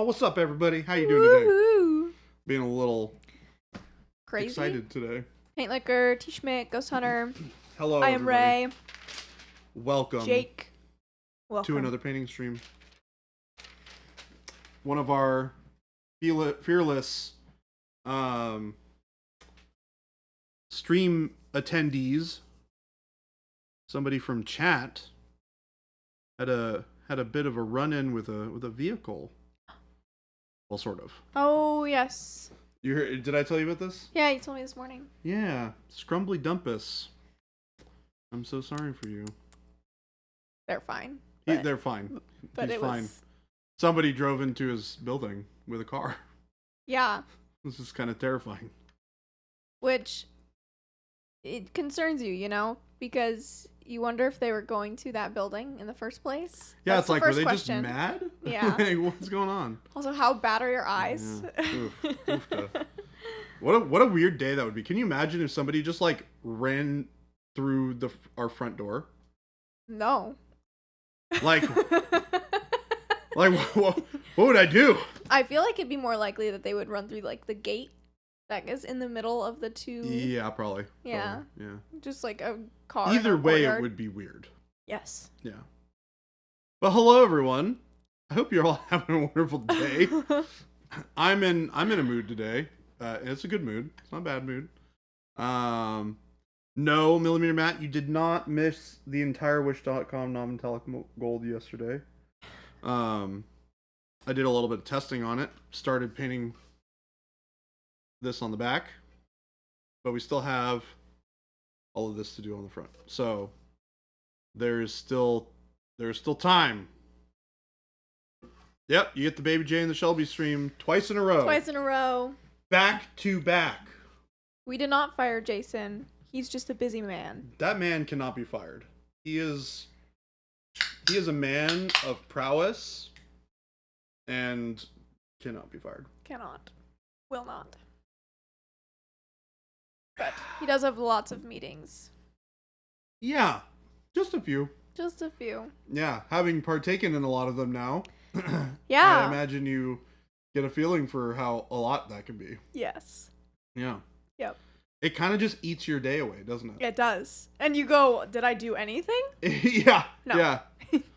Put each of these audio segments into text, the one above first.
What's up, everybody? How you doing today? Woohoo! Being a little Crazy. excited today. Paint Liquor, T. Schmidt, Ghost Hunter. Hello, I am everybody. Ray. Welcome Jake. Welcome. to another painting stream. One of our fearless stream attendees, somebody from chat, had a bit of a run-in with a vehicle. Well, sort of. Oh, yes. You heard, did I tell you about this? Yeah, you told me this morning. Yeah, Scrumbly Dumpus. I'm so sorry for you. They're fine. They're fine. But He's it fine. was... Somebody drove into his building with a car. Yeah. This is kind of terrifying. Which, it concerns you, you know? Because you wonder if they were going to that building in the first place. Yeah, That's it's like, were they question. just mad? Yeah. Like, what's going on? Also, how bad are your eyes? Yeah. Oofta. What a weird day that would be. Can you imagine if somebody just like ran through our front door? No. Like, what would I do? I feel like it'd be more likely that they would run through like the gate that is in the middle of the two. Yeah, probably. Yeah. Probably. Yeah. Just like a car. Either way, courtyard. it would be weird. Yes. Yeah. Well, hello everyone. I hope you're all having a wonderful day. I'm in a mood today. It's a good mood. It's not a bad mood. No, Millimeter Matt, you did not miss the entire Wish.com non-metallic gold yesterday. I did a little bit of testing on it. Started painting this on the back, but we still have all of this to do on the front. So there's still time. Yep, you get the Baby J and the Shelby stream twice in a row. Twice in a row. Back to back. We did not fire Jason. He's just a busy man. That man cannot be fired. He is a man of prowess and cannot be fired. Cannot. Will not. But he does have lots of meetings. Yeah, just a few. Just a few. Yeah, having partaken in a lot of them now. Yeah. I imagine you get a feeling for how a lot that can be. Yes. Yeah. Yep. It kind of just eats your day away, doesn't it? It does. And you go, did I do anything? Yeah. No. Yeah.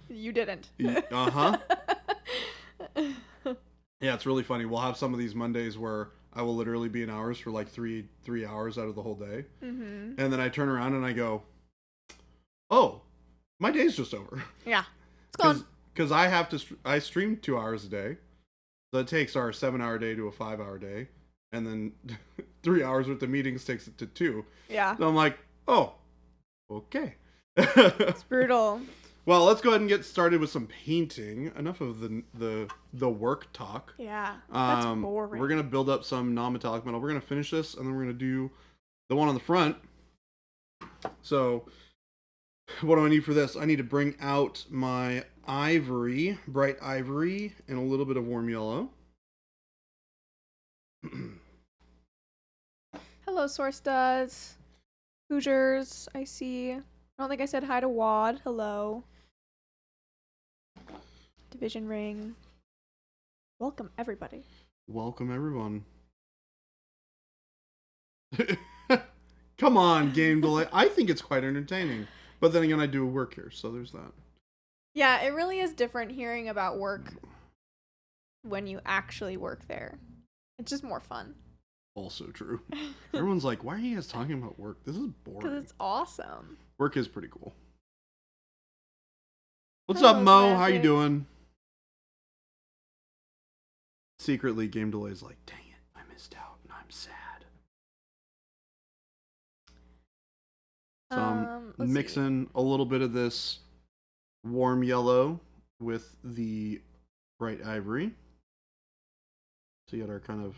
You didn't. Uh-huh. Yeah, it's really funny. We'll have some of these Mondays where I will literally be in hours for like three hours out of the whole day. Mm-hmm. And then I turn around and I go, oh, my day's just over. Yeah. It's gone. Because I stream 2 hours a day. So it takes our 7-hour day to a 5-hour day. And then 3 hours worth of meetings takes it to 2. Yeah. So I'm like, oh, okay. It's brutal. Well, let's go ahead and get started with some painting. Enough of the work talk. Yeah. That's boring. We're going to build up some non-metallic metal. We're going to finish this, and then we're going to do the one on the front. So, what do I need for this? I need to bring out my ivory, bright ivory, and a little bit of warm yellow. Hello, Source Does. Hoosiers, I see. I don't think I said hi to Wad. Hello. Division Ring. Welcome, everybody. Welcome, everyone. Come on, game delay. I think it's quite entertaining. But then again, I do work here, so there's that. Yeah, it really is different hearing about work when you actually work there. It's just more fun. Also true. Everyone's like, why are you guys talking about work? This is boring. Because it's awesome. Work is pretty cool. What's Hello, up, Mo? How Magic. you doing? Secretly, game delay's like, dang it, I missed out and I'm sad. So I'm Let's mixing a little bit of this warm yellow with the bright ivory. So you got our kind of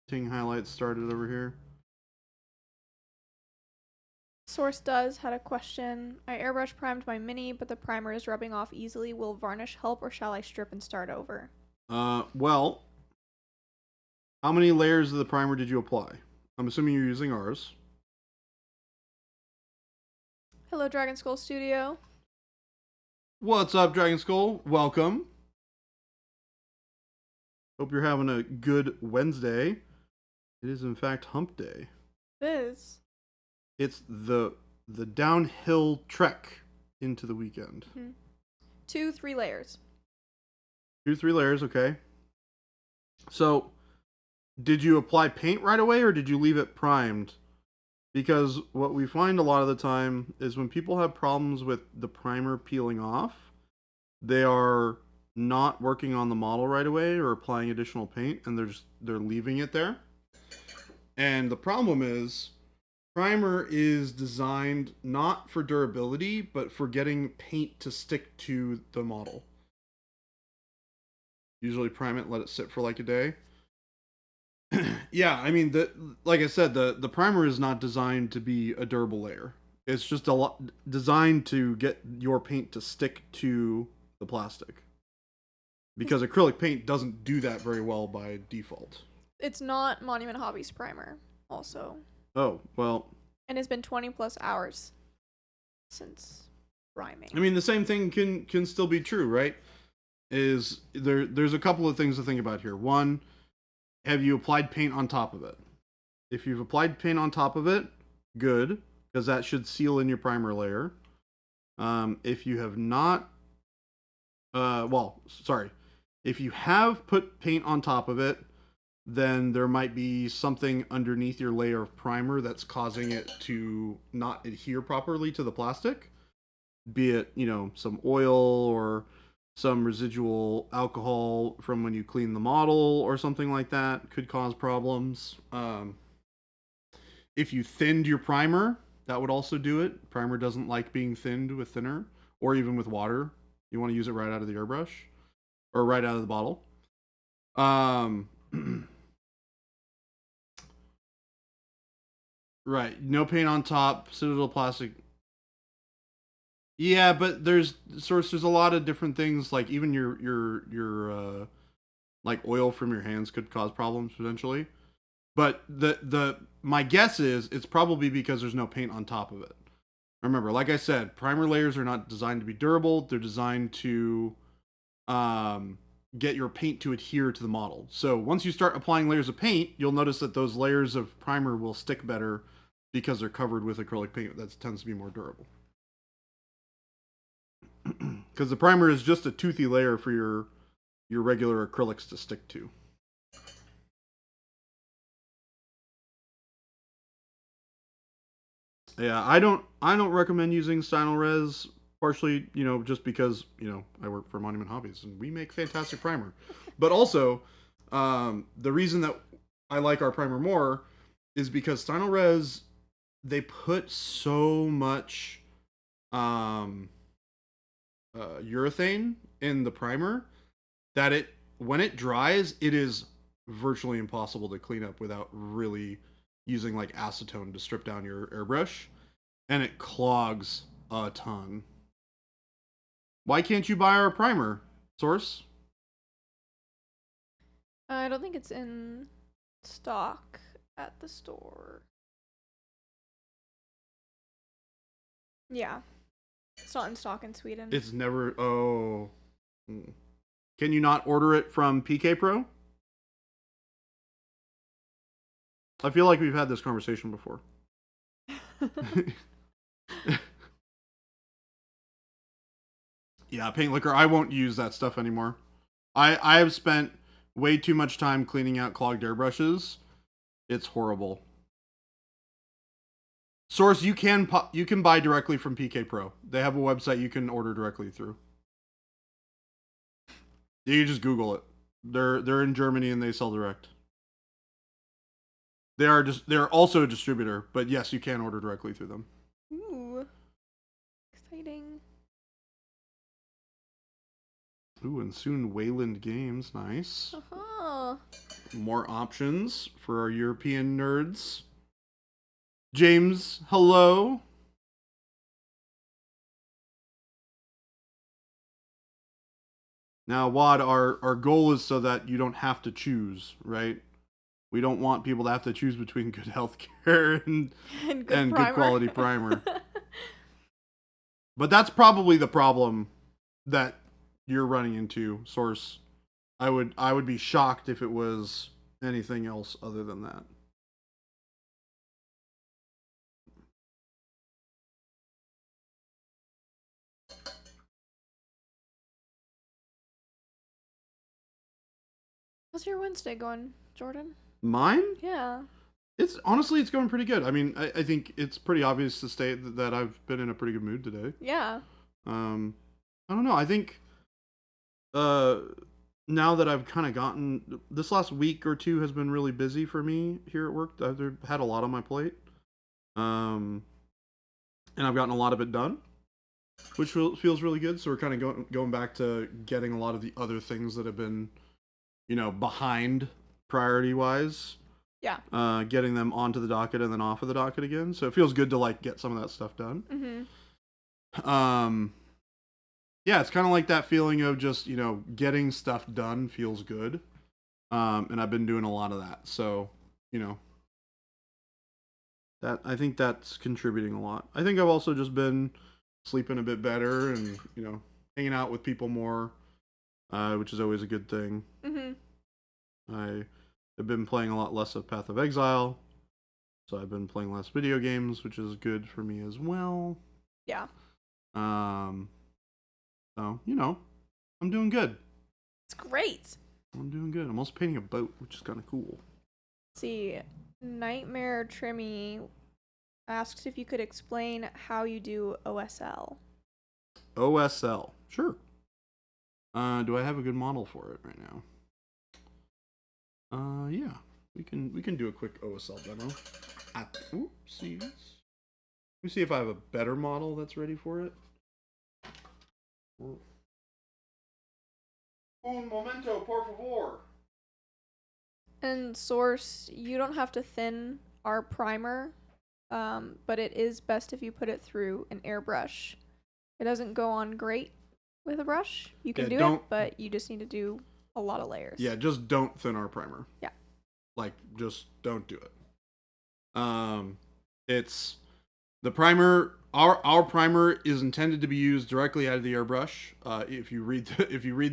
ting highlights started over here. Source Does had a question. I airbrush primed my mini, but the primer is rubbing off easily. Will varnish help, or shall I strip and start over? Well, how many layers of the primer did you apply? I'm assuming you're using ours. Hello, Dragon Skull Studio. What's up, Dragon Skull? Welcome. Hope you're having a good Wednesday. It is in fact hump day. It is. It's the downhill trek into the weekend. 2-3 layers. 2-3 layers, okay. So, did you apply paint right away or did you leave it primed? Because what we find a lot of the time is when people have problems with the primer peeling off, they are not working on the model right away or applying additional paint, and they're leaving it there. And the problem is, primer is designed not for durability, but for getting paint to stick to the model. Usually prime it, let it sit for like a day. Yeah, I mean, like I said, the primer is not designed to be a durable layer. It's just designed to get your paint to stick to the plastic. Because acrylic paint doesn't do that very well by default. It's not Monument Hobbies primer, also. Oh, well. And it's been 20 plus hours since priming. I mean, the same thing can still be true, right? There's a couple of things to think about here. One, have you applied paint on top of it? If you've applied paint on top of it, good, because that should seal in your primer layer. If you have not, if you have put paint on top of it, then there might be something underneath your layer of primer that's causing it to not adhere properly to the plastic. Be it, some oil or some residual alcohol from when you clean the model or something like that could cause problems. If you thinned your primer, that would also do it. Primer doesn't like being thinned with thinner or even with water. You want to use it right out of the airbrush or right out of the bottle. Right, no paint on top, citadel plastic. Yeah, but there's a lot of different things, like even your like oil from your hands could cause problems potentially. But my guess is it's probably because there's no paint on top of it. Remember, like I said, primer layers are not designed to be durable. They're designed to get your paint to adhere to the model. So once you start applying layers of paint, you'll notice that those layers of primer will stick better because they're covered with acrylic paint that tends to be more durable. Because the primer is just a toothy layer for your regular acrylics to stick to. Yeah, I don't recommend using Stynylrez, partially, just because, I work for Monument Hobbies and we make fantastic primer. But also, the reason that I like our primer more is because Stynylrez, they put so much urethane in the primer that when it dries, it is virtually impossible to clean up without really using like acetone to strip down your airbrush, and it clogs a ton. Why can't you buy our primer, Source? I don't think it's in stock at the store. Yeah. It's not in stock in Sweden. It's never... Oh. Can you not order it from PK Pro? I feel like we've had this conversation before. Yeah, paint liquor. I won't use that stuff anymore. I have spent way too much time cleaning out clogged airbrushes. It's horrible. Source, you can buy directly from PK Pro. They have a website you can order directly through. You can just Google it. They're in Germany and they sell direct. They're also a distributor, but yes, you can order directly through them. Ooh. Exciting. Ooh, and soon Wayland Games. Nice. Uh-huh. More options for our European nerds. James, hello. Now, Wad, our goal is so that you don't have to choose, right? We don't want people to have to choose between good healthcare and good quality primer. But that's probably the problem that you're running into, Source. I would be shocked if it was anything else other than that. How's your Wednesday going, Jordan? Mine? Yeah. It's honestly, it's going pretty good. I mean, I think it's pretty obvious to state that I've been in a pretty good mood today. Yeah. I don't know. I think now that I've kind of gotten this last week or two has been really busy for me here at work. I've had a lot on my plate, and I've gotten a lot of it done, which feels really good. So we're kind of going back to getting a lot of the other things that have been, behind priority wise. Yeah. Getting them onto the docket and then off of the docket again. So it feels good to like get some of that stuff done. Mm-hmm. Yeah, it's kind of like that feeling of just, getting stuff done feels good. And I've been doing a lot of that. So, that I think that's contributing a lot. I think I've also just been sleeping a bit better and, hanging out with people more, which is always a good thing. Mm-hmm. I have been playing a lot less of Path of Exile. So I've been playing less video games, which is good for me as well. Yeah. So, I'm doing good. It's great. I'm doing good. I'm also painting a boat, which is kind of cool. Let's see, Nightmare Trimmy asks if you could explain how you do OSL. OSL. Sure. Do I have a good model for it right now? Yeah. We can do a quick OSL demo. Oopsies. Let me see if I have a better model that's ready for it. Un momento, por favor. And Source, you don't have to thin our primer, but it is best if you put it through an airbrush. It doesn't go on great with a brush. You can do it, but you just need to do a lot of layers. Yeah, just don't thin our primer. Yeah. Like, just don't do it. It's the primer. Our primer is intended to be used directly out of the airbrush. If you read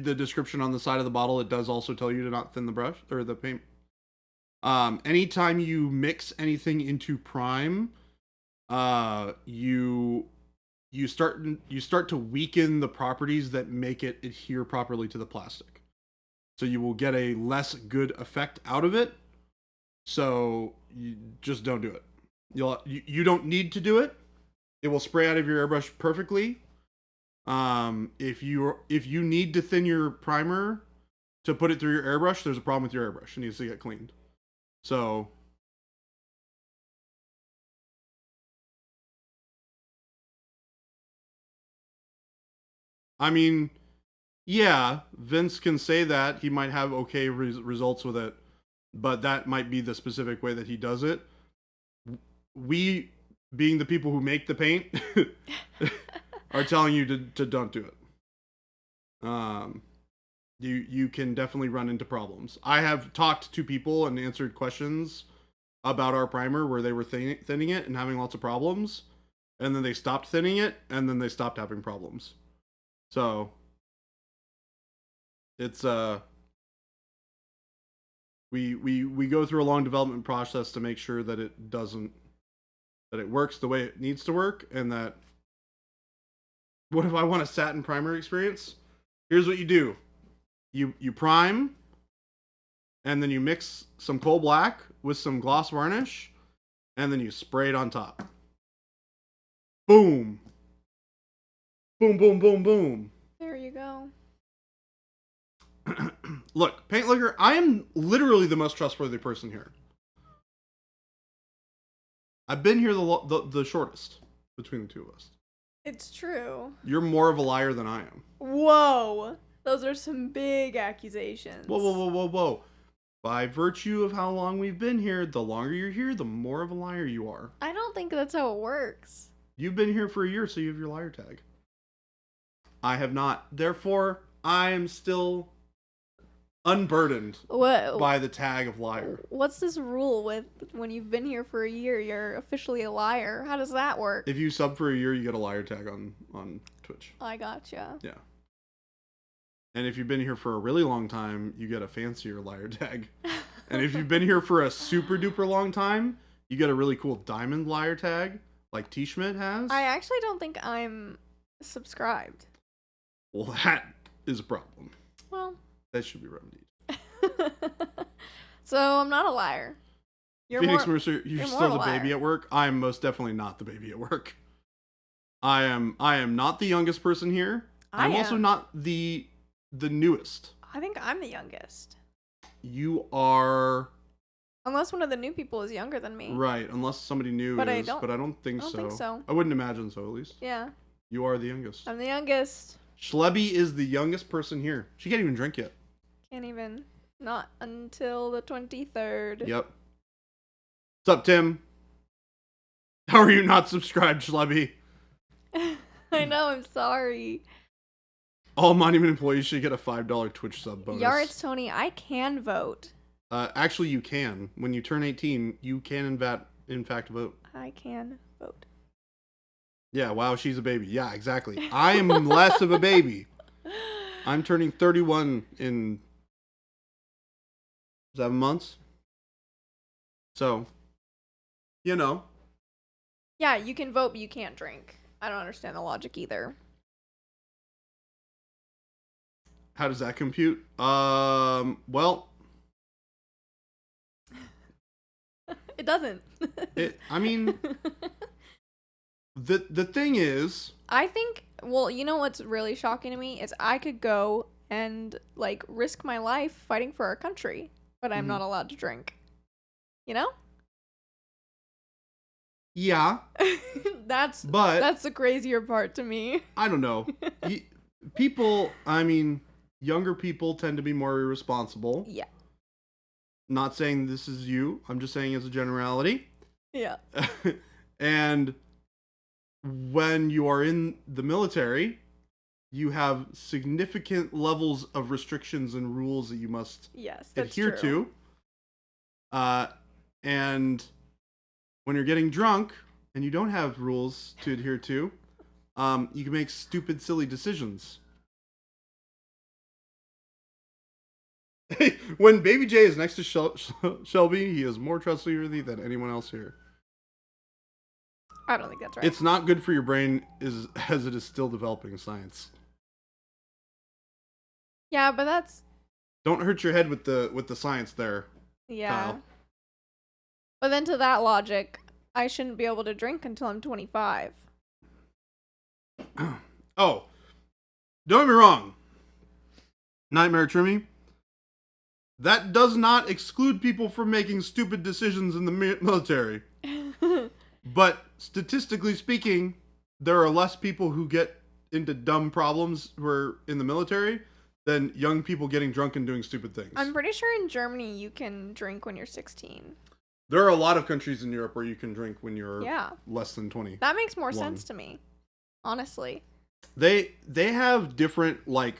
the description on the side of the bottle, it does also tell you to not thin the brush or the paint. Anytime you mix anything into prime, you start to weaken the properties that make it adhere properly to the plastic. So you will get a less good effect out of it. So you just don't do it. You don't need to do it. It will spray out of your airbrush perfectly. If you need to thin your primer to put it through your airbrush, there's a problem with your airbrush. It needs to get cleaned. So I mean, yeah, Vince can say that he might have okay results with it, but that might be the specific way that he does it. We, being the people who make the paint, are telling you to don't do it. You can definitely run into problems. I have talked to people and answered questions about our primer where they were thinning it and having lots of problems, and then they stopped thinning it, and then they stopped having problems. So it's we go through a long development process to make sure that it works the way it needs to work, and that what if I want a satin primer experience? Here's what you do. You prime, and then you mix some coal black with some gloss varnish, and then you spray it on top. Boom. Boom, boom, boom, boom. There you go. Look, Paint Liquor, I am literally the most trustworthy person here. I've been here the shortest between the two of us. It's true. You're more of a liar than I am. Whoa. Those are some big accusations. Whoa. By virtue of how long we've been here, the longer you're here, the more of a liar you are. I don't think that's how it works. You've been here for a year, so you have your liar tag. I have not. Therefore, I am still unburdened by the tag of liar. What's this rule with when you've been here for a year, you're officially a liar? How does that work? If you sub for a year, you get a liar tag on Twitch. I gotcha. Yeah. And if you've been here for a really long time, you get a fancier liar tag. And if you've been here for a super duper long time, you get a really cool diamond liar tag, like T. Schmidt has. I actually don't think I'm subscribed. Well, that is a problem. Well, that should be remedied. So I'm not a liar. Phoenix Mercer, you're still the liar. baby at work. I am most definitely not the baby at work. I am not the youngest person here. I'm also not the newest. I think I'm the youngest. You are. Unless one of the new people is younger than me. Right, unless somebody new but is. I But I don't think so. I don't think so. I wouldn't imagine so, at least. Yeah. You are the youngest. I'm the youngest. Schlebby is the youngest person here. She can't even drink yet. Can't even. Not until the 23rd. Yep. What's up, Tim? How are you not subscribed, Schlebby? I know, I'm sorry. All Monument employees should get a $5 Twitch sub bonus. Yaretz Tony, I can vote. Actually, you can. When you turn 18, you can in fact vote. I can vote. Yeah, wow, she's a baby. Yeah, exactly. I am less of a baby. I'm turning 31 in 7 months. So, you know. Yeah, you can vote, but you can't drink. I don't understand the logic either. How does that compute? Well, it doesn't. I mean, the thing is, I think, well, you know what's really shocking to me is I could go and like risk my life fighting for our country, but I'm not allowed to drink. You know? Yeah. That's the crazier part to me. I don't know. Younger people tend to be more irresponsible. Yeah. Not saying this is you. I'm just saying as a generality. Yeah. And when you are in the military, you have significant levels of restrictions and rules that you must adhere to. And when you're getting drunk and you don't have rules to adhere to, you can make stupid, silly decisions. When Baby J is next to Shelby, he is more trustworthy than anyone else here. I don't think that's right. It's not good for your brain as it is still developing science. Yeah, but that's... Don't hurt your head with the science there. Yeah. Kyle. But then to that logic, I shouldn't be able to drink until I'm 25. Oh. Don't get me wrong. Nightmare Trimmy. That does not exclude people from making stupid decisions in the military. But statistically speaking, there are less people who get into dumb problems who are in the military than young people getting drunk and doing stupid things. I'm pretty sure in Germany you can drink when you're 16. There are a lot of countries in Europe where you can drink when you're less than 20. That makes more sense to me, honestly. They have different, like...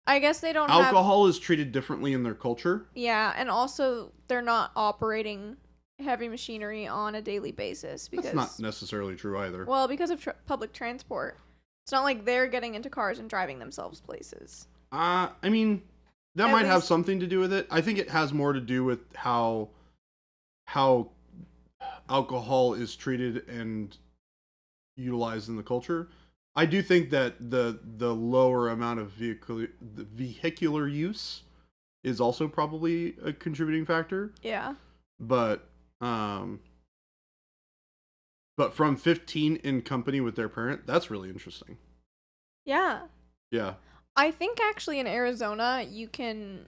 I guess they don't alcohol is treated differently in their culture. Yeah, and also they're not operating heavy machinery on a daily basis. Because that's not necessarily true either. Well, because of public transport. It's not like they're getting into cars and driving themselves places. I mean, that might have something to do with it. I think it has more to do with how alcohol is treated and utilized in the culture. I do think that the lower amount of vehicular use is also probably a contributing factor. Yeah. But from 15 in company with their parent, that's really interesting. Yeah. Yeah. I think actually in Arizona you can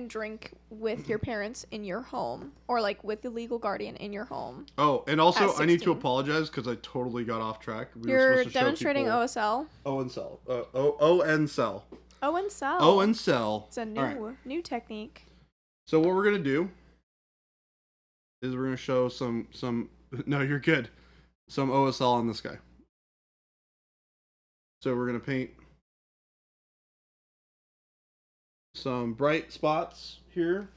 drink with your parents in your home or like with the legal guardian in your home. Oh, and also I need to apologize because I totally got off track. You're demonstrating OSL. ONCell. ONCell. ONCell. ONCell. It's a new technique. So what we're gonna do is we're gonna show some. No, you're good. Some OSL on this guy. So we're gonna paint some bright spots here.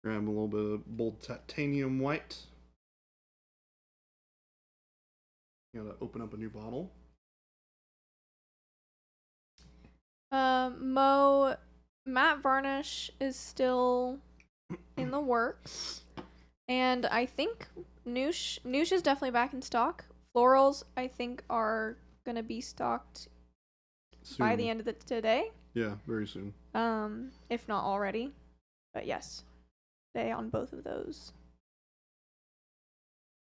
Grab a little bit of bold titanium white. Gotta open up a new bottle. Matte varnish is still in the works. And I think Noosh is definitely back in stock. Florals, I think, are going to be stocked by the end of today. Yeah, very soon. If not already. But yes, day on both of those.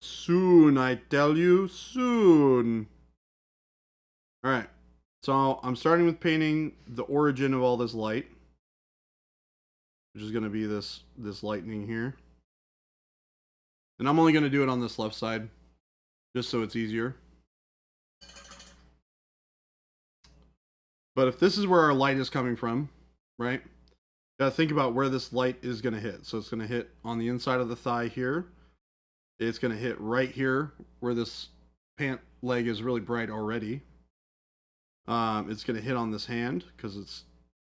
Soon, I tell you, soon. All right. So I'm starting with painting the origin of all this light, which is going to be this lightning here. And I'm only going to do it on this left side, just so it's easier. But if this is where our light is coming from, right? Gotta think about where this light is going to hit. So it's going to hit on the inside of the thigh here. It's going to hit right here where this pant leg is really bright already. It's going to hit on this hand because it's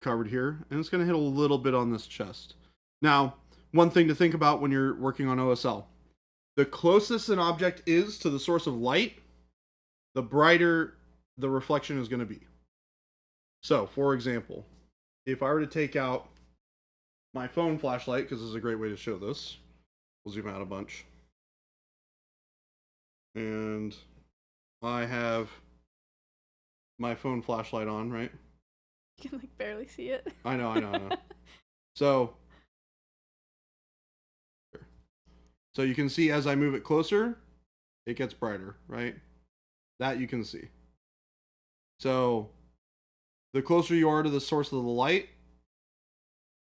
covered here. And it's going to hit a little bit on this chest. Now, one thing to think about when you're working on OSL. The closest an object is to the source of light, the brighter the reflection is going to be. So, for example, if I were to take out my phone flashlight, because this is a great way to show this, we'll zoom out a bunch. And I have my phone flashlight on, right? You can like barely see it. I know. So you can see as I move it closer, it gets brighter, right? That you can see. So the closer you are to the source of the light,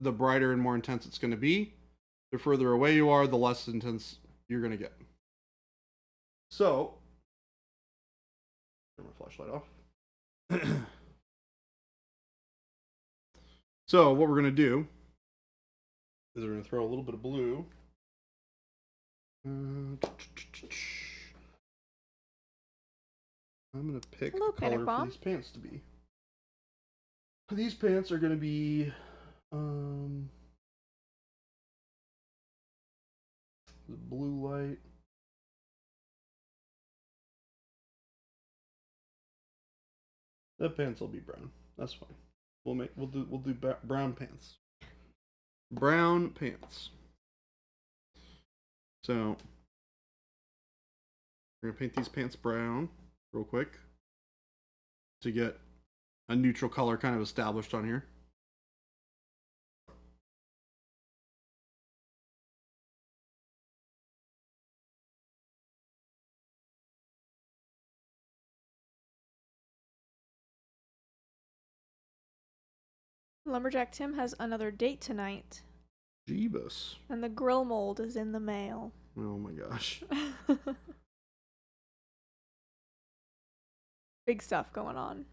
the brighter and more intense it's going to be. The further away you are, the less intense you're going to get. So, turn my flashlight off. So what we're going to do is we're going to throw a little bit of blue. I'm going to pick Hello, a color for these pants to be. These pants are going to be the blue light. The pants will be brown. That's fine. We'll do brown pants. Brown pants. So we're gonna paint these pants brown real quick to get a neutral color kind of established on here. Lumberjack Tim has another date tonight. Jeebus. And the grill mold is in the mail. Oh my gosh. Big stuff going on.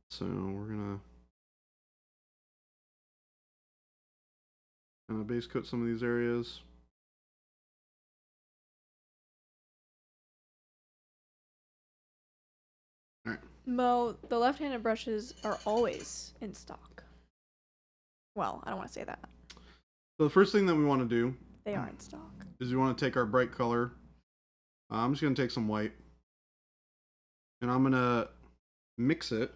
So we're gonna kind of base coat some of these areas. All right. Mo, the left-handed brushes are always in stock. Well, I don't want to say that. So the first thing that we want to do, they are in stock, is we want to take our bright color. I'm just gonna take some white, and I'm gonna mix it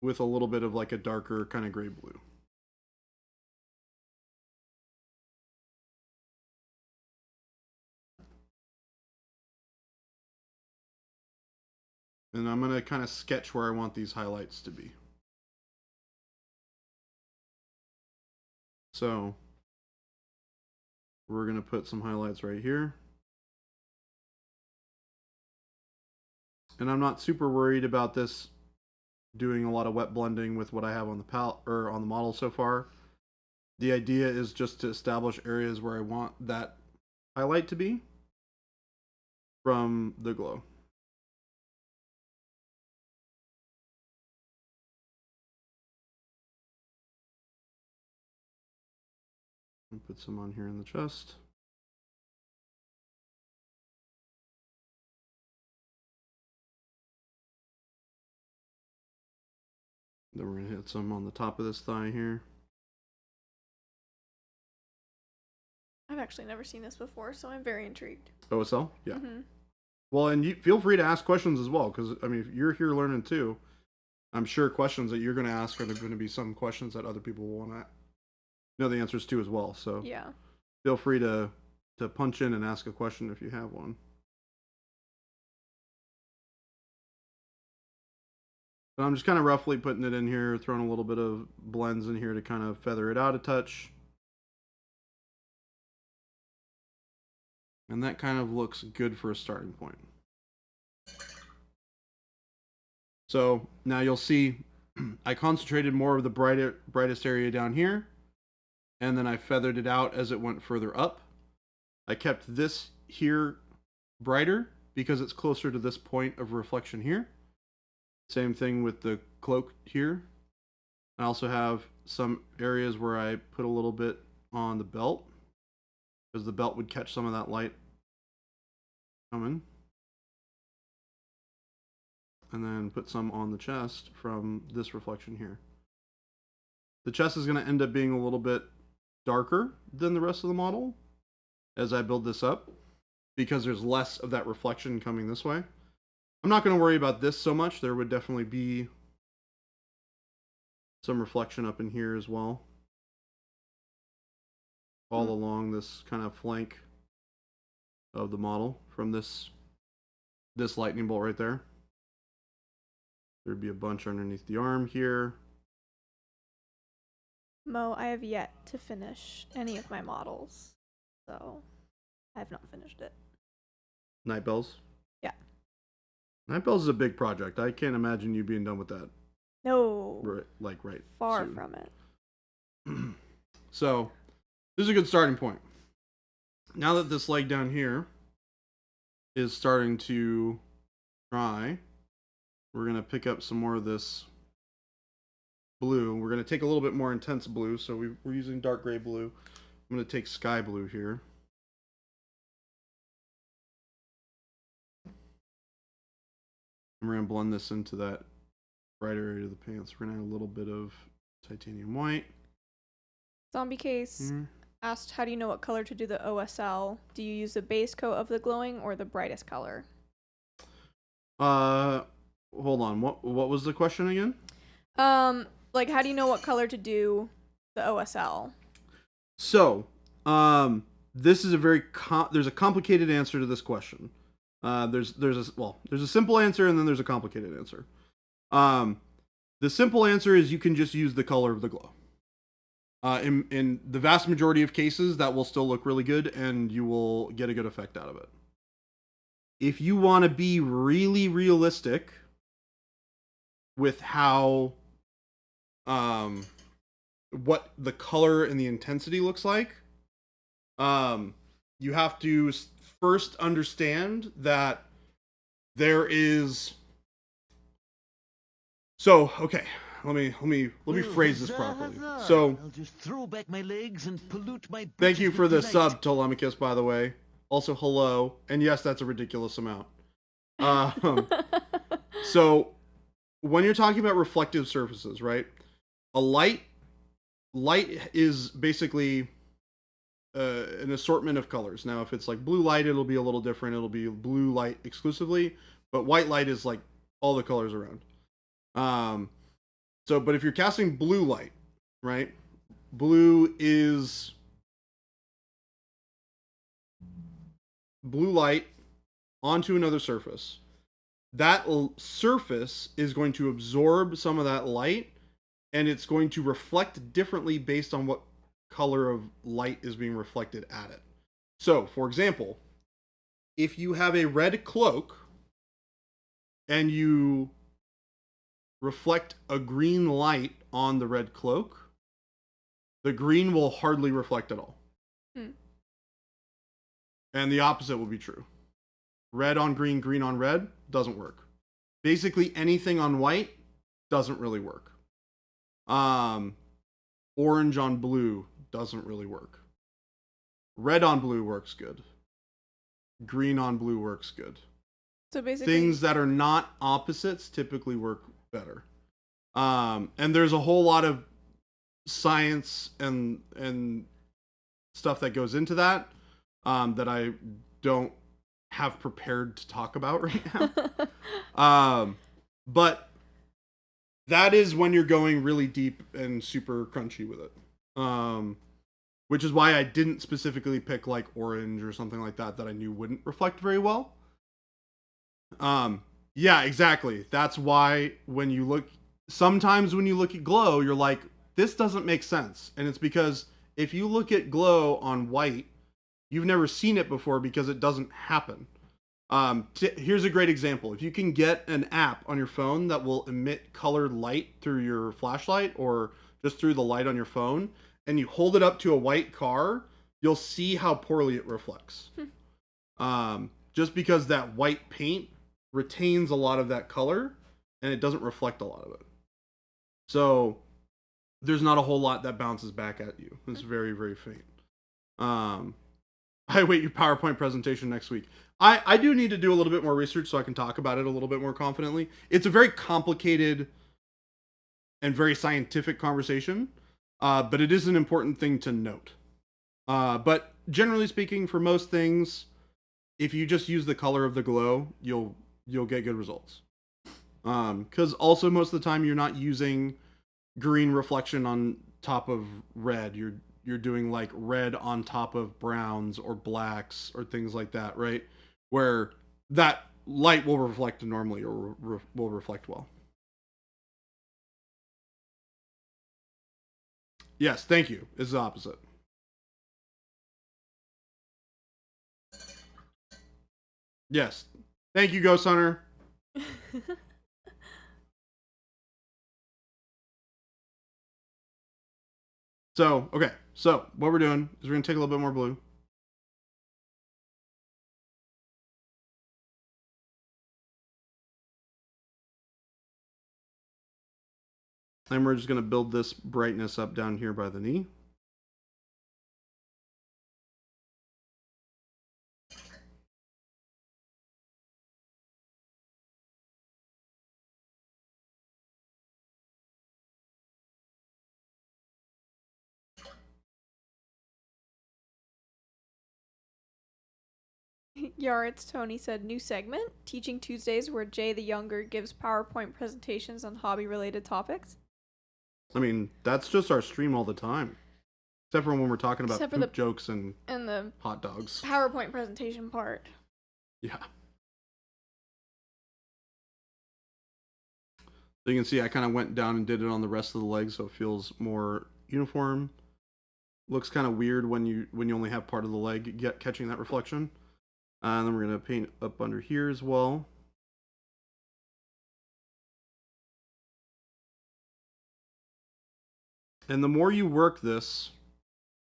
with a little bit of like a darker kind of gray blue. And I'm going to kind of sketch where I want these highlights to be. So we're going to put some highlights right here. And I'm not super worried about this doing a lot of wet blending with what I have on the palette or on the model so far. The idea is just to establish areas where I want that highlight to be from the glow. I'll put some on here in the chest. Then we're going to hit some on the top of this thigh here. I've actually never seen this before, so I'm very intrigued. OSL? Yeah. Mm-hmm. Well, and you feel free to ask questions as well, because, I mean, if you're here learning too, I'm sure questions that you're going to ask are going to be some questions that other people will want to know the answers to as well. So Yeah. feel free to punch in and ask a question if you have one. But I'm just kind of roughly putting it in here, throwing a little bit of blends in here to kind of feather it out a touch. And that kind of looks good for a starting point. So now you'll see I concentrated more of the brightest area down here, and then I feathered it out as it went further up. I kept this here brighter because it's closer to this point of reflection here. Same thing with the cloak here. I also have some areas where I put a little bit on the belt, because the belt would catch some of that light coming. And then put some on the chest from this reflection here. The chest is going to end up being a little bit darker than the rest of the model as I build this up, because there's less of that reflection coming this way. I'm not going to worry about this so much. There would definitely be some reflection up in here as well, all along this kind of flank of the model from this lightning bolt right there. There'd be a bunch underneath the arm here. Mo, I have yet to finish any of my models, so I have not finished it. Night Bells? Yeah. Night Bells is a big project. I can't imagine you being done with that. No. Right Far soon. from it. So, this is a good starting point. Now that this leg down here is starting to dry, we're going to pick up some more of this blue. We're going to take a little bit more intense blue, so we're using dark gray blue. I'm going to take sky blue here. And we're going to blend this into that brighter area of the pants. We're going to add a little bit of titanium white. Zombie Case asked, how do you know what color to do the OSL? Do you use the base coat of the glowing or the brightest color? Hold on. What was the question again? Like, how do you know what color to do the OSL? So, this is a very there's a complicated answer to this question. There's a simple answer and then there's a complicated answer. The simple answer is you can just use the color of the glow. In the vast majority of cases, that will still look really good and you will get a good effect out of it. If you want to be really realistic with how what the color and the intensity looks like, you have to first understand that there is. So, okay, let me phrase this properly. So, I'll just throw back my legs and pollute my. Thank you for the sub, Telemachus, by the way. Also, hello, and yes, that's a ridiculous amount. So, when you're talking about reflective surfaces, right? A light is basically an assortment of colors. Now, if it's like blue light, it'll be a little different. It'll be blue light exclusively, but white light is like all the colors around. But if you're casting blue light, right? Blue light onto another surface. That surface is going to absorb some of that light, and it's going to reflect differently based on what color of light is being reflected at it. So, for example, if you have a red cloak and you reflect a green light on the red cloak, the green will hardly reflect at all. And the opposite will be true. Red on green, green on red doesn't work. Basically anything on white doesn't really work. Orange on blue doesn't really work. Red on blue works good. Green on blue works good. So basically, things that are not opposites typically work better. And there's a whole lot of science and stuff that goes into that that I don't have prepared to talk about right now. But that is when you're going really deep and super crunchy with it. Which is why I didn't specifically pick like orange or something like that I knew wouldn't reflect very well. Yeah, exactly. That's why sometimes when you look at glow, you're like, this doesn't make sense. And it's because if you look at glow on white, you've never seen it before because it doesn't happen. Here's a great example. If you can get an app on your phone that will emit colored light through your flashlight or just through the light on your phone, and you hold it up to a white car, you'll see how poorly it reflects. Just because that white paint retains a lot of that color and it doesn't reflect a lot of it. So there's not a whole lot that bounces back at you. It's very, very faint. I await your PowerPoint presentation next week. I do need to do a little bit more research so I can talk about it a little bit more confidently. It's a very complicated and very scientific conversation, but it is an important thing to note. But generally speaking, for most things, if you just use the color of the glow, you'll get good results. Because also most of the time you're not using green reflection on top of red. You're doing like red on top of browns or blacks or things like that, right? Where that light will reflect normally or will reflect well. Yes, thank you. It's the opposite. Yes. Thank you, Ghost Hunter. Okay. So, what we're doing is we're going to take a little bit more blue. And we're just going to build this brightness up down here by the knee. Yaritz Tony said, new segment, Teaching Tuesdays, where Jay the Younger gives PowerPoint presentations on hobby-related topics. I mean, that's just our stream all the time. Except for when we're talking about poop jokes and the hot dogs. PowerPoint presentation part. Yeah. So you can see I kind of went down and did it on the rest of the leg so it feels more uniform. Looks kind of weird when you only have part of the leg catching that reflection. And then we're going to paint up under here as well. And the more you work this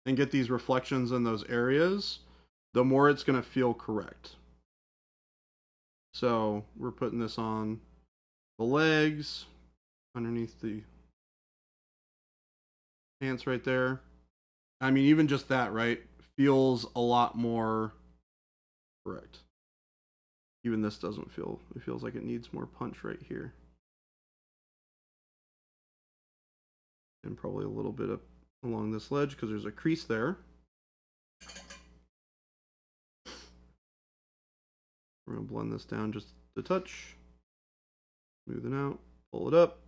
and get these reflections in those areas, the more it's going to feel correct. So we're putting this on the legs, underneath the pants right there. I mean, even just that, right, feels a lot more correct. Even this doesn't feel, it feels like it needs more punch right here. And probably a little bit up along this ledge because there's a crease there. We're going to blend this down just a touch. Smooth it out, pull it up.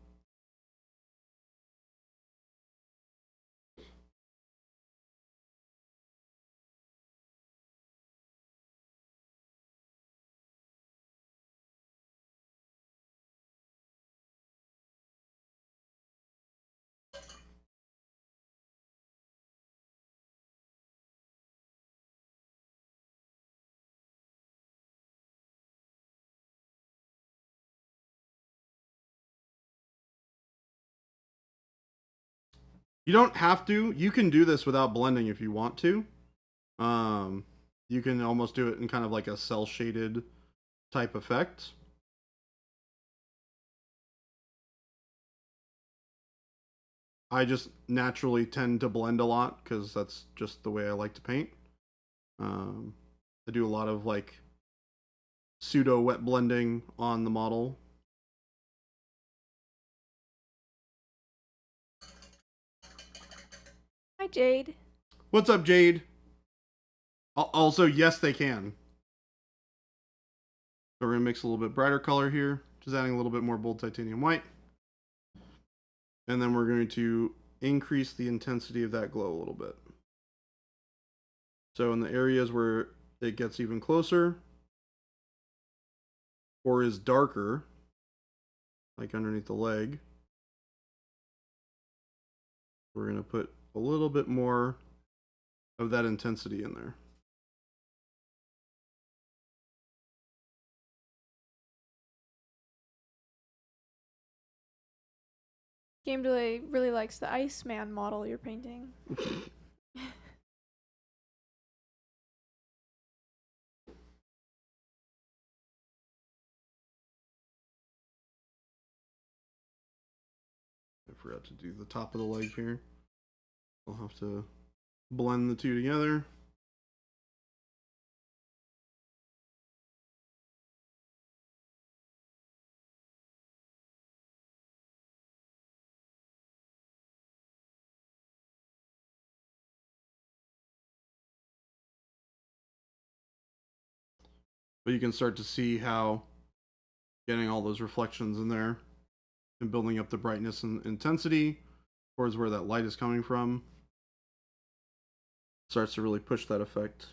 You don't have to. You can do this without blending if you want to. You can almost do it in kind of like a cell shaded type effect. I just naturally tend to blend a lot because that's just the way I like to paint. I do a lot of like pseudo wet blending on the model. Hi, Jade. What's up, Jade? Also, yes, they can. So we're going to mix a little bit brighter color here, just adding a little bit more bold titanium white. And then we're going to increase the intensity of that glow a little bit. So in the areas where it gets even closer or is darker, like underneath the leg, we're going to put a little bit more of that intensity in there. Game Delay really likes the Iceman model you're painting. I forgot to do the top of the leg here. I'll have to blend the two together. But you can start to see how getting all those reflections in there and building up the brightness and intensity towards where that light is coming from starts to really push that effect.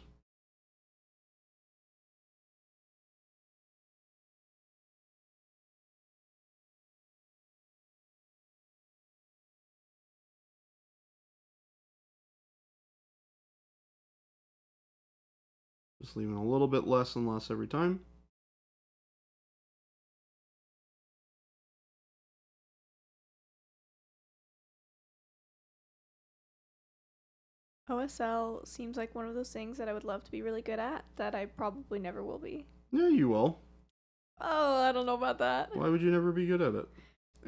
Just leaving a little bit less and less every time. OSL seems like one of those things that I would love to be really good at that I probably never will be. Yeah, you will. Oh, I don't know about that. Why would you never be good at it?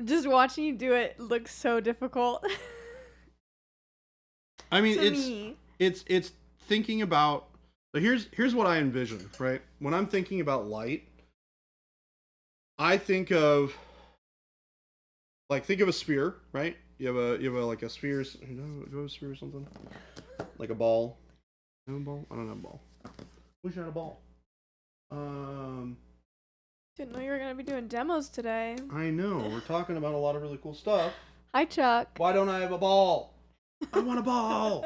Just watching you do it looks so difficult. I mean, To me. it's thinking about. So here's what I envision, right? When I'm thinking about light, I think of think of a sphere, right? You have a like a sphere. Do you have a sphere or something? Like a ball. You have a ball? I don't have a ball. Wish I had a ball. Didn't know you were gonna be doing demos today. I know. We're talking about a lot of really cool stuff. Hi, Chuck. Why don't I have a ball? I want a ball.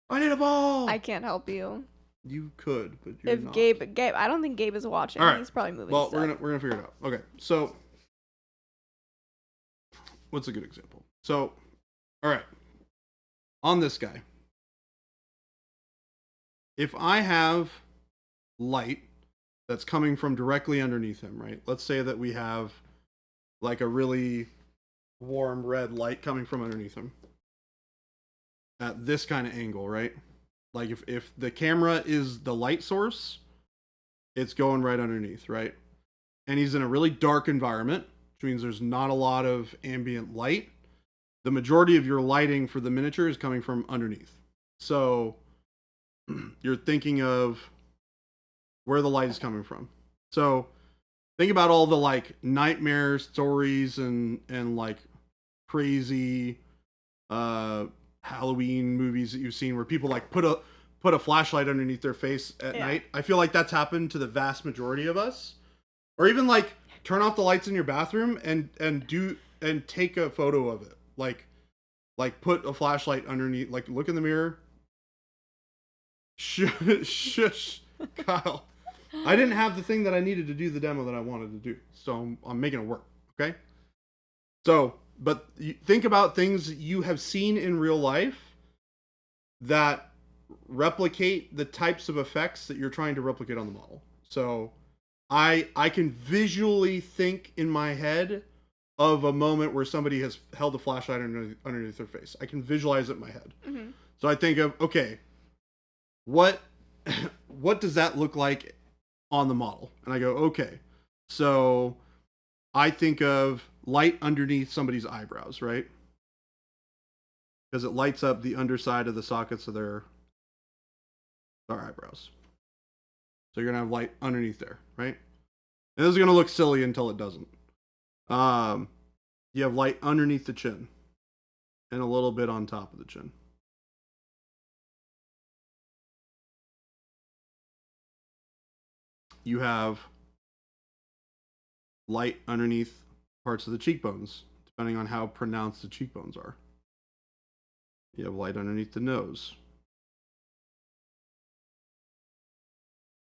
I need a ball. I can't help you. You could, but you're not. Gabe, I don't think Gabe is watching. All right. He's probably moving Well, stuff. we're gonna figure it out. Okay, so what's a good example? So, all right, on this guy, if I have light that's coming from directly underneath him, right? Let's say that we have like a really warm red light coming from underneath him at this kind of angle, right? Like if the camera is the light source, it's going right underneath, right? And he's in a really dark environment, which means there's not a lot of ambient light. The majority of your lighting for the miniature is coming from underneath. So you're thinking of where the light is coming from. So think about all the like nightmare stories and like crazy Halloween movies that you've seen where people like put a flashlight underneath their face at night. I feel like that's happened to the vast majority of us. Or even like turn off the lights in your bathroom and take a photo of it. Like put a flashlight underneath, like look in the mirror. Shush, Kyle. I didn't have the thing that I needed to do the demo that I wanted to do. So I'm making it work, okay? So, but think about things you have seen in real life that replicate the types of effects that you're trying to replicate on the model. So I can visually think in my head of a moment where somebody has held a flashlight underneath their face. I can visualize it in my head. Mm-hmm. So I think of, okay, what does that look like on the model? And I go, okay, so I think of light underneath somebody's eyebrows, right? Because it lights up the underside of the sockets of their eyebrows. So you're gonna have light underneath there, right? And this is gonna look silly until it doesn't. You have light underneath the chin and a little bit on top of the chin. you have light underneath parts of the cheekbones, depending on how pronounced the cheekbones are. You have light underneath the nose.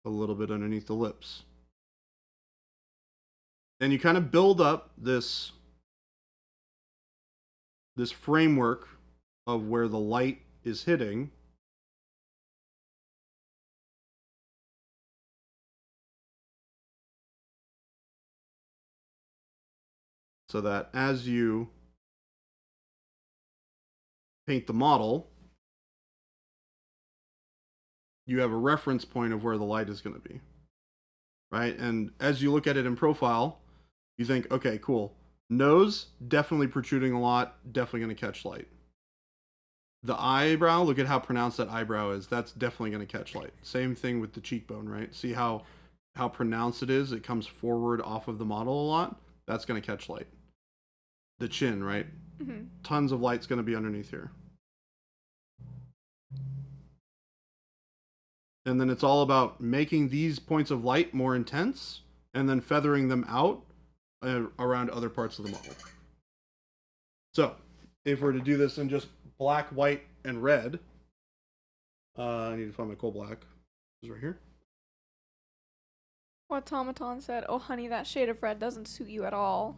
A little bit underneath the lips. And you kind of build up this framework of where the light is hitting. So that as you paint the model, you have a reference point of where the light is going to be. Right? And as you look at it in profile, you think, okay, cool. Nose, definitely protruding a lot, definitely going to catch light. The eyebrow, look at how pronounced that eyebrow is. That's definitely going to catch light. Same thing with the cheekbone, right? See how pronounced it is? It comes forward off of the model a lot. That's going to catch light. The chin, right? Mm-hmm. Tons of light's going to be underneath here. And then it's all about making these points of light more intense and then feathering them out around other parts of the model. So, if we're to do this in just black, white, and red, I need to find my coal black. It's right here. Automaton said, "Oh, honey, that shade of red doesn't suit you at all."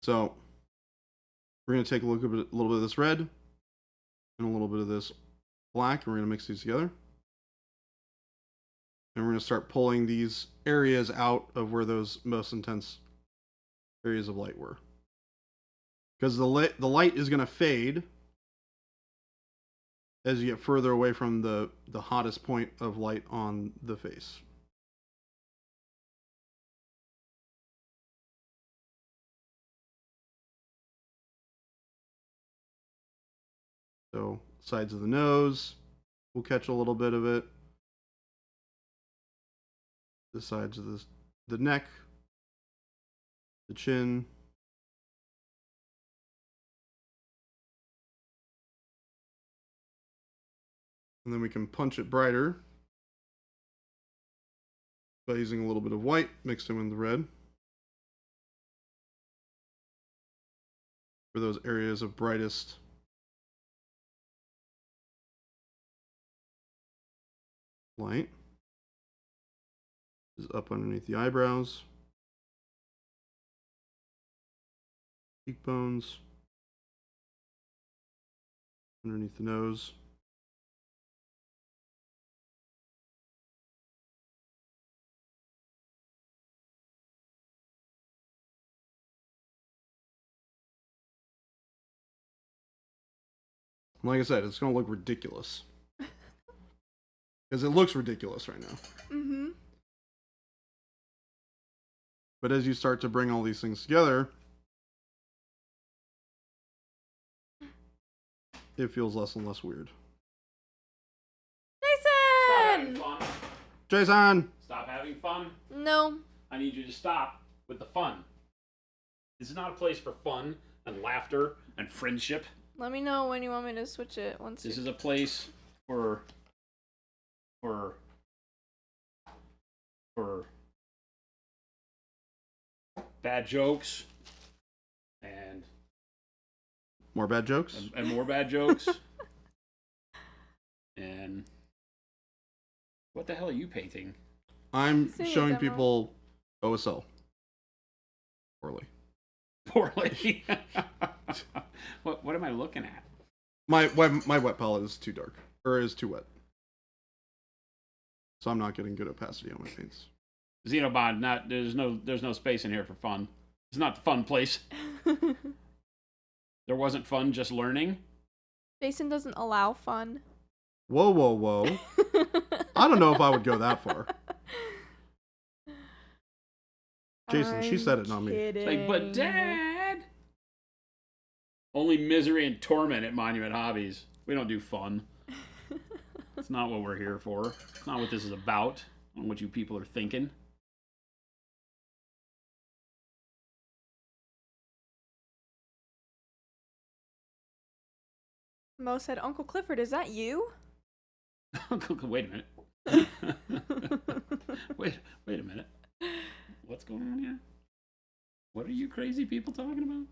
So, we're going to take a little bit of this red and a little bit of this black, and we're going to mix these together. And we're going to start pulling these areas out of where those most intense areas of light were. Because the light is going to fade as you get further away from the hottest point of light on the face. So sides of the nose, we'll catch a little bit of it. The sides of the neck, the chin. And then we can punch it brighter by using a little bit of white mixed in with the red for those areas of brightest light. Is up underneath the eyebrows, cheekbones, underneath the nose. Like I said, it's going to look ridiculous. Because it looks ridiculous right now. Mm-hmm. But as you start to bring all these things together, it feels less and less weird. Jason! Stop having fun. Jason! Stop having fun. No. I need you to stop with the fun. This is not a place for fun and laughter and friendship. Let me know when you want me to switch it. This is a place for bad jokes and More bad jokes? and more bad jokes. And what the hell are you painting? I'm Say it, showing Emerald. people OSL. Poorly. Poorly. What am I looking at? My wet palette is too dark. Or is too wet. So I'm not getting good opacity on my paints. Xenobond, there's no space in here for fun. It's not the fun place. There wasn't fun just learning. Jason doesn't allow fun. Whoa, whoa, whoa. I don't know if I would go that far. Jason, she said it, not me. It's like, but Dad! Only misery and torment at Monument Hobbies. We don't do fun. It's not what we're here for. It's not what this is about. I don't know what you people are thinking. Mo said, Uncle Clifford, is that you? Wait a minute. wait a minute. What's going on here? What are you crazy people talking about?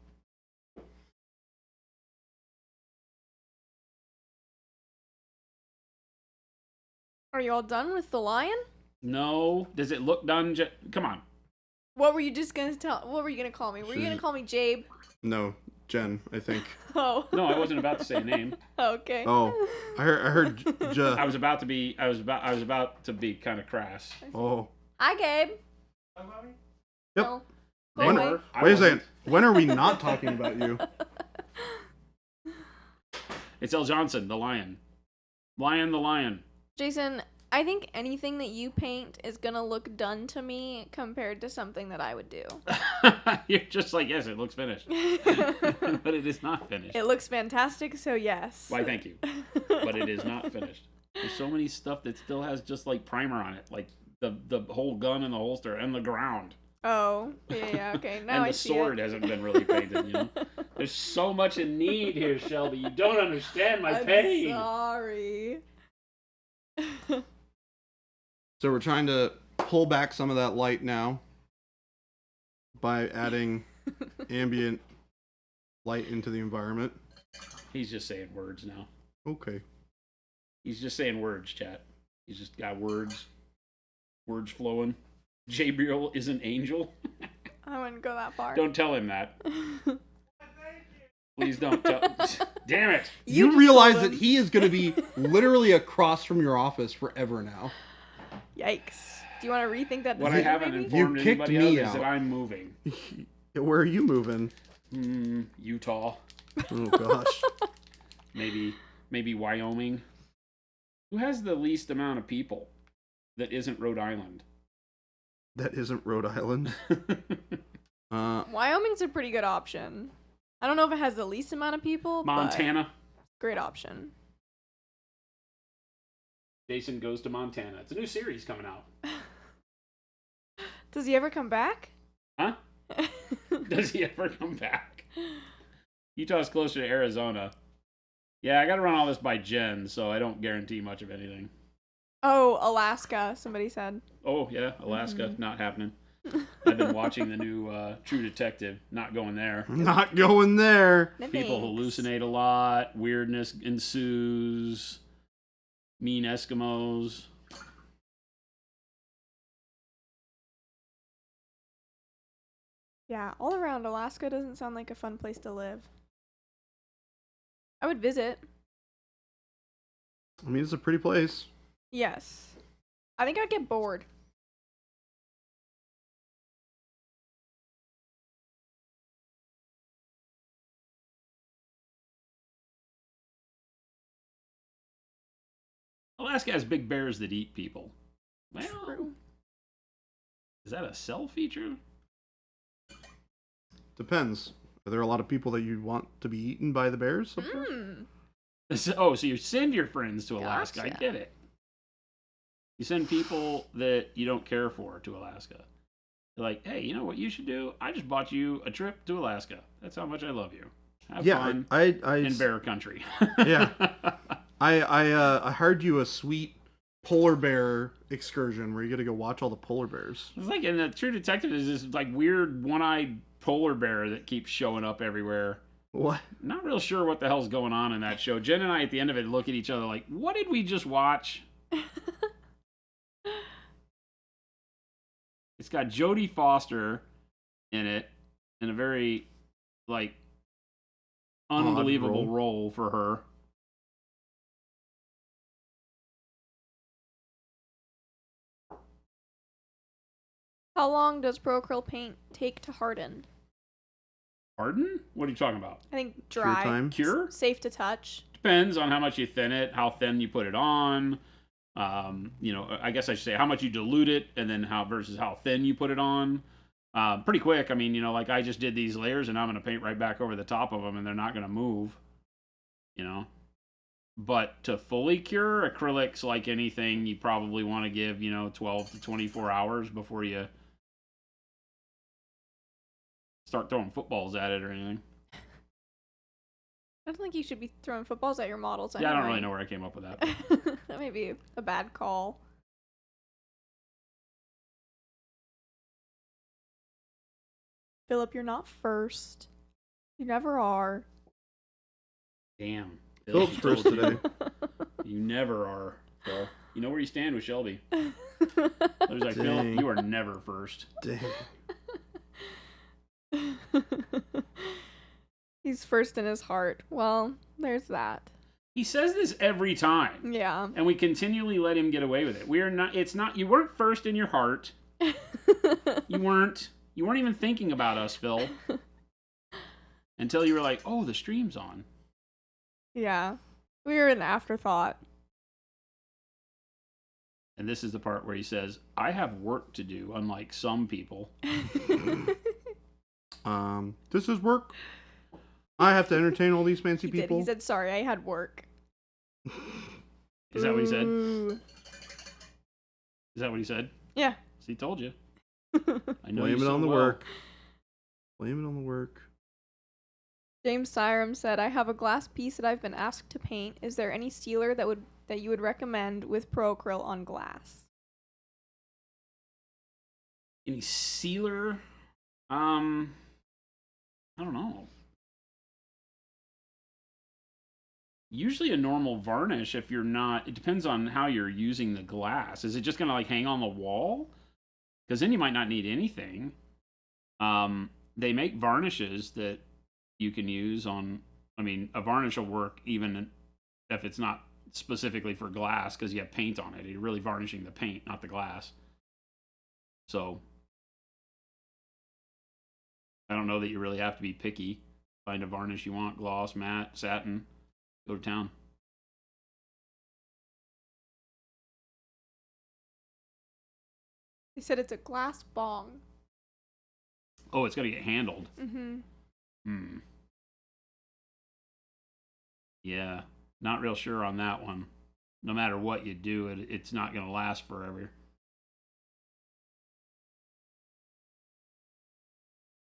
Are you all done with the lion? No. Does it look done? Come on. What were you just gonna what were you gonna call me? Were you gonna call me Jabe? No, Jen, I think. Oh. No, I wasn't about to say a name. Okay. Oh, I heard I was about to be kind of crass. Oh. Hi, Gabe. Yep. No. Go When, away. wait a second. When are we not talking about you? It's L. Johnson, the lion. Lion the lion. Jason, I think anything that you paint is gonna look done to me compared to something that I would do. You're just like, yes, it looks finished. But it is not finished. It looks fantastic, so yes. Why, thank you. But it is not finished. There's so many stuff that still has just like primer on it. Like the whole gun in the holster and the ground. Oh, yeah, okay. Now And I the see sword it. hasn't been really painted, you know? There's so much in need here, Shelby. You don't understand my I'm pain. sorry. So we're trying to pull back some of that light now by adding ambient light into the environment. He's just saying words now. Okay. He's just saying words, chat. He's just got words. Words flowing. Jabriel is an angel. I wouldn't go that far. Don't tell him that. Please don't tell. Damn it. You just realize told that him. he is going to be literally across from your office forever now. Yikes. Do you want to rethink that What I decision, haven't maybe? informed You kicked anybody me of is out. that I'm moving. Where are you moving? Utah. Oh, gosh. Maybe Wyoming. Who has the least amount of people that isn't Rhode Island? That isn't Rhode Island. Wyoming's a pretty good option. I don't know if it has the least amount of people, Montana. but great option. Jason goes to Montana. It's a new series coming out. Does he ever come back? Huh? Does he ever come back? Utah's closer to Arizona. Yeah, I gotta run all this by Jen, so I don't guarantee much of anything. Oh, Alaska, somebody said. Oh, yeah, Alaska, not happening. I've been watching the new True Detective, not going there. Not going there. No People thanks. hallucinate a lot, weirdness ensues, mean Eskimos. Yeah, all around Alaska doesn't sound like a fun place to live. I would visit. I mean, it's a pretty place. Yes. I think I'd get bored. Alaska has big bears that eat people. Well, True. is that a cell feature? Depends. Are there a lot of people that you want to be eaten by the bears up there? Oh, so you send your friends to Alaska. Gotcha. I get it. You send people that you don't care for to Alaska. They're like, hey, you know what you should do? I just bought you a trip to Alaska. That's how much I love you. Have Yeah, fun I in bear country. Yeah. I hired you a sweet polar bear excursion where you get to go watch all the polar bears. It's like in the True Detective is this like weird one-eyed polar bear that keeps showing up everywhere. What? Not real sure what the hell's going on in that show. Jen and I at the end of it look at each other like, what did we just watch? It's got Jodie Foster in it in a very like unbelievable role for her. How long does Pro Acryl paint take to harden? Pardon? What are you talking about? I think Cure dry. time? Cure? Safe to touch. Depends on how much you thin it, how thin you put it on. I guess I should say how much you dilute it, and then versus how thin you put it on. Pretty quick. I mean, like I just did these layers, and I'm going to paint right back over the top of them, and they're not going to move. But to fully cure acrylics, like anything, you probably want to give 12 to 24 hours before you start throwing footballs at it or anything. I don't think you should be throwing footballs at your models. Yeah, I don't anyway. really know where I came up with that. That may be a bad call. Philip, you're not first. You never are. Damn. Phil's Phil, first told you. today. You never are, Phil. You know where you stand with Shelby. There's like, Phil, Dang. you are never first. Dang. He's first in his heart. Well, there's that. He says this every time. Yeah. And we continually let him get away with it. We are not, it's not, you weren't first in your heart. You weren't even thinking about us, Phil. Until you were like, oh, the stream's on. Yeah. We were an afterthought. And this is the part where he says, I have work to do, unlike some people. This is work. I have to entertain all these fancy He did. people. He said, sorry, I had work. Is that what he said? Ooh. Is that what he said? Yeah. So he told you. I know Blame you it so on the well. work. Blame it on the work. James Syram said, I have a glass piece that I've been asked to paint. Is there any sealer that you would recommend with Pro Acryl on glass? Any sealer? I don't know. Usually a normal varnish, if you're not, it depends on how you're using the glass. Is it just going to like hang on the wall? Because then you might not need anything. They make varnishes that you can use on, I mean, a varnish will work even if it's not specifically for glass because you have paint on it. You're really varnishing the paint, not the glass. So I don't know that you really have to be picky. Find a varnish you want, gloss, matte, satin, go to town. They said it's a glass bong. Oh, it's got to get handled. Mm-hmm. Yeah, not real sure on that one. No matter what you do, it's not going to last forever.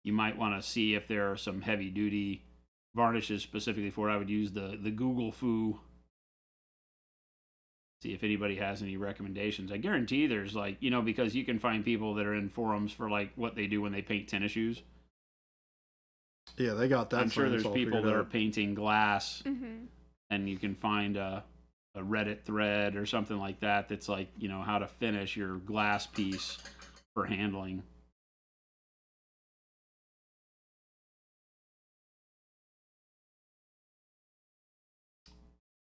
You might want to see if there are some heavy-duty varnishes specifically for it. I would use the Google Foo. See if anybody has any recommendations. I guarantee there's like, you know, because you can find people that are in forums for like what they do when they paint tennis shoes. Yeah, they got that. I'm sure science there's all people figured that are out. painting glass, Mm-hmm. and you can find a Reddit thread or something like that that's like, you know, how to finish your glass piece for handling.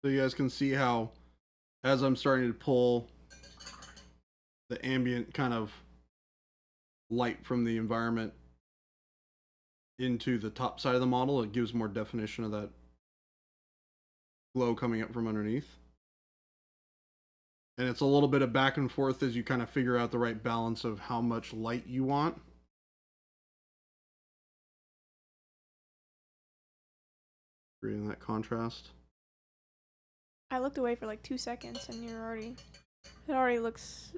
So you guys can see how, as I'm starting to pull the ambient kind of light from the environment into the top side of the model, it gives more definition of that glow coming up from underneath. And it's a little bit of back and forth as you kind of figure out the right balance of how much light you want. Creating that contrast. I looked away for like 2 seconds and it already looks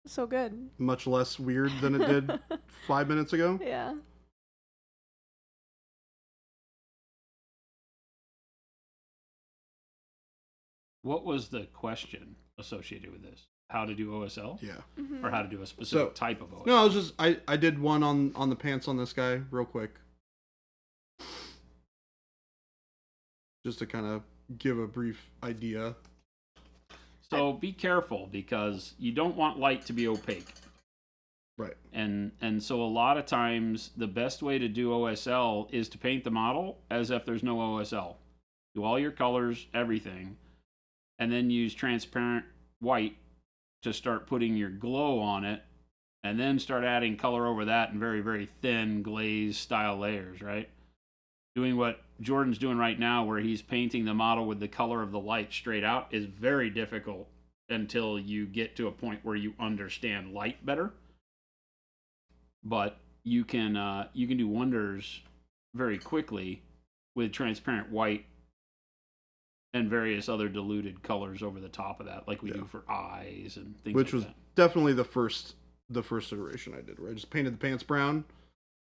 so good. Much less weird than it did 5 minutes ago. Yeah. What was the question associated with this? How to do OSL? Yeah. Mm-hmm. Or how to do a specific type of OSL? No, I was just I did one on the pants on this guy real quick. Just to kind of give a brief idea. So be careful because you don't want light to be opaque. Right. And so a lot of times the best way to do OSL is to paint the model as if there's no OSL. Do all your colors, everything, and then use transparent white to start putting your glow on it, and then start adding color over that in very, very thin glaze style layers, right? Doing what Jordan's doing right now, where he's painting the model with the color of the light straight out, is very difficult until you get to a point where you understand light better. But you can do wonders very quickly with transparent white and various other diluted colors over the top of that, like we do for eyes and things Which like was that. definitely the first iteration I did, where I just painted the pants brown,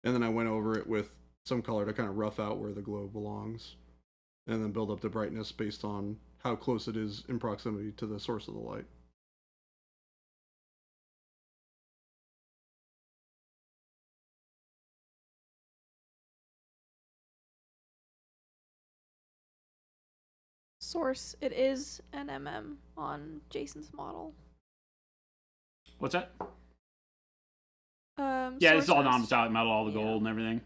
and then I went over it with some color to kind of rough out where the glow belongs. and then build up the brightness based on how close it is in proximity to the source of the light. Source, it is an on Jason's model. What's that? Yeah, it's all sources. non-metallic metal, all the gold and everything.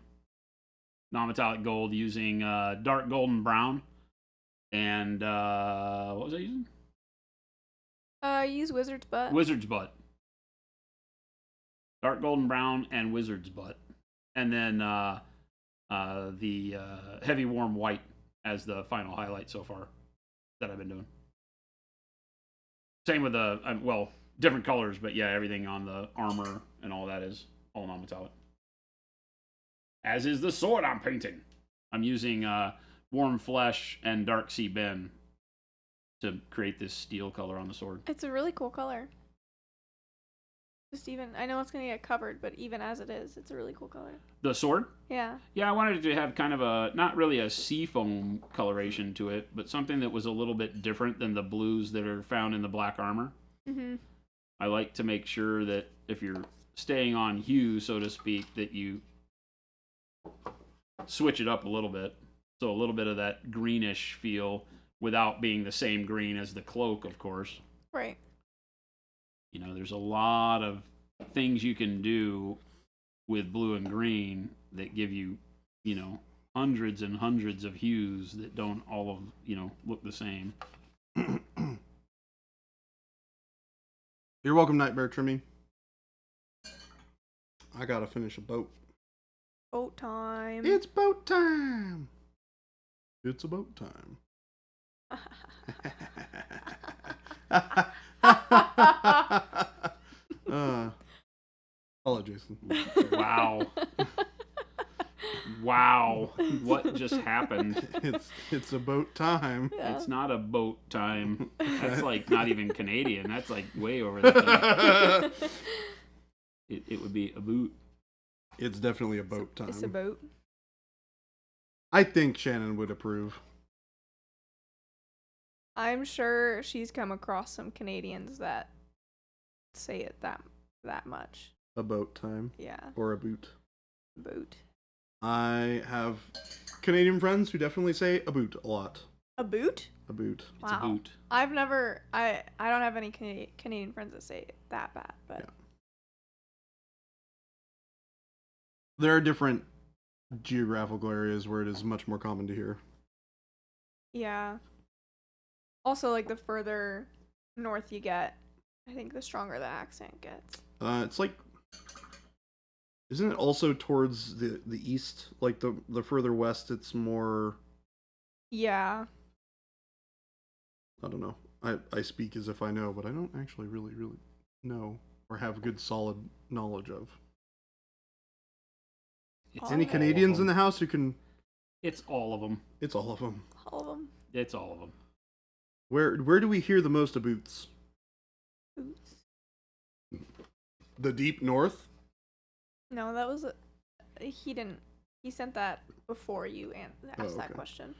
Non-metallic gold using dark golden brown. And what was I using? Use Wizard's Butt. Wizard's butt. Dark golden brown and wizard's butt. And then the heavy warm white as the final highlight so far that I've been doing. Same with the, well, different colors, but yeah, everything on the armor and all that is all non-metallic. As is the sword I'm painting. I'm using warm flesh and dark sea ben to create this steel color on the sword. It's a really cool color. Just even, I know it's going to get covered, but even as it is, it's a really cool color. The sword? Yeah. Yeah, I wanted it to have kind of a, not really a seafoam coloration to it, but something that was a little bit different than the blues that are found in the black armor. Mm-hmm. I like to make sure that if you're staying on hue, so to speak, that you switch it up a little bit. So a little bit of that greenish feel without being the same green as the cloak, of course. Right. You know, there's a lot of things you can do with blue and green that give you, you know, hundreds and hundreds of hues that don't all of, you know, look the same. You're welcome, Nightmare Trimming. I gotta finish a boat. Boat time. It's boat time. It's a boat time. Hello, Jason. Wow. Wow. What just happened? It's a boat time. Yeah. It's not a boat time. That's like not even Canadian. That's like way over the top. It would be a boot. It's definitely a boat time. It's a boat. I think Shannon would approve. I'm sure she's come across some Canadians that say it that much. A boat time. Yeah. Or a boot. Boot. I have Canadian friends who definitely say a boot a lot. A boot? A boot. It's a boot. I've never. I don't have any Canadian friends that say it that bad, but. Yeah. There are different geographical areas where it is much more common to hear. Yeah. Also, like, the further north you get, I think the stronger the accent gets. It's like, isn't it also towards the east? Like the further west, it's more. Yeah. I don't know. I speak as if I know, but I don't actually really know or have good solid knowledge of. It's Any all Canadians of in them. the house who can? It's all of them. It's all of them. All of them. It's all of them. Where do we hear the most of boots? Boots. The deep north? No, that was he didn't. He sent that before you asked that okay. question.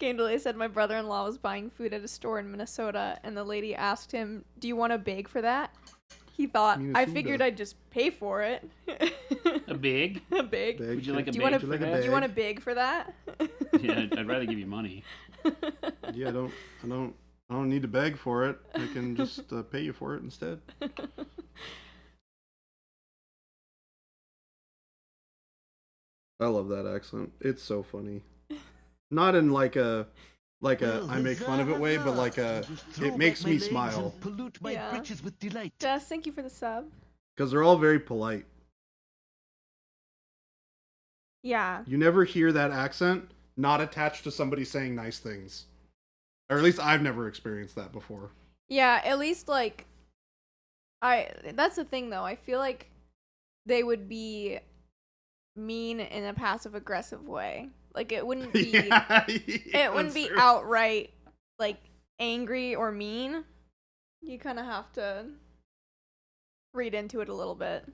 Gandalay said my brother-in-law was buying food at a store in Minnesota, and the lady asked him, "Do you want a bag for that?" He thought, "I Minnesota. figured I'd just pay for it." A big? A bag. Would you like a Do big? you want Would you like a Do bag? you want a bag for that? Yeah, I'd rather give you money. Yeah, I don't need to beg for it. I can just pay you for it instead. I love that accent. It's so funny. Not in like a I make fun of it way, but like a it makes me smile Pollute my Yeah. britches with delight. Jess, thank you for the sub. because they're all very polite. Yeah. You never hear that accent not attached to somebody saying nice things. Or at least I've never experienced that before. Yeah, at least like that's the thing though. I feel like they would be mean in a passive aggressive way. Like it wouldn't be it wouldn't be outright like angry or mean. You kind of have to read into it a little bit.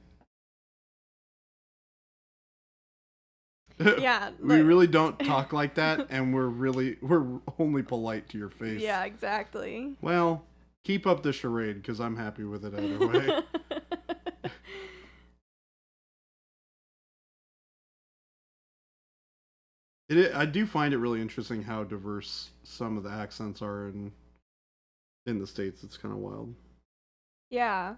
Yeah. We look- really don't talk like that, and we're only polite to your face. Yeah, exactly. Well, keep up the charade, because I'm happy with it either way. I do find it really interesting how diverse some of the accents are in the States. It's kind of wild. Yeah.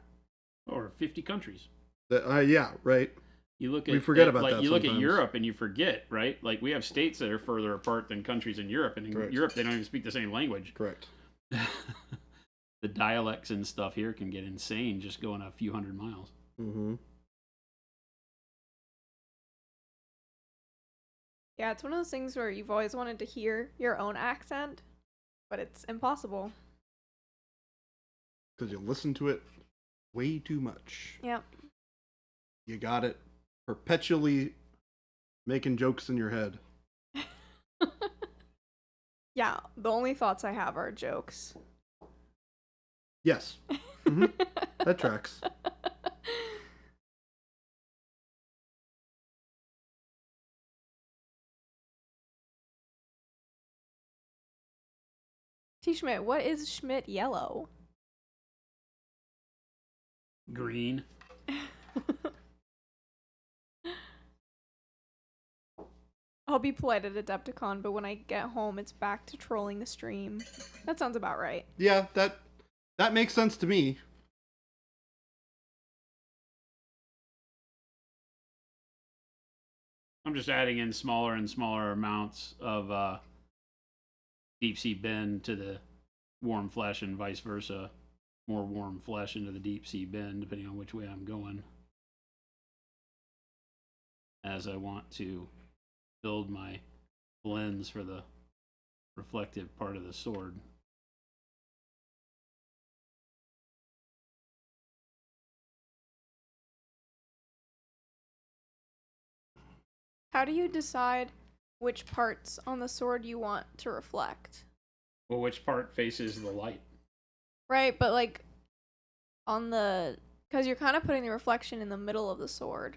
Or 50 countries. Yeah, right. You look at We forget about like that you look at sometimes. Europe and you forget, right? Like we have states that are further apart than countries in Europe, and in Correct. Europe they don't even speak the same language. Correct. The dialects and stuff here can get insane just going a few hundred miles. Mm-hmm. Yeah, it's one of those things where you've always wanted to hear your own accent, but it's impossible. Because you listen to it way too much. Yep. You got it perpetually making jokes in your head. Yeah, the only thoughts I have are jokes. Yes. Mm-hmm. That tracks. T. Schmidt, what is Schmidt yellow? Green. I'll be polite at Adepticon, but when I get home, it's back to trolling the stream. That sounds about right. Yeah, that makes sense to me. I'm just adding in smaller and smaller amounts of deep sea bend to the warm flesh and vice versa. More warm flesh into the deep sea bend, depending on which way I'm going. As I want to build my blends for the reflective part of the sword. How do you decide which parts on the sword you want to reflect? Well, which part faces the light? Right, but like on the... Because you're kind of putting the reflection in the middle of the sword.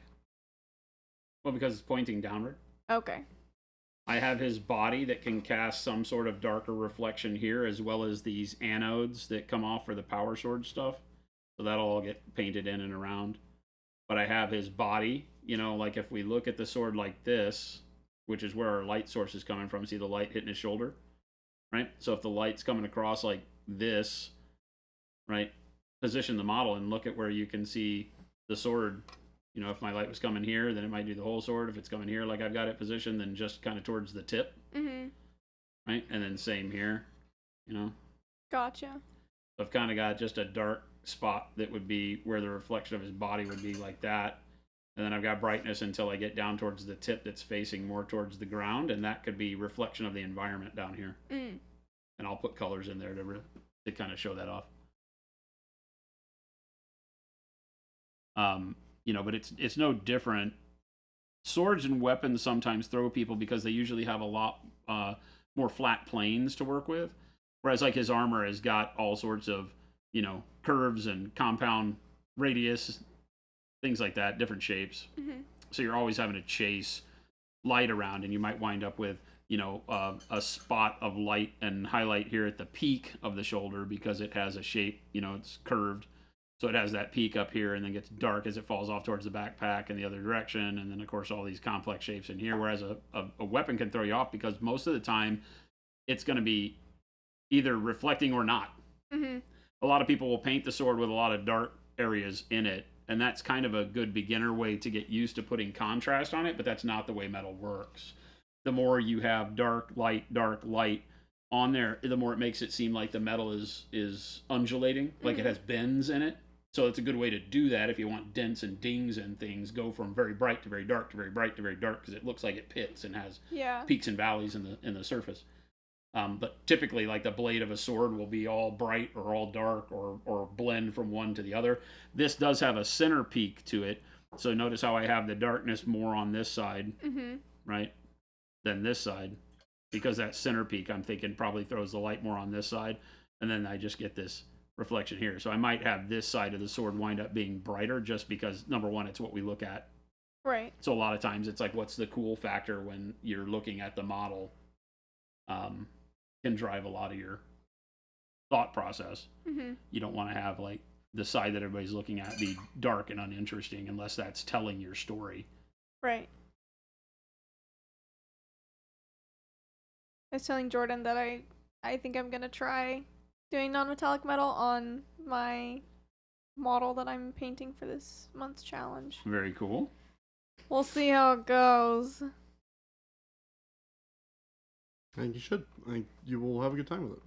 Well, because it's pointing downward. Okay. I have his body that can cast some sort of darker reflection here, as well as these anodes that come off for the power sword stuff. So that'll all get painted in and around. But I have his body, you know, like if we look at the sword like this, which is where our light source is coming from, see the light hitting his shoulder, right? So if the light's coming across like this, right, position the model and look at where you can see the sword. You know, if my light was coming here, then it might do the whole sword. If it's coming here, like I've got it positioned, then just kind of towards the tip, Mm-hmm. right? And then same here, you know. Gotcha. So I've kind of got just a dark spot that would be where the reflection of his body would be like that. And then I've got brightness until I get down towards the tip that's facing more towards the ground, and that could be reflection of the environment down here. Mm. And I'll put colors in there to kind of show that off. You know, but it's no different. Swords and weapons sometimes throw people because they usually have a lot more flat planes to work with, whereas like his armor has got all sorts of, you know, curves and compound radius, things like that, different shapes. Mm-hmm. So you're always having to chase light around, and you might wind up with, you know, a spot of light and highlight here at the peak of the shoulder because it has a shape, you know, it's curved. So it has that peak up here and then gets dark as it falls off towards the backpack in the other direction. And then, of course, all these complex shapes in here. Whereas a weapon can throw you off because most of the time it's going to be either reflecting or not. Mm-hmm. A lot of people will paint the sword with a lot of dark areas in it. And that's kind of a good beginner way to get used to putting contrast on it. But that's not the way metal works. The more you have dark light on there, the more it makes it seem like the metal is undulating, like it has bends in it. So it's a good way to do that if you want dents and dings and things. Go from very bright to very dark to very bright to very dark because it looks like it pits and has peaks and valleys in the surface. But typically, like the blade of a sword will be all bright or all dark or blend from one to the other. This does have a center peak to it. So notice how I have the darkness more on this side, right, than this side. Because that center peak, I'm thinking, probably throws the light more on this side. And then I just get this reflection here. So I might have this side of the sword wind up being brighter just because, number one, it's what we look at. Right. So a lot of times it's like, what's the cool factor when you're looking at the model, can drive a lot of your thought process. Mm-hmm. You don't want to have like the side that everybody's looking at be dark and uninteresting unless that's telling your story. Right. I was telling Jordan that I think I'm gonna try doing non-metallic metal on my model that I'm painting for this month's challenge. Very cool. We'll see how it goes. I think you should. I think you will have a good time with it.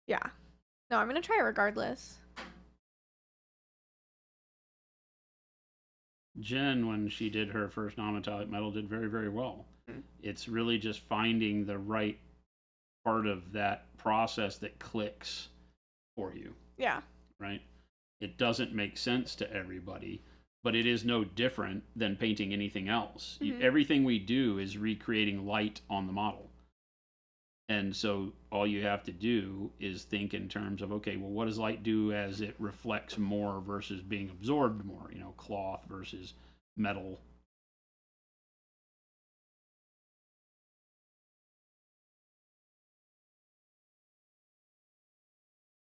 Yeah. No, I'm gonna try it regardless. Jen, when she did her first non-metallic metal, did very, very well. It's really just finding the right part of that process that clicks for you, Yeah. right? It doesn't make sense to everybody, but it is no different than painting anything else. Everything we do is recreating light on the model. And so all you have to do is think in terms of, okay, well, what does light do as it reflects more versus being absorbed more? You know, cloth versus metal.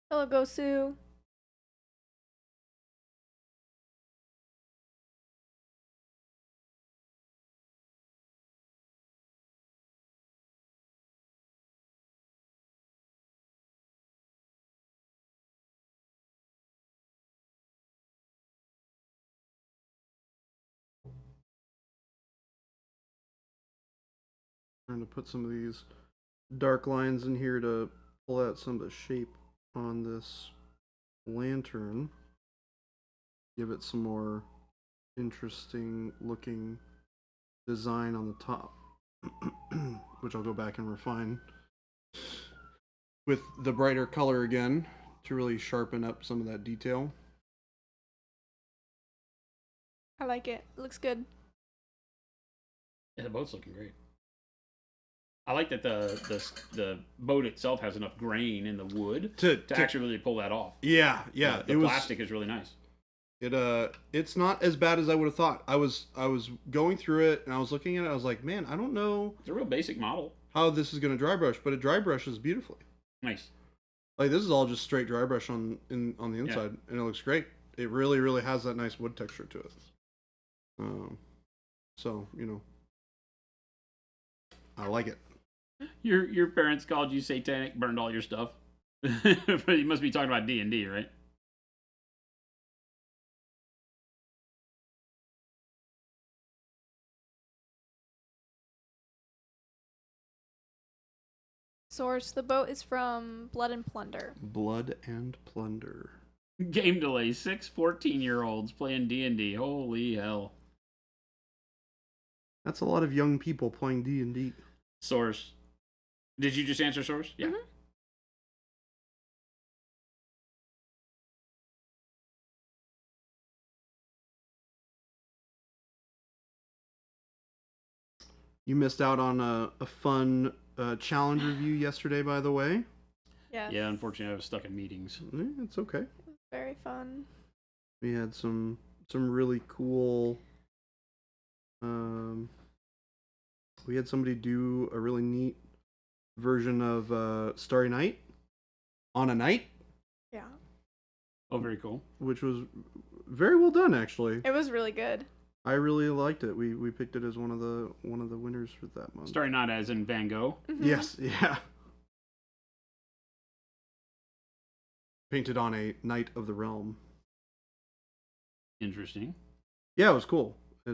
Hello, Gosu. Trying to put some of these dark lines in here to pull out some of the shape on this lantern. Give it some more interesting looking design on the top, which I'll go back and refine with the brighter color again to really sharpen up some of that detail. I like it. It looks good. Yeah, the boat's looking great. I like that the boat itself has enough grain in the wood to actually really pull that off. Yeah. The plastic is really nice. It's not as bad as I would have thought. I was going through it and I was looking at it. I was like, man, I don't know. It's a real basic model. How this is going to dry brush, but it dry brushes beautifully. Nice. Like this is all just straight dry brush on the inside, and it looks great. It really, really has that nice wood texture to it. So I like it. Your parents called you satanic, burned all your stuff. But you must be talking about D&D, right? Source: the boat is from Blood and Plunder. Blood and Plunder. Game delay. 6 14-year-olds playing D&D. Holy hell. That's a lot of young people playing D&D. Source. Did you just answer Source? Yeah. Mm-hmm. You missed out on a fun challenge review yesterday, by the way. Yes. Yeah, unfortunately I was stuck in meetings. It's okay. Very fun. We had some really cool. We had somebody do a really neat version of Starry Night on a night. Yeah. Oh, very cool. Which was very well done, actually. It was really good. I really liked it. We picked it as one of the winners for that month. Starry Night as in Van Gogh. Mm-hmm. Yes, yeah. Painted on a Knight of the Realm. Interesting. Yeah, it was cool. It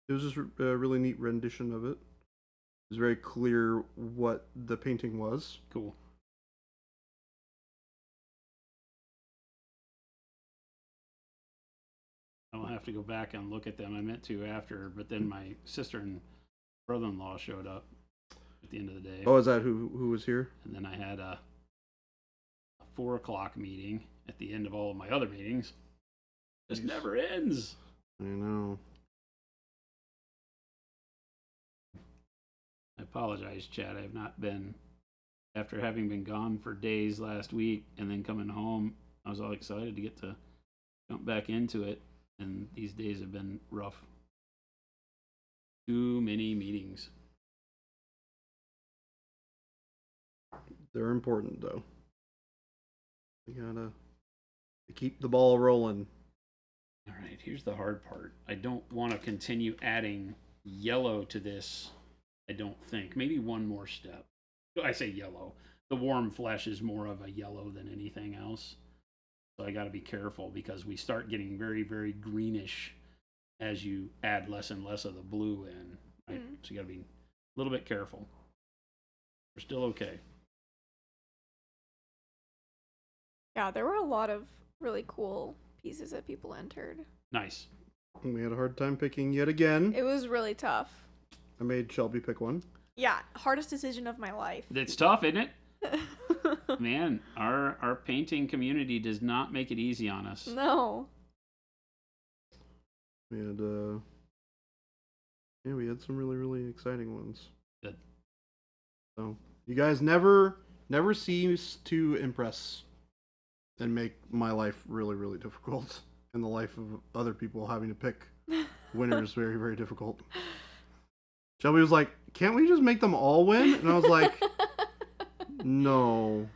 was just a really neat rendition of it. It was very clear what the painting was. Cool. I'll have to go back and look at them. I meant to after, but then my sister and brother-in-law showed up at the end of the day. Oh, is that who was here? And then I had a 4 o'clock meeting at the end of all of my other meetings. This never ends. I know. I apologize, Chad. I have not been after having been gone for days last week and then coming home, I was all excited to get to jump back into it. And these days have been rough. Too many meetings. They're important, though. You gotta keep the ball rolling. All right, here's the hard part. I don't want to continue adding yellow to this, I don't think. Maybe one more step. I say yellow. The warm flesh is more of a yellow than anything else. So I got to be careful because we start getting very, very greenish as you add less and less of the blue in. Right? So you got to be a little bit careful. We're still okay. Yeah, there were a lot of really cool pieces that people entered. Nice. We had a hard time picking yet again. It was really tough. I made Shelby pick one. Yeah, hardest decision of my life. It's tough, isn't it? Man, our painting community does not make it easy on us. No. We had we had some really, really exciting ones. Good. So you guys never cease to impress and make my life really, really difficult, and the life of other people having to pick winners very, very difficult. Shelby was like, "Can't we just make them all win?" And I was like, "No."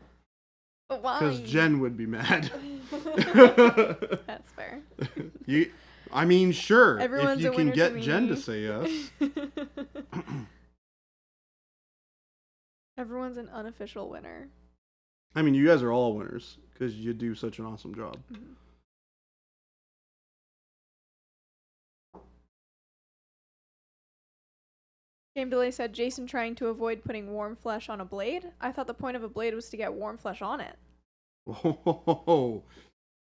But why? Because Jen would be mad. That's fair. I mean, sure. Everyone's if you a can winner get to Jen me. to say yes. Everyone's an unofficial winner. I mean, you guys are all winners because you do such an awesome job. Mm-hmm. Game Delay said, Jason trying to avoid putting warm flesh on a blade? I thought the point of a blade was to get warm flesh on it. Oh,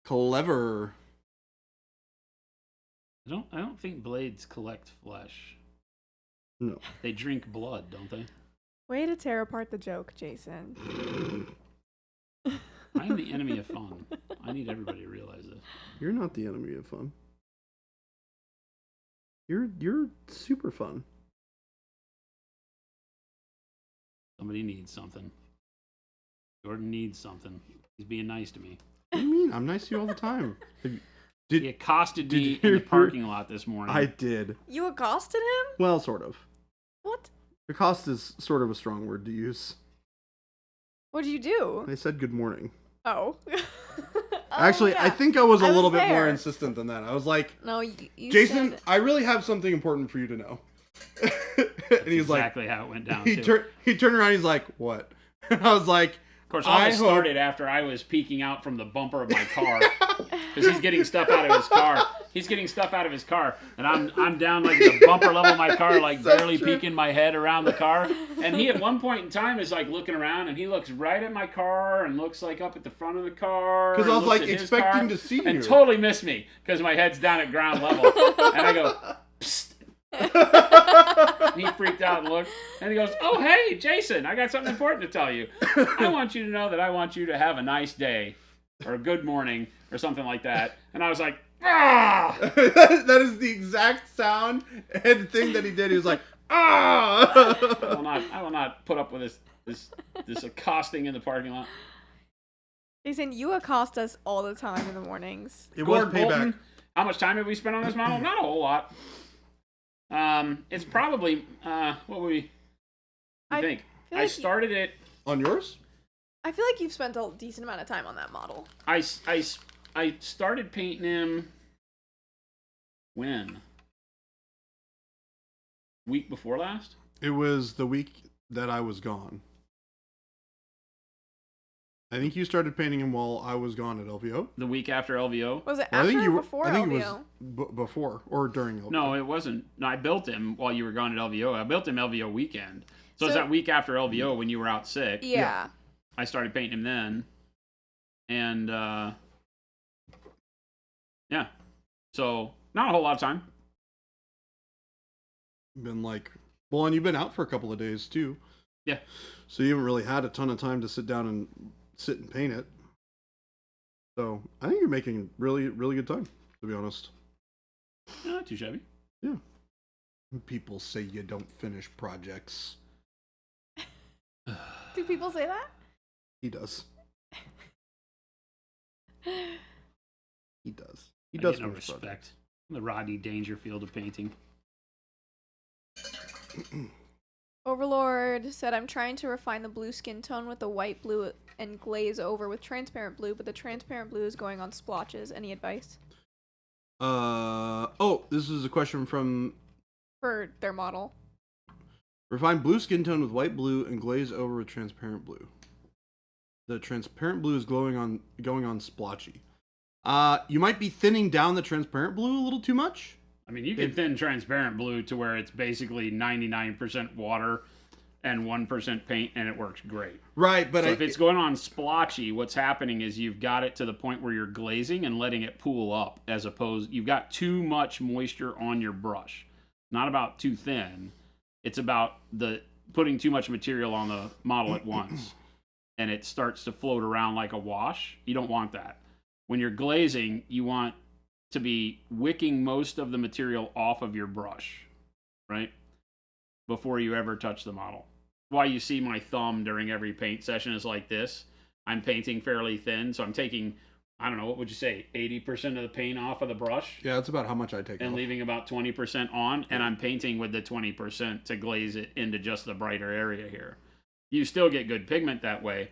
clever. I don't think blades collect flesh. No. They drink blood, don't they? Way to tear apart the joke, Jason. I'm the enemy of fun. I need everybody to realize this. You're not the enemy of fun. You're super fun. Somebody needs something. Jordan needs something. He's being nice to me. What do you mean? I'm nice to you all the time. He accosted me you in the hear- parking lot this morning. I did. You accosted him? Well, sort of. What? Accost is sort of a strong word to use. What did you do? I said good morning. Oh. Actually, yeah. I think I was a I was little bit more there. insistent than that. I was like, No, you Jason, said... I really have something important for you to know. And he's like, exactly how it went down. he too. turned around. He's like, what? And I was like, Of course, all this started after I was peeking out from the bumper of my car because he's getting stuff out of his car. He's getting stuff out of his car, and I'm down like the bumper level of my car, like So barely true. peeking my head around the car. And he at one point in time is like looking around, and he looks right at my car and looks like up at the front of the car. because I and was looks like at his expecting car, to see and you. totally missed me because my head's down at ground level, and I go, psst. He freaked out and looked, and he goes, "Oh, hey, Jason, I got something important to tell you. I want you to know that I want you to have a nice day, or a good morning, or something like that." And I was like, "Ah!" That is the exact sound and thing that he did. He was like, "Ah!" I will not put up with this accosting in the parking lot. Jason, you accost us all the time in the mornings. It was Gord payback. Bolton, how much time have we spent on this model? Not a whole lot. It's probably what would we I think? feel I like started it. On yours? I feel like you've spent a decent amount of time on that model. I started painting him when? Week before last? It was the week that I was gone. I think you started painting him while I was gone at LVO. The week after LVO? Was it I after think you or were. before I think LVO? it was before or during LVO. No, it wasn't. No, I built him while you were gone at LVO. I built him LVO weekend. So it's So- that week after LVO when you were out sick. Yeah. I started painting him then. And, yeah. So, not a whole lot of time. Been like, well, and you've been out for a couple of days too. Yeah. So you haven't really had a ton of time to sit down and sit and paint it. So I think you're making really, really good time, to be honest. Not too shabby. People say you don't finish projects. Do people say that? He does. He does. He I does. get no finish respect. The Rodney Dangerfield of painting. Overlord said, I'm trying to refine the blue skin tone with the white blue and glaze over with transparent blue, but the transparent blue is going on splotches. Any advice? Oh, this is a question from For their model. refine blue skin tone with white blue and glaze over with transparent blue. The transparent blue is going on splotchy. You might be thinning down the transparent blue a little too much. I mean, you can thin transparent blue to where it's basically 99% water and 1% paint, and it works great. Right, but so if it's going on splotchy, what's happening is you've got it to the point where you're glazing and letting it pool up, as opposed you've got too much moisture on your brush. Not about too thin. It's about the putting too much material on the model at once, and it starts to float around like a wash. You don't want that. When you're glazing, you want to be wicking most of the material off of your brush, right? Before you ever touch the model. Why you see my thumb during every paint session is like this. I'm painting fairly thin, so I'm taking, I don't know, what would you say, 80% of the paint off of the brush? Yeah, that's about how much I take and off. Leaving about 20% on, and I'm painting with the 20% to glaze it into just the brighter area here. You still get good pigment that way,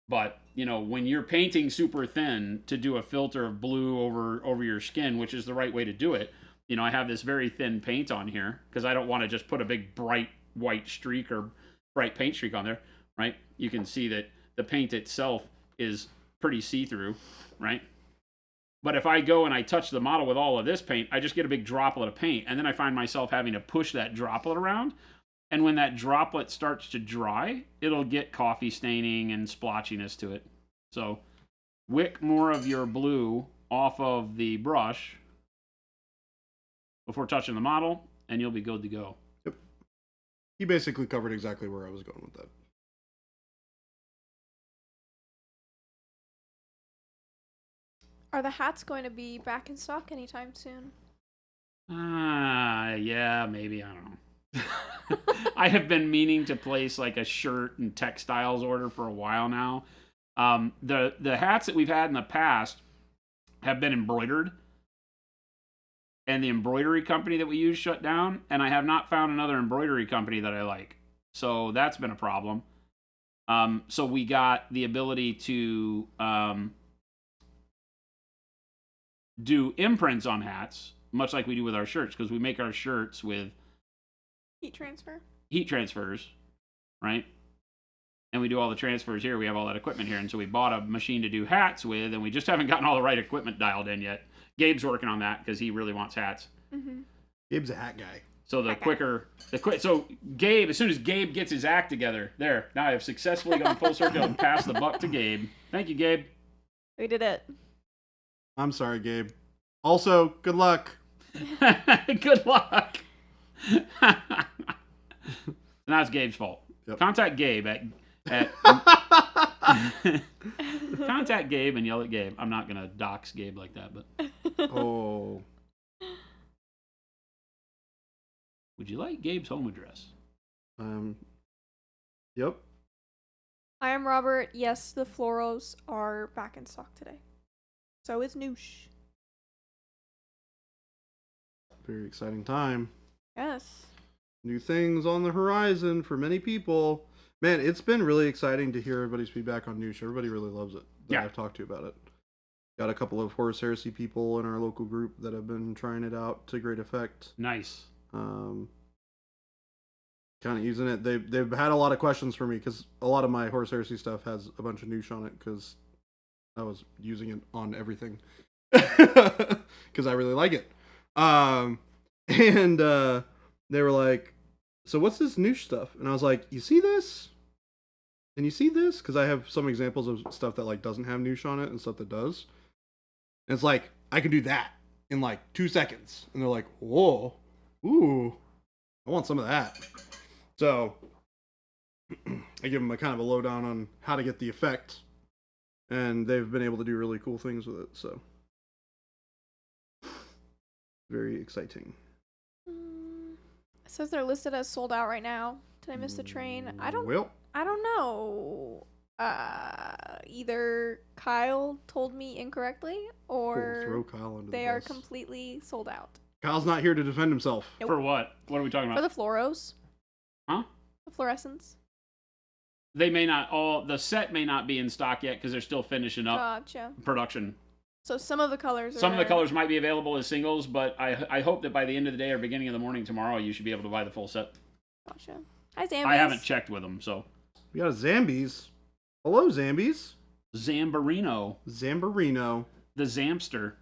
but, you know, when you're painting super thin to do a filter of blue over your skin, which is the right way to do it, you know, I have this very thin paint on here because I don't want to just put a big bright white streak or bright paint streak on there, right? You can see that the paint itself is pretty see-through, right? But if I go and I touch the model with all of this paint, I just get a big droplet of paint, and then I find myself having to push that droplet around. And when that droplet starts to dry, it'll get coffee staining and splotchiness to it. So wick more of your blue off of the brush before touching the model, and you'll be good to go. Yep. He basically covered exactly where I was going with that. Are the hats going to be back in stock anytime soon? Yeah, maybe. I don't know. I have been meaning to place like a shirt and textiles order for a while now. The hats that we've had in the past have been embroidered, and the embroidery company that we use shut down, and I have not found another embroidery company that I like. So that's been a problem. So we got the ability to do imprints on hats, much like we do with our shirts, because we make our shirts with Heat transfer? Heat transfers, right? And we do all the transfers here. We have all that equipment here. And so we bought a machine to do hats with, and we just haven't gotten all the right equipment dialed in yet. Gabe's working on that because he really wants hats. Mm-hmm. Gabe's a hat guy. So so Gabe, as soon as Gabe gets his act together, there, now I have successfully gone full circle and passed the buck to Gabe. Thank you, Gabe. We did it. I'm sorry, Gabe. Also, good luck. Good luck. Now it's Gabe's fault. Yep. Contact Gabe at contact Gabe and yell at Gabe. I'm not gonna dox Gabe like that, but Oh. would you like Gabe's home address? Yep. I am Robert. Yes, the florals are back in stock today. So is Noosh. Very exciting time. Yes. New things on the horizon for many people. Man, it's been really exciting to hear everybody's feedback on Noosh. Everybody really loves it that Yeah. I've talked to about it. Got a couple of Horus Heresy people in our local group that have been trying it out to great effect. Nice. Kind of using it. They've had a lot of questions for me because a lot of my Horus Heresy stuff has a bunch of Noosh on it because I was using it on everything because I really like it. They were like, so what's this Noosh stuff? And I was like, you see this? And you see this? Because I have some examples of stuff that like doesn't have Noosh on it and stuff that does. And it's like, I can do that in like 2 seconds. And they're like, whoa, ooh, I want some of that. So I give them a kind of a lowdown on how to get the effect. And they've been able to do really cool things with it. So very exciting. It says they're listed as sold out right now. Did I miss the train? I don't. Well, I don't know. Either Kyle told me incorrectly, or Throw Kyle under they the are bus. completely sold out. Kyle's not here to defend himself. Nope. For what? What are we talking For about? the fluoros. Huh? The fluorescents. They may not all. The set may not be in stock yet because they're still finishing up Gotcha. production. So some of the colors Some of the colors might be available as singles, but I hope that by the end of the day or beginning of the morning tomorrow, you should be able to buy the full set. Gotcha. Hi, Zambies. I haven't checked with them, so. We got a Zambies. Hello, Zambies. Zamborino. Zamborino. The Zamster.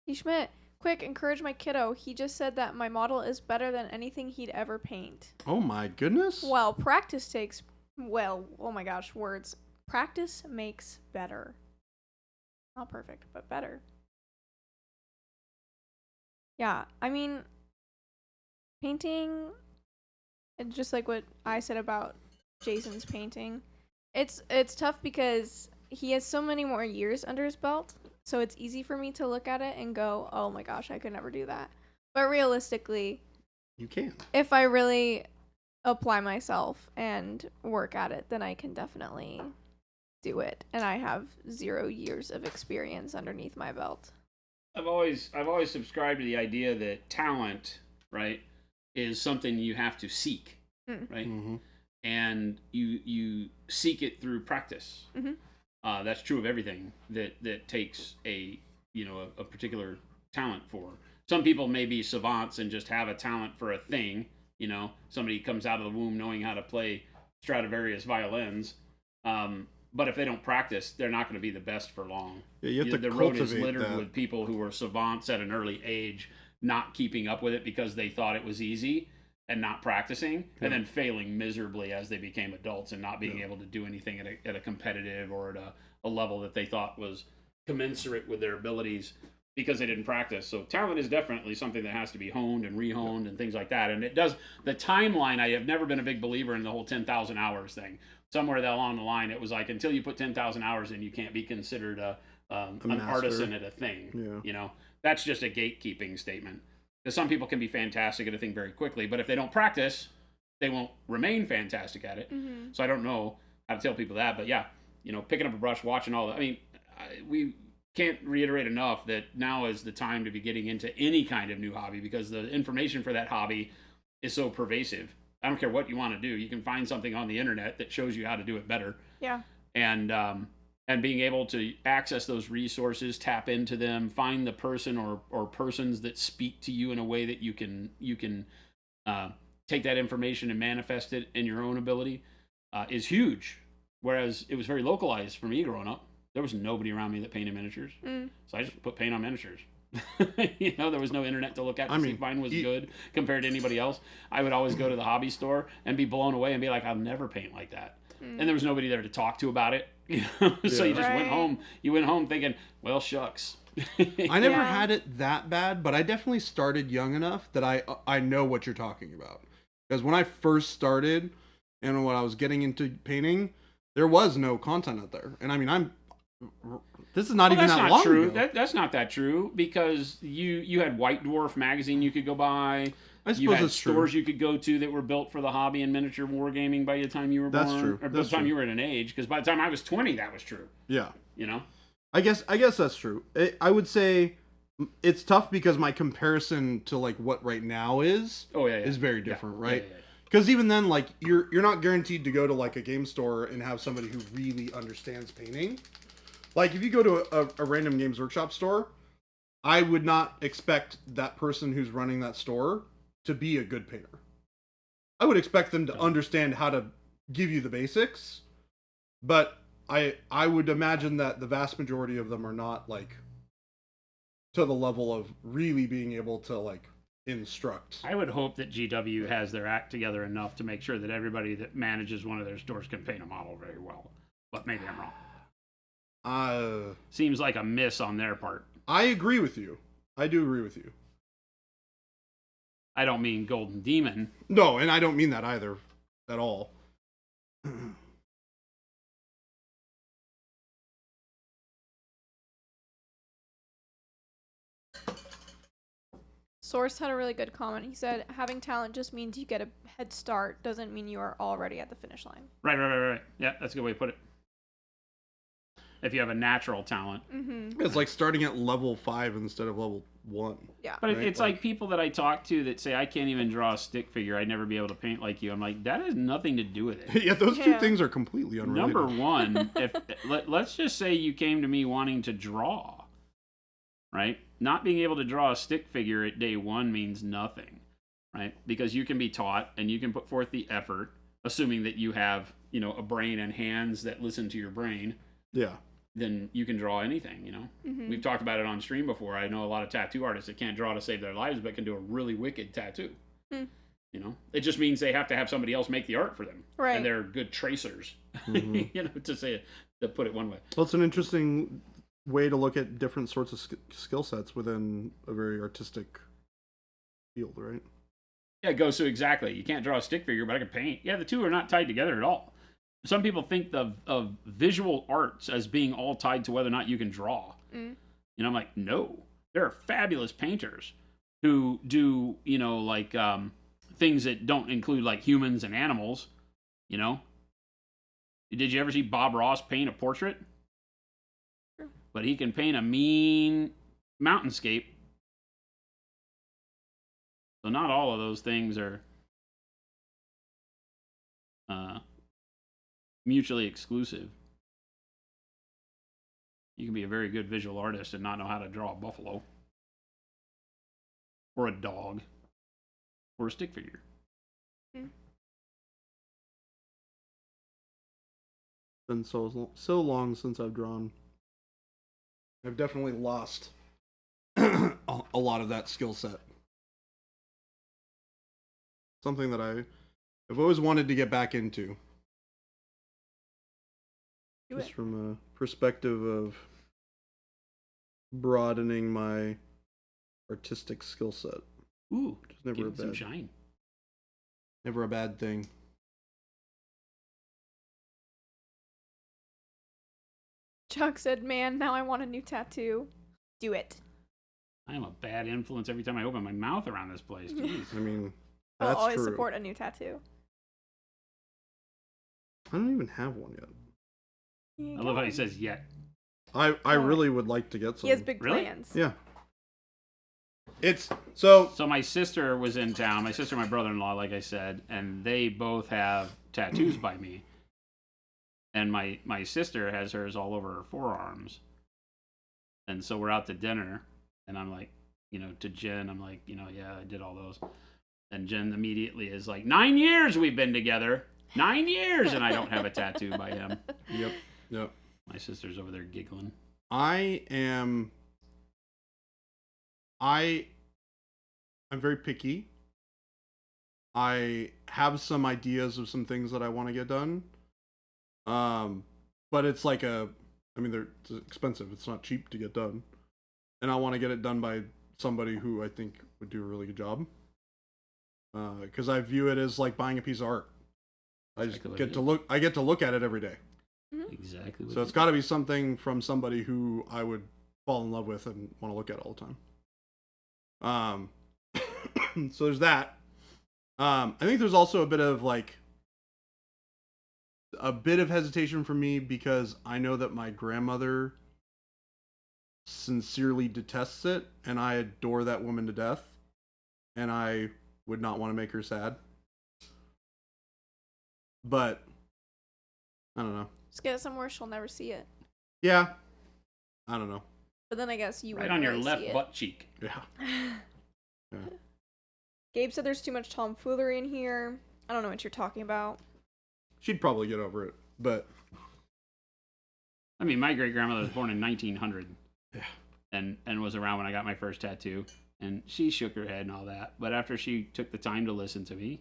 Hey, Schmidt. Quick, encourage my kiddo. He just said that my model is better than anything he'd ever paint. Oh my goodness. Well, practice takes... Well, oh my gosh, words. Practice makes better. Not perfect, but better. Yeah, I mean, painting, just like what I said about Jason's painting, it's tough because he has so many more years under his belt, so it's easy for me to look at it and go, oh my gosh, I could never do that. But realistically, You can. if I really apply myself and work at it, then I can definitely do it. And I have 0 years of experience underneath my belt. I've always subscribed to the idea that talent, right, is something you have to seek, right? Mm-hmm. And you seek it through practice. Mhm. That's true of everything that takes a particular talent for. Some people may be savants and just have a talent for a thing. Somebody comes out of the womb knowing how to play Stradivarius violins. But if they don't practice, they're not going to be the best for long. Yeah, you have to the road is cultivate littered that. with people who were savants at an early age, not keeping up with it because they thought it was easy and not practicing, and then failing miserably as they became adults and not being able to do anything at a competitive or at a level that they thought was commensurate with their abilities because they didn't practice. So talent is definitely something that has to be honed and rehoned and things like that. And it does, the timeline, I have never been a big believer in the whole 10,000 hours thing. Somewhere along the line, it was like, until you put 10,000 hours in, you can't be considered an master. artisan at a thing. Yeah. That's just a gatekeeping statement. Because some people can be fantastic at a thing very quickly, but if they don't practice, they won't remain fantastic at it. Mm-hmm. So I don't know how to tell people that, but yeah, picking up a brush, watching all that. I mean, we can't reiterate enough that now is the time to be getting into any kind of new hobby because the information for that hobby is so pervasive. I don't care what you want to do. You can find something on the internet that shows you how to do it better. Yeah. And being able to access those resources, tap into them, find the person or persons that speak to you in a way that you can take that information and manifest it in your own ability is huge. Whereas it was very localized for me growing up. There was nobody around me that painted miniatures. So I just put paint on miniatures. There was no internet to look at to see if mine was good compared to anybody else. I would always go to the hobby store and be blown away and be like, I'll never paint like that. And there was nobody there to talk to about it. So you just went home. You went home thinking, well, shucks. I never had it that bad, but I definitely started young enough that I know what you're talking about. Because when I first started and when I was getting into painting, there was no content out there. And I mean, this is not even that's that not long true. ago. That's not that true because you had White Dwarf magazine you could go buy. I suppose you had it's stores true. you could go to that were built for the hobby and miniature wargaming by the time you were born. That's true. Or by the time you were at an age, because by the time I was 20, that was true. Yeah. I guess that's true. I would say it's tough because my comparison to like what right now is very different, right? Yeah. Because even then, like you're not guaranteed to go to like a game store and have somebody who really understands painting. Like if you go to a random Games Workshop store, I would not expect that person who's running that store to be a good painter. I would expect them to understand how to give you the basics, but I would imagine that the vast majority of them are not like to the level of really being able to like instruct. I would hope that GW has their act together enough to make sure that everybody that manages one of their stores can paint a model very well. But maybe I'm wrong. Seems like a miss on their part. I agree with you. I do agree with you. I don't mean Golden Demon. No, and I don't mean that either at all. Source had a really good comment. He said, having talent just means you get a head start, doesn't mean you are already at the finish line. Right. Yeah, that's a good way to put it. If you have a natural talent. Mm-hmm. It's like starting at level 5 instead of level 1. Yeah. But Right, it's like people that I talk to that say, I can't even draw a stick figure. I'd never be able to paint like you. I'm like, that has nothing to do with it. Yeah, those two Yeah. things are completely unrelated. Number one, if let's just say you came to me wanting to draw, right? Not being able to draw a stick figure at day 1 means nothing, right? Because you can be taught and you can put forth the effort, assuming that you have, a brain and hands that listen to your brain. Yeah. Then you can draw anything, Mm-hmm. We've talked about it on stream before. I know a lot of tattoo artists that can't draw to save their lives, but can do a really wicked tattoo. Hmm. It just means they have to have somebody else make the art for them. Right. And they're good tracers, Mhm. to put it one way. Well, it's an interesting way to look at different sorts of skill sets within a very artistic field, right? Yeah, it goes to exactly. You can't draw a stick figure, but I can paint. Yeah, the two are not tied together at all. Some people think of visual arts as being all tied to whether or not you can draw. Mm. I'm like, no. There are fabulous painters who do, things that don't include like humans and animals. Did you ever see Bob Ross paint a portrait? Sure. But he can paint a mean mountainscape. So not all of those things are mutually exclusive. You can be a very good visual artist and not know how to draw a buffalo, or a dog, or a stick figure. Been so long since I've drawn. I've definitely lost a lot of that skill set. Something that I've always wanted to get back into. Do Just it. from a perspective of broadening my artistic skill set. Ooh, Which is never give a it some bad, shine. never a bad thing. Chuck said, man, now I want a new tattoo. Do it. I am a bad influence every time I open my mouth around this place. Jeez. I mean, I'll that's always true. support a new tattoo. I don't even have one yet. You I love how he go. says yet. I Oh. really would like to get some. He has big Really? plans. Yeah. It's so So my sister was in town. My sister and my brother-in-law, like I said, and they both have tattoos by me. And my sister has hers all over her forearms. And so we're out to dinner, and I'm like, to Jen, I'm like, yeah, I did all those. And Jen immediately is like, 9 years we've been together. 9 years, and I don't have a tattoo by him. Yep. My sister's over there giggling. I'm very picky. I have some ideas of some things that I want to get done. But it's like it's expensive. It's not cheap to get done. And I want to get it done by somebody who I think would do a really good job. Because I view it as like buying a piece of art. I just Exactly what get it to is. look. I get to look at it every day. Exactly. What So it's got to be something from somebody who I would fall in love with and want to look at all the time. So there's that. I think there's also a bit of hesitation for me because I know that my grandmother sincerely detests it, and I adore that woman to death, and I would not want to make her sad. But I don't know. Just get it somewhere she'll never see it. Yeah, I don't know. But then I guess you right wouldn't on your really left see it. butt cheek. Yeah. Gabe said there's too much tomfoolery in here. I don't know what you're talking about. She'd probably get over it, but I mean, my great grandmother was born in 1900. Yeah. And was around when I got my first tattoo. And she shook her head and all that. But after she took the time to listen to me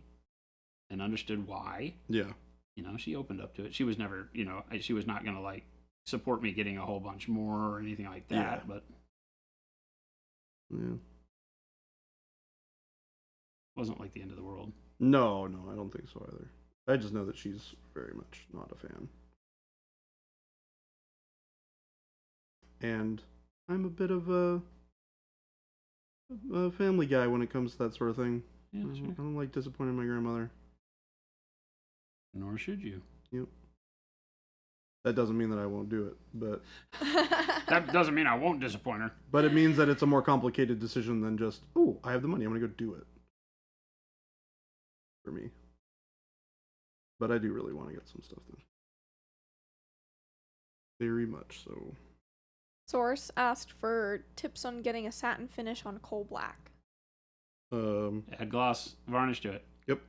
and understood why, yeah. She opened up to it. She was never, she was not going to like support me getting a whole bunch more or anything like that. Yeah. But Yeah. it wasn't like the end of the world. No, I don't think so either. I just know that she's very much not a fan. And I'm a bit of a a family guy when it comes to that sort of thing. Yeah, I sure. don't like disappointing my grandmother. Nor should you. Yep. That doesn't mean that I won't do it, but That doesn't mean I won't disappoint her. but it means that it's a more complicated decision than just, oh, I have the money, I'm gonna go do it. For me. But I do really want to get some stuff done. Very much so. Source asked for tips on getting a satin finish on coal black. Add gloss varnish to it. Yep.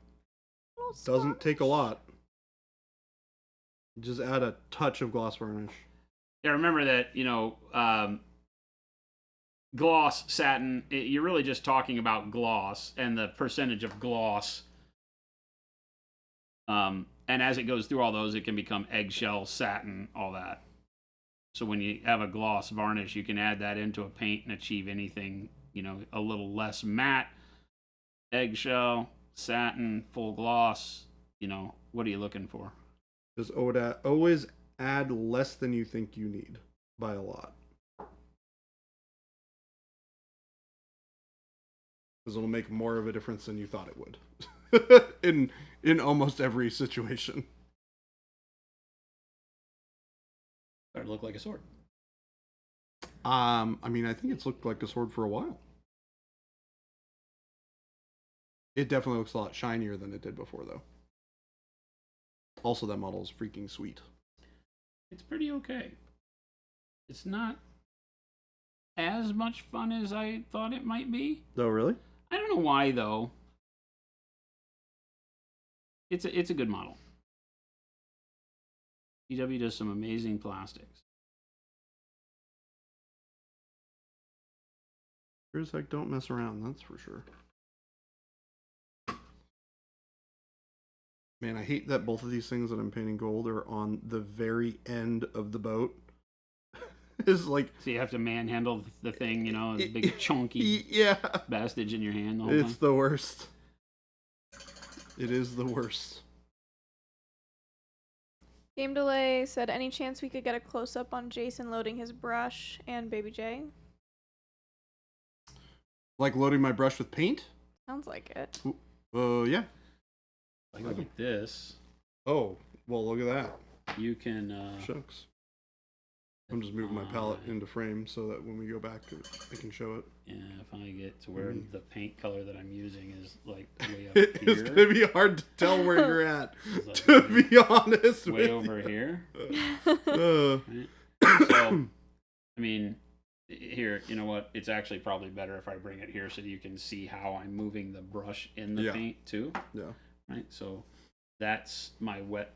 Little Doesn't spots. take a lot. Just add a touch of gloss varnish. Yeah, remember that, gloss, satin, you're really just talking about gloss and the percentage of gloss. And as it goes through all those, it can become eggshell, satin, all that. So when you have a gloss varnish, you can add that into a paint and achieve anything, a little less matte, eggshell, satin, full gloss. What are you looking for? Just always add less than you think you need by a lot. Because it'll make more of a difference than you thought it would. in almost every situation. Better look like a sword. I think it's looked like a sword for a while. It definitely looks a lot shinier than it did before, though. Also, that model is freaking sweet. It's pretty okay. It's not as much fun as I thought it might be. Oh, really? I don't know why, though. It's a good model. VW does some amazing plastics. Sure as heck don't mess around, that's for sure. Man, I hate that both of these things that I'm painting gold are on the very end of the boat. It's like... So you have to manhandle the thing, the big chunky Yeah. bastard in your hand the whole It's time. the worst. It is the worst. Game Delay said, any chance we could get a close-up on Jason loading his brush and Baby J? Like loading my brush with paint? Sounds like it. Yeah. Like this, Oh, well, look at that. you can... Shucks. I'm just moving my palette into frame so that when we go back, I can show it. Yeah, if I get to where the paint color that I'm using is like way up It's here. going to be hard to tell where you're at, It's like to be honest way with over you. here. Uh, So, here, you know what? It's actually probably better if I bring it here so that you can see how I'm moving the brush in the Yeah. paint too. yeah. Right, so that's my wet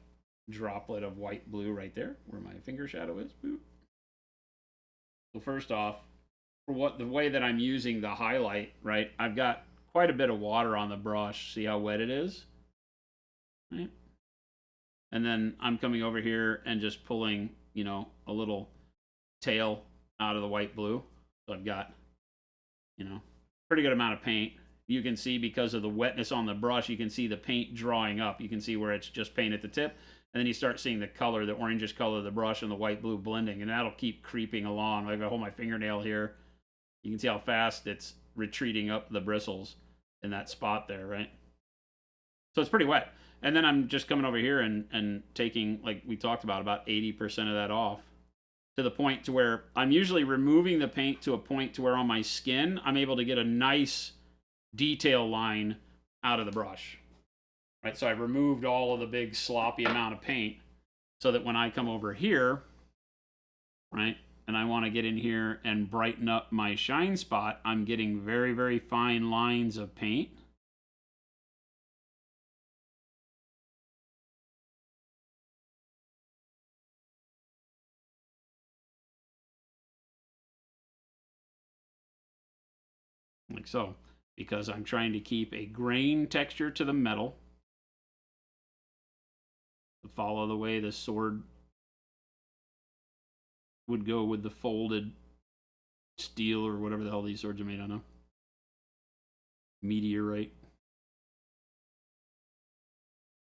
droplet of white blue right there, where my finger shadow is. Boop. So first off, for the way that I'm using the highlight, right, I've got quite a bit of water on the brush. See how wet it is? Right? And then I'm coming over here and just pulling, a little tail out of the white blue. So I've got, pretty good amount of paint. You can see because of the wetness on the brush, you can see the paint drawing up. You can see where it's just paint at the tip. And then you start seeing the color, the orangish color of the brush and the white blue blending. And that'll keep creeping along. Like if I hold my fingernail here, you can see how fast it's retreating up the bristles in that spot there, right? So it's pretty wet. And then I'm just coming over here and taking, like we talked about 80% of that off. To the point to where I'm usually removing the paint to a point to where on my skin, I'm able to get a nice detail line out of the brush. Right, so I've removed all of the big sloppy amount of paint so that when I come over here, right, and I want to get in here and brighten up my shine spot, I'm getting very, very fine lines of paint. Like so, because I'm trying to keep a grain texture to the metal. To follow the way the sword would go with the folded steel or whatever the hell these swords are made out of. Meteorite.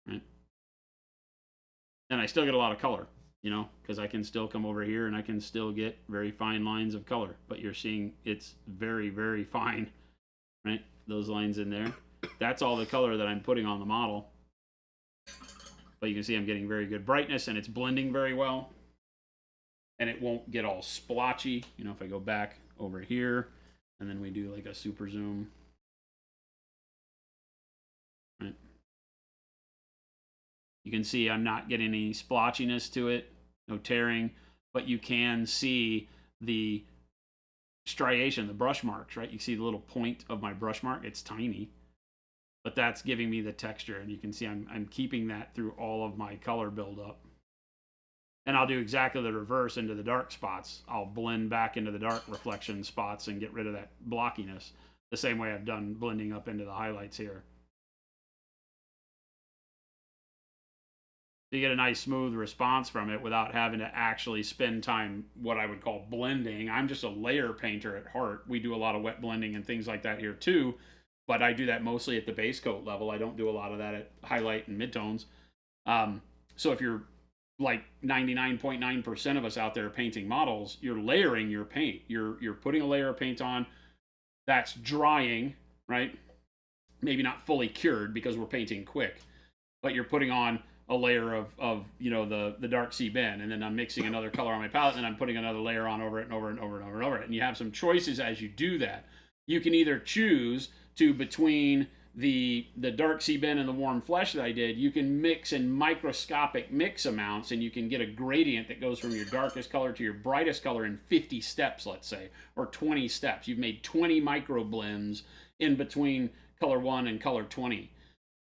Right. And I still get a lot of color, because I can still come over here and I can still get very fine lines of color. But you're seeing it's very, very fine right? Those lines in there. That's all the color that I'm putting on the model. But you can see I'm getting very good brightness, and it's blending very well. And it won't get all splotchy. You know, if I go back over here, and then we do like a super zoom. Right. You can see I'm not getting any splotchiness to it, no tearing, but you can see the striation, the brush marks, right? You see the little point of my brush mark. It's tiny, but that's giving me the texture, and you can see I'm keeping that through all of my color buildup. And I'll do exactly the reverse into the dark spots. I'll blend back into the dark reflection spots and get rid of that blockiness, the same way I've done blending up into the highlights here. You get a nice smooth response from it without having to actually spend time what I would call blending. I'm just a layer painter at heart. We do a lot of wet blending and things like that here too, but I do that mostly at the base coat level. I don't do a lot of that at highlight and midtones. So if you're like 99.9% of us out there painting models, you're layering your paint. You're putting a layer of paint on that's drying, right? Maybe not fully cured because we're painting quick, but you're putting on a layer of you know, the dark sea Ben, and then I'm mixing another color on my palette, and I'm putting another layer on over it and over and over and over and over it. And you have some choices as you do that. You can either choose to, between the dark sea Ben and the warm flesh that I did, you can mix in microscopic mix amounts, and you can get a gradient that goes from your darkest color to your brightest color in 50 steps, let's say, or 20 steps. You've made 20 micro blends in between color 1 and color 20.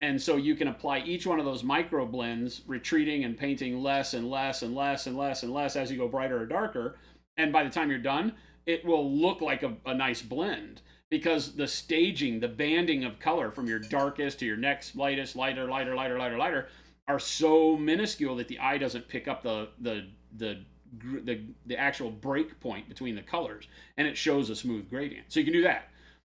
And so you can apply each one of those micro blends, retreating and painting less and less and less and less and less as you go brighter or darker. And by the time you're done, it will look like a nice blend, because the staging, the banding of color from your darkest to your next lightest, lighter, lighter, lighter, lighter, lighter, are so minuscule that the eye doesn't pick up the actual break point between the colors, and it shows a smooth gradient. So you can do that.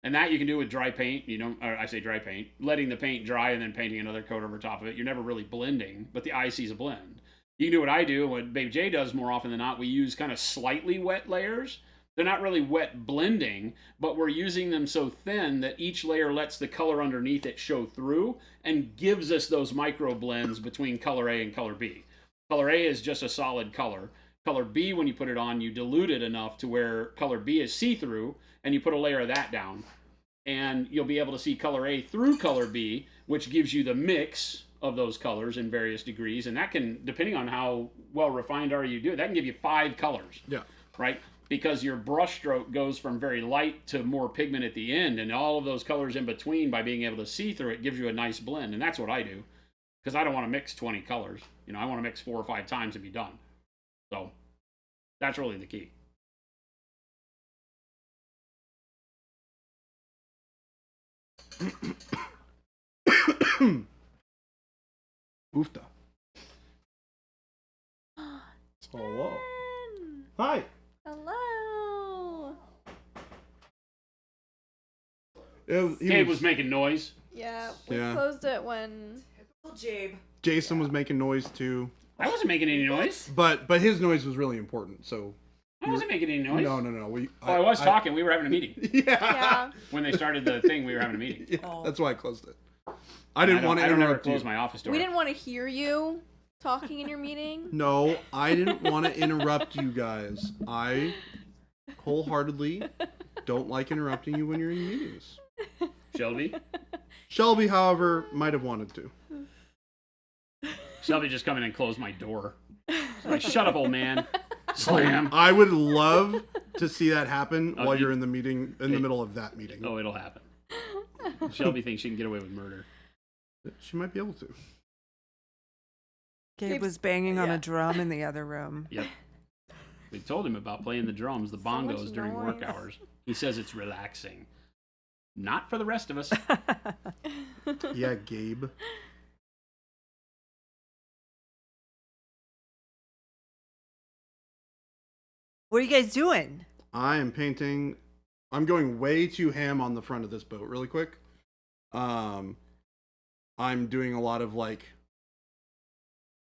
And that you can do with dry paint, you know, or I say dry paint, letting the paint dry and then painting another coat over top of it. You're never really blending, but the eye sees a blend. You can do what I do, what Baby J does more often than not. We use kind of slightly wet layers. They're not really wet blending, but we're using them so thin that each layer lets the color underneath it show through and gives us those micro blends between color A and color B. Color A is just a solid color. Color B, when you put it on, you dilute it enough to where color B is see-through, and you put a layer of that down, and you'll be able to see color A through color B, which gives you the mix of those colors in various degrees. And that can, depending on how well refined are you do it, that can give you 5 colors. Yeah. Right? Because your brush stroke goes from very light to more pigment at the end, and all of those colors in between, by being able to see through it, gives you a nice blend. And that's what I do, because I don't want to mix 20 colors. You know, I want to mix 4 or 5 times and be done. So that's really the key. Oofta. Hello. Hi. Hello. Gabe was making noise. Yeah, we closed it when Jabe. Jason was making noise too. I wasn't making any noise. But his noise was really important, so. I wasn't making any noise. No. I was talking. We were having a meeting. Yeah. When they started the thing, we were having a meeting. Yeah, that's why I closed it. I didn't want to interrupt you. Close my office door. We didn't want to hear you talking in your meeting. No, I didn't want to interrupt you guys. I wholeheartedly don't like interrupting you when you're in meetings. Shelby, however, might have wanted to. Shelby just come in and close my door. Like, shut up, old man. Slam. I would love to see that happen while you're in the meeting, in the middle of that meeting. Oh, it'll happen. Shelby thinks she can get away with murder. She might be able to. Gabe was banging on a drum in the other room. Yep. We told him about playing the drums, the bongos, during work hours. He says it's relaxing. Not for the rest of us. Yeah, Gabe. What are you guys doing? I am painting. I'm going way too ham on the front of this boat really quick. I'm doing a lot of like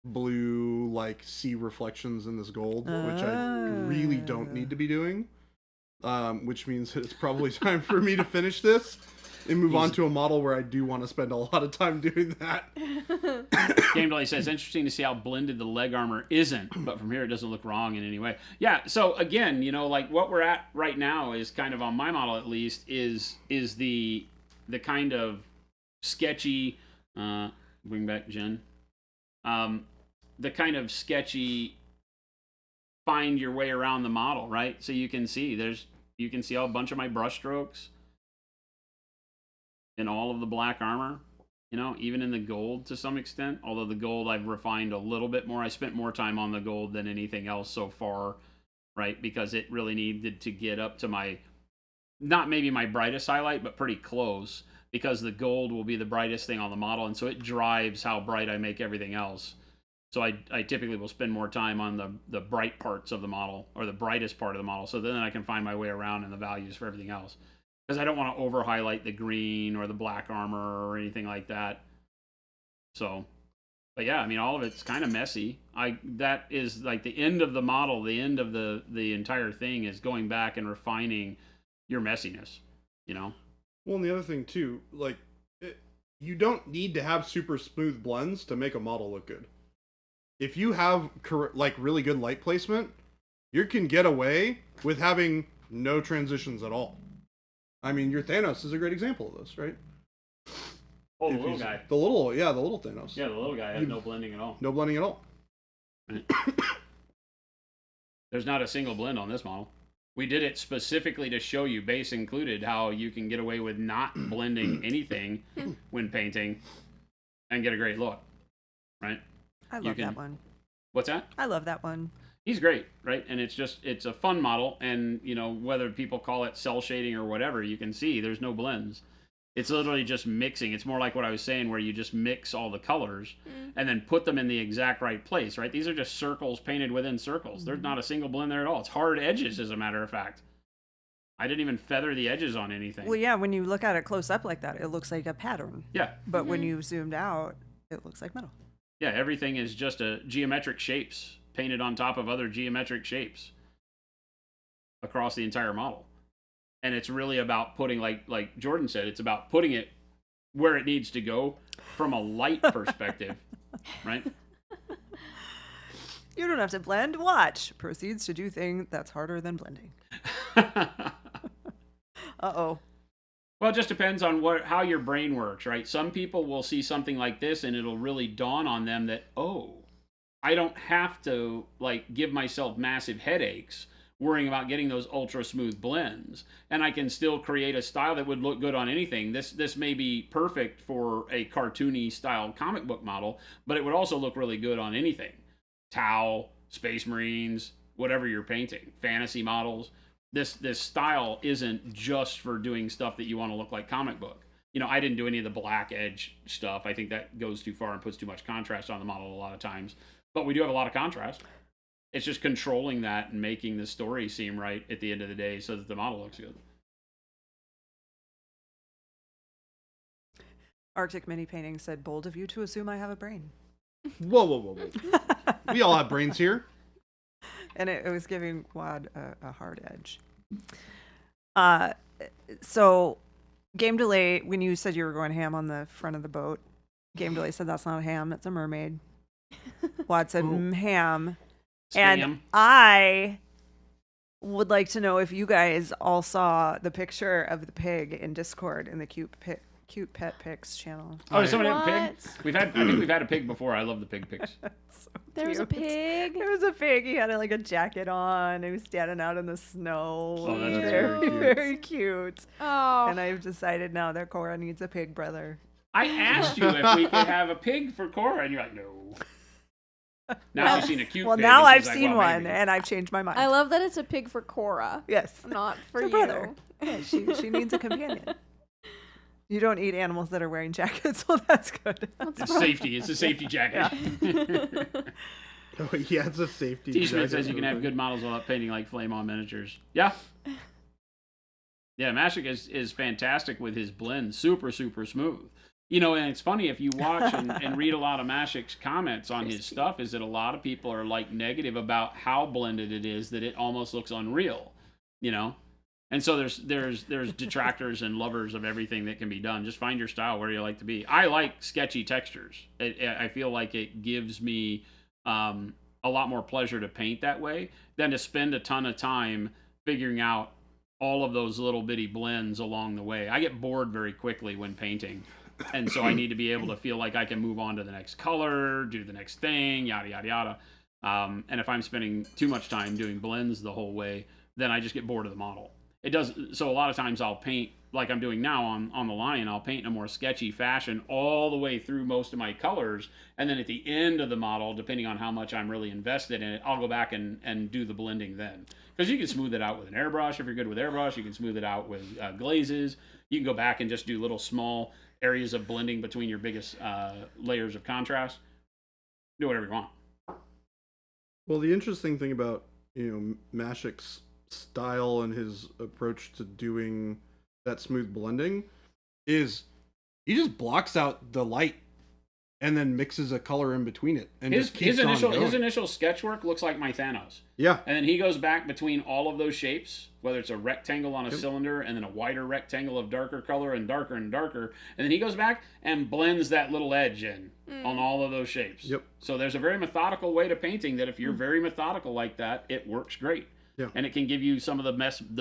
blue like sea reflections in this gold, which I really don't need to be doing. Which means it's probably time for me to finish this. And move on to a model where I do want to spend a lot of time doing that. Game Delay says, interesting to see how blended the leg armor isn't, but from here it doesn't look wrong in any way. Yeah, so again, like what we're at right now is kind of on my model at least is the kind of sketchy, bring back Jen, the kind of sketchy find your way around the model, right? So you can see a bunch of my brush strokes in all of the black armor, even in the gold to some extent, although the gold I've refined a little bit more. I spent more time on the gold than anything else so far, right? Because it really needed to get up to not maybe my brightest highlight, but pretty close, because the gold will be the brightest thing on the model, and so it drives how bright I make everything else. So I typically will spend more time on the bright parts of the model, or the brightest part of the model, so then I can find my way around in the values for everything else. Because I don't want to over highlight the green or the black armor or anything like that. So, but yeah, I mean, all of it's kind of messy. That is like the end of the model, the end of the entire thing is going back and refining your messiness, Well, and the other thing too, you don't need to have super smooth blends to make a model look good. If you have really good light placement, you can get away with having no transitions at all. I mean, your Thanos is a great example of this, right? Oh, the little guy. The little Thanos. Yeah, the little guy has no blending at all. No blending at all. Right. There's not a single blend on this model. We did it specifically to show you, base included, how you can get away with not blending anything when painting and get a great look, right? I love that one. What's that? I love that one. He's great, right? And it's a fun model, and whether people call it cell shading or whatever, you can see there's no blends. It's literally just mixing. It's more like what I was saying, where you just mix all the colors and then put them in the exact right place, right? These are just circles painted within circles. There's not a single blend there at all. It's hard edges, as a matter of fact. I didn't even feather the edges on anything. Well, yeah, when you look at it close up like that, it looks like a pattern. Yeah. But when you zoomed out, it looks like metal. Yeah, everything is just geometric shapes painted on top of other geometric shapes across the entire model. And it's really about putting, like Jordan said, it's about putting it where it needs to go from a light perspective, right? You don't have to blend. Watch. Proceeds to do thing that's harder than blending. Uh-oh. Well, it just depends on how your brain works, right? Some people will see something like this and it'll really dawn on them that, oh, I don't have to give myself massive headaches worrying about getting those ultra smooth blends, and I can still create a style that would look good on anything. This may be perfect for a cartoony style comic book model, but it would also look really good on anything. Tau, Space Marines, whatever you're painting, fantasy models. This style isn't just for doing stuff that you want to look like comic book. I didn't do any of the black edge stuff. I think that goes too far and puts too much contrast on the model a lot of times. But we do have a lot of contrast. It's just controlling that and making the story seem right at the end of the day so that the model looks good. Arctic Mini Painting said, bold of you to assume I have a brain. Whoa. We all have brains here. And it was giving Wad a hard edge. So Game Delay, when you said you were going ham on the front of the boat, Game Delay said that's not a ham, it's a mermaid. Wad said ham. Spam. And I would like to know if you guys all saw the picture of the pig in Discord in the cute pet pics channel. Oh, does someone have a pig? What? I think we've had a pig before. I love the pig pics. So There was a cute. pig. There was a pig. He had a jacket on. He was standing out in the snow. Oh, that's very cute. Very cute. Oh. And I've decided now that Cora needs a pig brother. I asked you if we could have a pig for Cora, and you're like, no. Now she's seen a cute Well, pig. now and I've she's like, seen well, one, maybe. and I've changed my mind. I love that it's a pig for Cora, Yes. not for It's her you. brother. Yeah, she needs a companion. You don't eat animals that are wearing jackets, so that's good. It's safety. It's a safety jacket. Oh, yeah, it's a safety. T-Smith jacket. says you can have good models without painting like Flame On miniatures. Yeah. Yeah, Mashik is fantastic with his blend. Super, super smooth. And it's funny, if you watch and read a lot of Mashik's comments on his stuff, is that a lot of people are negative about how blended it is, that it almost looks unreal, And so there's detractors and lovers of everything that can be done. Just find your style where you like to be. I like sketchy textures. I feel like it gives me a lot more pleasure to paint that way than to spend a ton of time figuring out all of those little bitty blends along the way. I get bored very quickly when painting. And so I need to be able to feel like I can move on to the next color, do the next thing, yada, yada, yada. And if I'm spending too much time doing blends the whole way, then I just get bored of the model. It does. So a lot of times I'll paint like I'm doing now on the lion. I'll paint in a more sketchy fashion all the way through most of my colors. And then at the end of the model, depending on how much I'm really invested in it, I'll go back and do the blending then. Because you can smooth it out with an airbrush. If you're good with airbrush, you can smooth it out with glazes. You can go back and just do little small areas of blending between your biggest layers of contrast. Do whatever you want. Well, the interesting thing about, Mashik's style and his approach to doing that smooth blending is he just blocks out the light and then mixes a color in between it and just keeps on going. His initial sketch work looks like my Thanos. Yeah. And then he goes back between all of those shapes, whether it's a rectangle on a cylinder and then a wider rectangle of darker color and darker, and then he goes back and blends that little edge in on all of those shapes. Yep. So there's a very methodical way to painting that if you're very methodical like that, it works great. Yeah. And it can give you some of the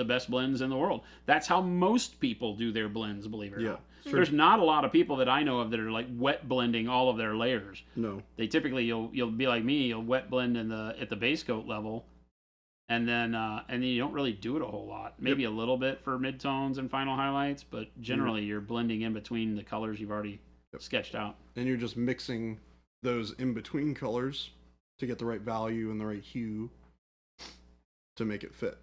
best blends in the world. That's how most people do their blends, believe it or not. Sure. There's not a lot of people that I know of that are like wet blending all of their layers. No. They typically you'll be like me, you'll wet blend at the base coat level, and then you don't really do it a whole lot. Maybe a little bit for midtones and final highlights, but generally you're blending in between the colors you've already sketched out. And you're just mixing those in between colors to get the right value and the right hue to make it fit.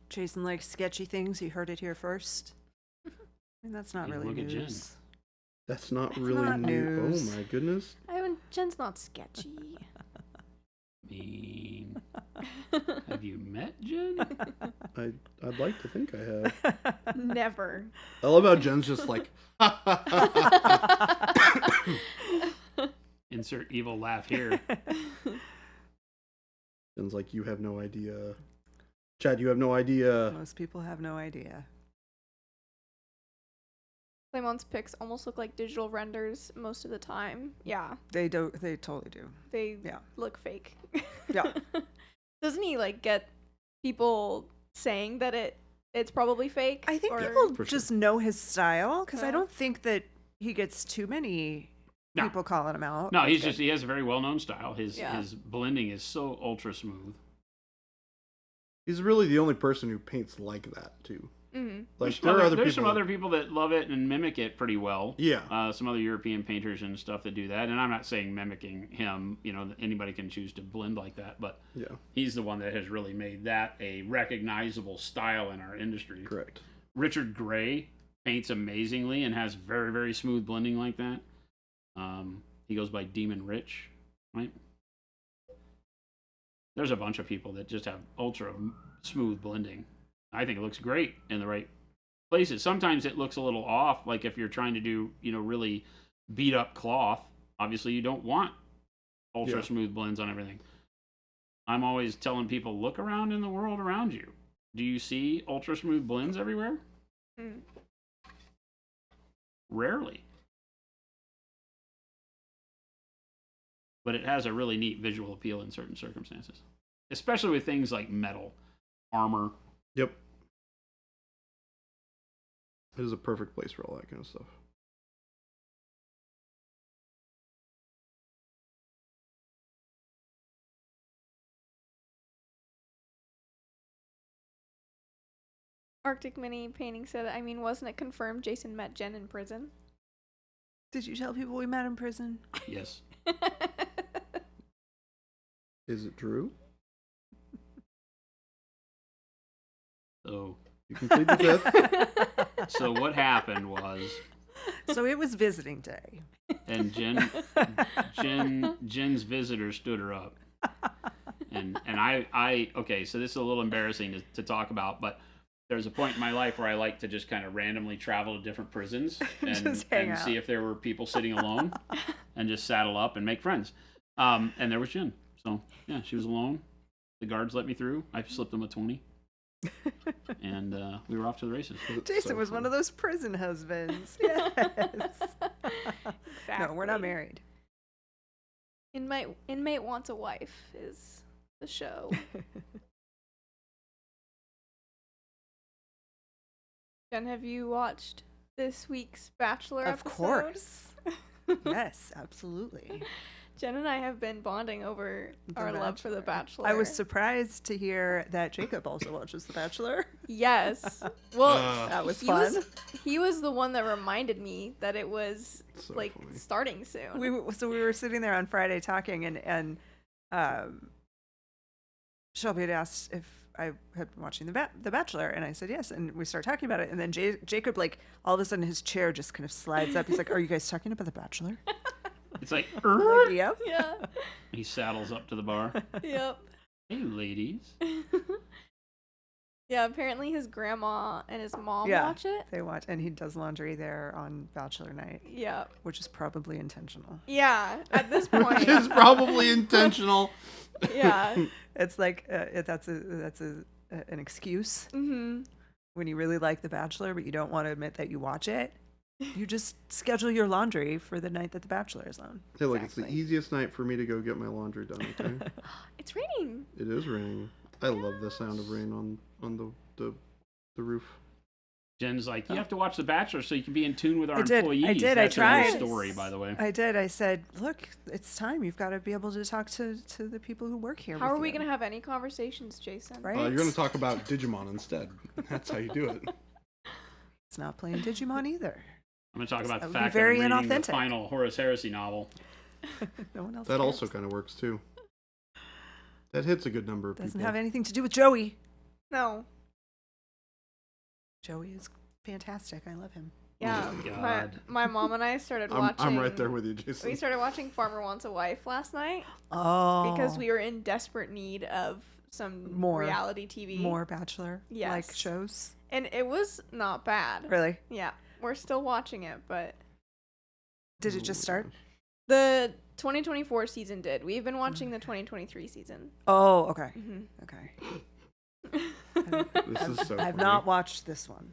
Jason likes sketchy things. You heard it here first. I mean, that's not really look at Jen. news. That's not That's really not new. news. Oh my goodness. Jen's not sketchy. Mean. Have you met Jen? I'd like to think I have. Never. I love how Jen's just like Insert evil laugh here. Jen's like, you have no idea. Chad, you have no idea. Most people have no idea. Claymon's pics almost look like digital renders most of the time. Yeah. They do. They totally do. They Yeah. look fake. Yeah. Doesn't he get people saying that it's probably fake? I think or... people For just know his style because I Yeah. don't think that he gets too many No. people calling him out. No, That's good. he has a very well known style. His Yeah. blending is so ultra smooth. He's really the only person who paints like that too. Mhm. Like there are other There's people. some other people that love it and mimic it pretty well. Yeah. Some other European painters and stuff that do that. And I'm not saying mimicking him, anybody can choose to blend like that, but Yeah. he's the one that has really made that a recognizable style in our industry. Correct. Richard Gray paints amazingly and has very, very smooth blending like that. He goes by Demon Rich, right? There's a bunch of people that just have ultra smooth blending. I think it looks great in the right places. Sometimes it looks a little off, like if you're trying to do, really beat up cloth. Obviously, you don't want ultra smooth blends on everything. I'm always telling people, look around in the world around you. Do you see ultra smooth blends everywhere? Mm. Rarely. But it has a really neat visual appeal in certain circumstances, especially with things like metal, armor. Yep. It is a perfect place for all that kind of stuff. Arctic Mini painting said, wasn't it confirmed Jason met Jen in prison? Did you tell people we met in prison? Yes. Is it true? So, You can plead the fifth. so what happened was, So it was visiting day. and Jen's visitor stood her up, and I okay. So this is a little embarrassing to talk about, but there's a point in my life where I like to just kind of randomly travel to different prisons Just hang and out. see if there were people sitting alone, and just saddle up and make friends. And there was Jen. So yeah, she was alone. The guards let me through. I slipped them a 20. And we were off to the races. Jason was one of those prison husbands. Yes. No, we're not Exactly. married. Inmate Wants a Wife is the show. Jen, have you watched this week's Bachelor Of episode? course. Yes, absolutely. Jen and I have been bonding over our love for The Bachelor. I was surprised to hear that Jacob also watches The Bachelor. Yes. Well, That was he fun. he was the one that reminded me that it was So like funny. starting soon. We were sitting there on Friday talking, and Shelby had asked if I had been watching The Bachelor, and I said yes, and we started talking about it, and then Jacob, like, all of a sudden his chair just kind of slides up. He's like, "Are you guys talking about The Bachelor?" It's like, I'm like, yep. Yeah. he saddles up to the bar. Yep. Hey, ladies. Yeah, apparently his grandma and his mom Yeah. watch it. They watch, and he does laundry there on Bachelor night, Yeah. which is probably intentional. Yeah, at this point. It's probably intentional. Yeah. It's like that's an excuse Mm-hmm. when you really like The Bachelor, but you don't want to admit that you watch it. You just schedule your laundry for the night that The Bachelor is on. Hey, look, it's the Exactly. easiest night for me to go get my laundry done. Okay, It's raining. it is raining. I love the sound of rain on the roof. Jen's like, you have to watch The Bachelor so you can be in tune with our I did. employees. I did. That's I a tried. real story, by the way. I did. I said, look, it's time. You've got to be able to talk to the people who work here. How with are we you. going to have any conversations, Jason? Right? You're going to talk about Digimon instead. That's how you do it. It's not playing Digimon either. I'm going to talk about That the would be fact very that I'm reading the inauthentic. final Horace Heresy novel. No one else. That cares. also kind of works too. That hits a good number of Doesn't people. have anything to do with Joey. No. Joey is fantastic. I love him. Yeah. Oh, my, God. my mom and I started I'm watching. right there with you, Jason. We started watching Farmer Wants a Wife last night Oh, because we were in desperate need of some More. reality TV. more Bachelor like Yes. shows. And it was not bad. Really? Yeah. We're still watching it, but Did it just start? the 2024 season did. We've been watching the 2023 season. Oh, okay. Mm-hmm. Okay. This is so I've funny. not watched this one.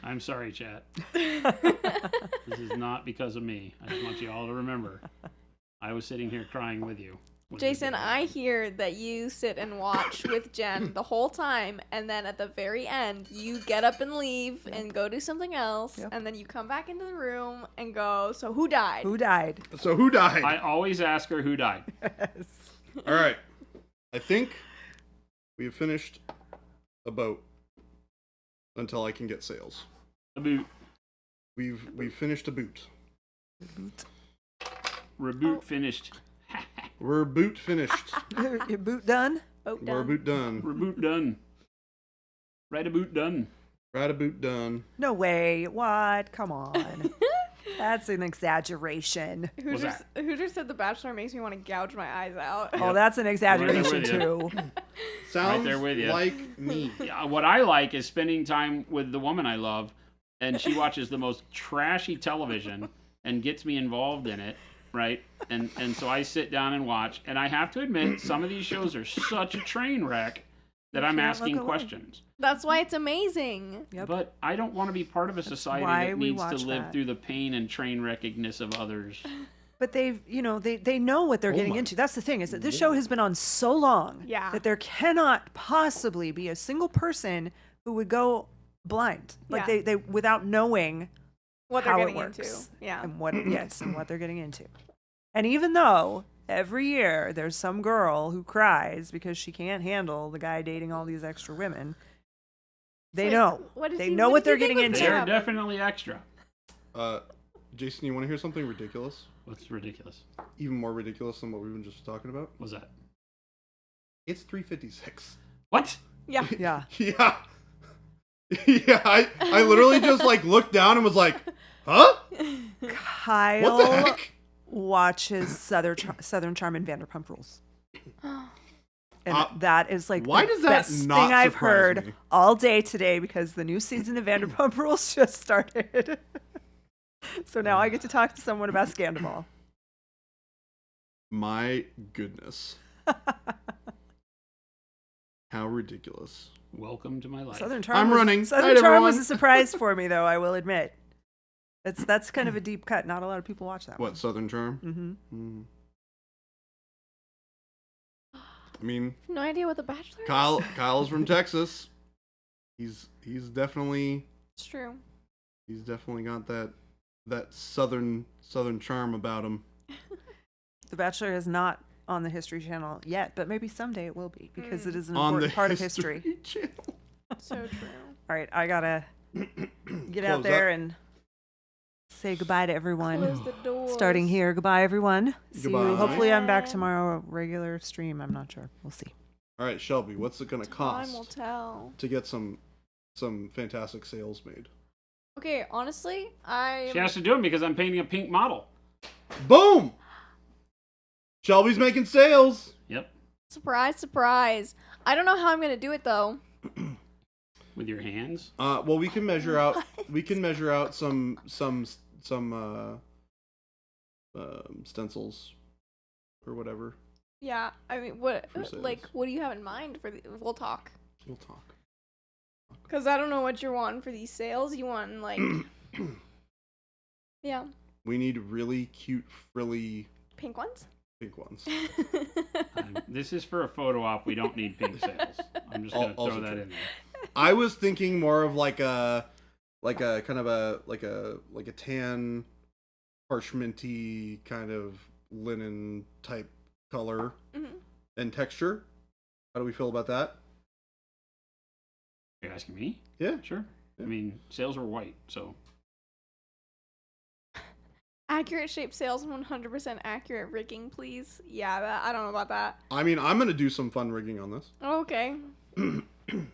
I'm sorry, chat. This is not because of me. I just want you all to remember. I was sitting here crying with you. when this Jason, did I happen. hear that you sit and watch with Jen the whole time, and then at the very end, you get up and leave and go do something else, Yep. and then you come back into the room and go, so who died? Who died? So who died? I always ask her who died. Yes. All right. I think we have finished a boat until I can get sales. A boot. We've finished a boot. Reboot finished. We're boot finished. Your boot done? Boat We're done. boot done. Reboot done. Right a boot done. Right a boot done. No way. What? Come on. That's an exaggeration. Hoosier said The Bachelor makes me want to gouge my eyes out. Oh, that's an exaggeration with too. Sounds there with ya. like me. Yeah, what I like is spending time with the woman I love, and she watches the most trashy television and gets me involved in it, right? And so I sit down and watch, and I have to admit, some of these shows are such a train wreck that I'm can't asking look away. questions. That's why it's amazing. Yep. But I don't want to be part of a society why that we needs to watch live that. through the pain and train wreckedness of others. But they know what they're Oh getting my into. That's the thing, is that this show has been on so long Yeah. that there cannot possibly be a single person who would go blind. Like Yeah. they without knowing What they're how getting it works into. Yeah. and what and what they're getting into. And even though every year there's some girl who cries because she can't handle the guy dating all these extra women, they Like, know. what does They he- know what what does they're he think getting was into. They're Yeah. definitely extra. Jason, you want to hear something ridiculous? What's ridiculous? Even more ridiculous than what we've been just talking about? What's that? It's 3:56. What? Yeah. Yeah. Yeah. Yeah, I literally just like looked down and was like, huh? Kyle What the heck? watches Southern Charm and Vanderpump Rules. And Uh, that is like why the does that best not thing I've surprise heard me? all day today, because the new season of Vanderpump Rules just started. So now I get to talk to someone about Scandal. My goodness. How ridiculous. Welcome to my life. Southern Charm. I'm running. Southern Night, Charm was everyone. a surprise for me, though. I will admit. That's kind of a deep cut. Not a lot of people watch that. What, Southern Charm? Mm-hmm. I mean, No idea what The Bachelor is. Kyle's from Texas. He's definitely It's true. got that southern charm about him. The Bachelor is not on the History Channel yet, but maybe someday it will be because it is an On the important part of history. Channel. So true. All right, I gotta get out Close there up. and say goodbye to everyone. Close the doors. Starting here. Goodbye, everyone. See you. Goodbye. Hopefully, I'm back tomorrow. Regular stream. I'm not sure. We'll see. All right, Shelby, what's it gonna Time will cost tell. to get some fantastic sales made? Okay, honestly, She has to do it because I'm painting a pink model. Boom! Shelby's making sales. Yep. surprise, surprise. I don't know how I'm gonna do it though. With your hands. Well, we can measure out. We can measure out some stencils or whatever. Yeah, I mean, what For sales. like what do you have in mind for the? We'll talk. We'll talk. Cause I don't know what you're wanting for these sales. You want like, yeah, We need really cute, frilly pink ones. pink ones. This is for a photo op. We don't need pink sales. I'm just gonna Also throw that true. in there. I was thinking more of like a kind of a tan, parchmenty kind of linen type color Mhm. and texture. How do we feel about that? You're asking me? Yeah. Sure. Yeah. I mean, sales were white, so Accurate shape sales, 100% accurate rigging, please. Yeah, I don't know about that. I mean, I'm gonna do some fun rigging on this. Okay.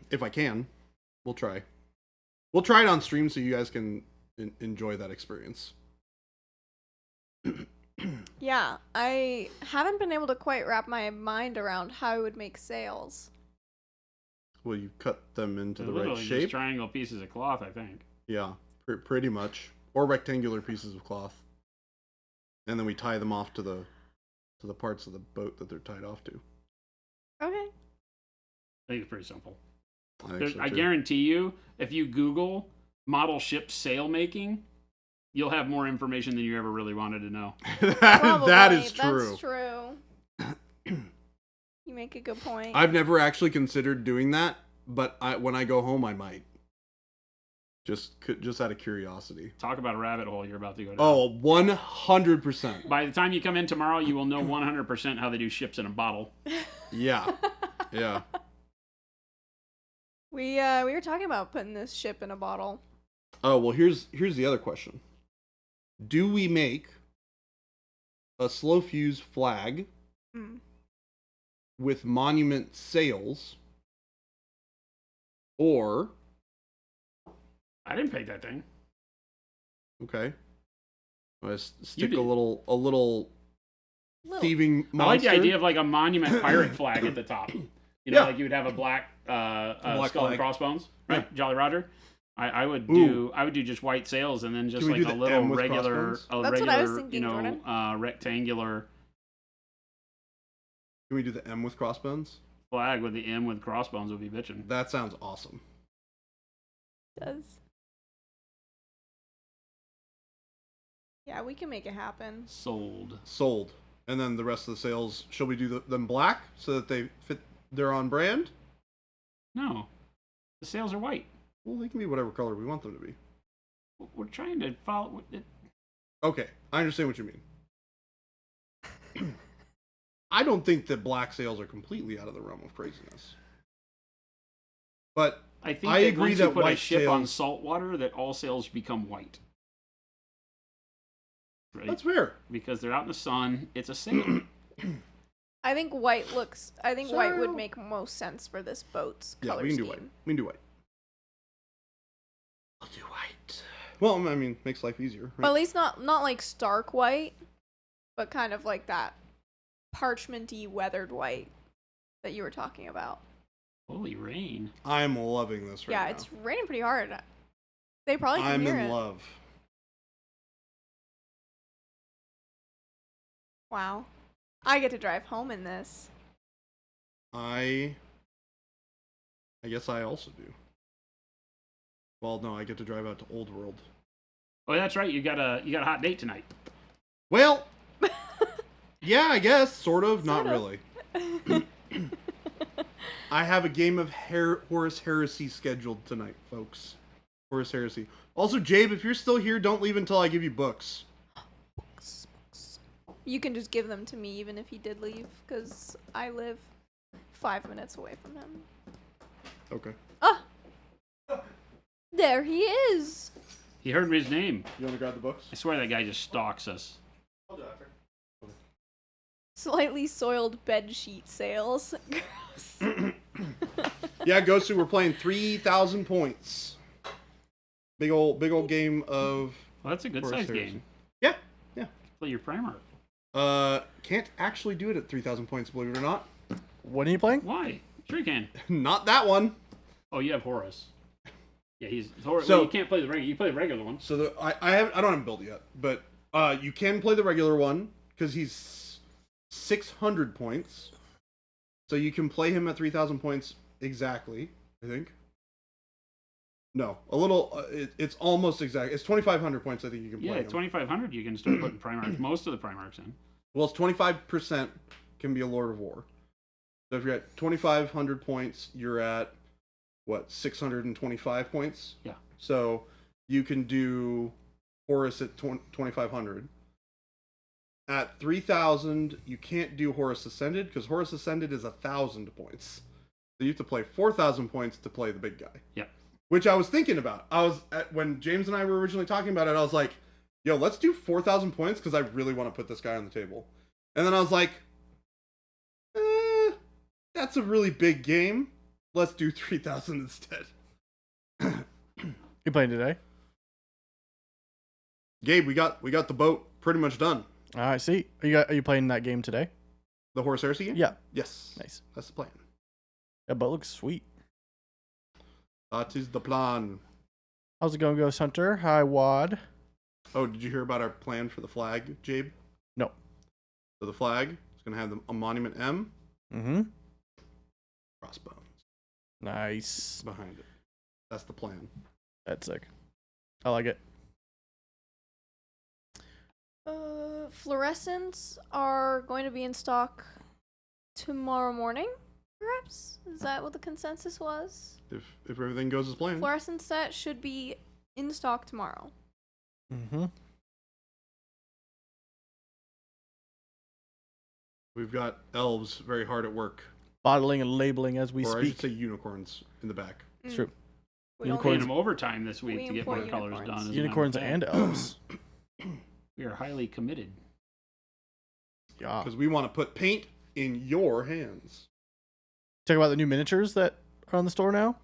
If I can. We'll try. We'll try it on stream so you guys can enjoy that experience. Yeah, I haven't been able to quite wrap my mind around how I would make sails. Well, you cut them into they're the right literally shape. just triangle pieces of cloth, I think. Yeah, pretty much. Or rectangular pieces of cloth. And then we tie them off to the parts of the boat that they're tied off to. Okay. I think it's pretty simple. I think so, I too. guarantee you, if you Google model ship sail making, you'll have more information than you ever really wanted to know. that is Probably, true. That's true. You make a good point. I've never actually considered doing that, but when I go home, I might. Just out of curiosity. Talk about a rabbit hole you're about to go down. Oh, 100%. By the time you come in tomorrow, you will know 100% how they do ships in a bottle. Yeah. Yeah. We were talking about putting this ship in a bottle. Oh, well, here's the other question. Do we make a slow fuse flag Mm. with monument sails, or I didn't paint that thing. okay, let's You stick did. a little Little. thieving I like monster? the idea of like a monument pirate flag at the top. You know, Yeah. like you would have a black, black skull and flag. crossbones, right? Yeah. Jolly Roger. I would Ooh. do just white sails and then just Can we like do a the little M with regular, crossbones? That's what I was thinking, Jordan. rectangular Can we do the M with crossbones? flag with the M with crossbones would be bitchin'. That sounds awesome. Does. Yeah, we can make it happen. Sold. Sold. And then the rest of the sails, shall we do them black so that they fit? They're on brand. No, the sails are white. Well, they can be whatever color we want them to be. We're trying to follow. Okay, I understand what you mean. I don't think that black sails are completely out of the realm of craziness. But I think I that agree once you that put a white ship on sails- salt water, that all sails become white. Right? that's fair. Because they're out in the sun. It's a sail. I think white looks. I think white So- would make most sense for this boat's Yeah, color we can scheme. do white. We can do white. I'll do white. Well, I mean, makes life easier. But at Right? least not like stark white, but kind of like that parchmenty weathered white that you were talking about. Holy rain. I'm loving this right now. Yeah, it's raining pretty hard. They probably can I'm hear in it. love. Wow. I get to drive home in this. I I guess I also do. Well, no, I get to drive out to Old World. Oh, that's right. You got a hot date tonight. Well, yeah, I guess, sort of, not Sort of. really. I have a game of Horus Heresy scheduled tonight, folks. Horus Heresy. Also, Jabe, if you're still here, don't leave until I give you books. You can just give them to me even if he did leave, because I live 5 minutes away from him. Okay. Ah! There he is! He heard his name. You want to grab the books? I swear that guy just stalks us. I'll do after. Slightly soiled bedsheet sales. Gross. Yeah, Gosu, we're playing 3,000 points. Big old game of Well, that's a good Horus sized Heresy. game. Yeah, yeah. Play your primer. Can't actually do it at 3,000 points, believe it or not. What are you playing? Why? Sure you can. Not that one. Oh, you have Horus. Yeah, he's Horus. So- Well, you can't play the regular. You play the regular one. So I don't have him built yet, but you can play the regular one because he's 600 points. So you can play him at 3,000 points exactly, I think. No, a little. It's almost exact. It's 2,500 points. I think you can play Yeah, him. 2,500. You can start putting Primarchs. Most of the Primarchs in. Well, it's 25% can be a Lord of War. So if you're at 2,500 points, you're at what, 625 points? Yeah. So you can do Horus at 2,500. At 3,000, you can't do Horus Ascended because Horus Ascended is 1,000 points. So you have to play 4,000 points to play the big guy. Yeah. Which I was thinking about. When James and I were originally talking about it, I was like, yo, let's do 4,000 points because I really want to put this guy on the table. And then I was like, that's a really big game. Let's do 3,000 instead. You playing today? Gabe, we got the boat pretty much done. I see. Are you playing that game today? The Horus Heresy game? Yeah. Yes. Nice. That's the plan. That boat looks sweet. That is the plan. How's it going, Ghost Hunter? Hi, Wad. Oh, did you hear about our plan for the flag, Jabe? No. So the flag is going to have a monument M. Mm-hmm. Crossbones Nice. behind it. That's the plan. That's sick. I like it. Fluorescents are going to be in stock tomorrow morning, perhaps? Is that what the consensus was? If everything goes as planned. Fluorescent set should be in stock tomorrow. Mm-hmm. We've got elves very hard at work. Bottling and labeling as we Or I should speak. say unicorns in the back. It's true. We Unicorns- Paying only- them overtime this week We to get import more colors unicorns. done. as a matter of Unicorns fact. and elves. We are highly committed. Yeah. Because we want to put paint in your hands. Talk about the new miniatures that are on the store now.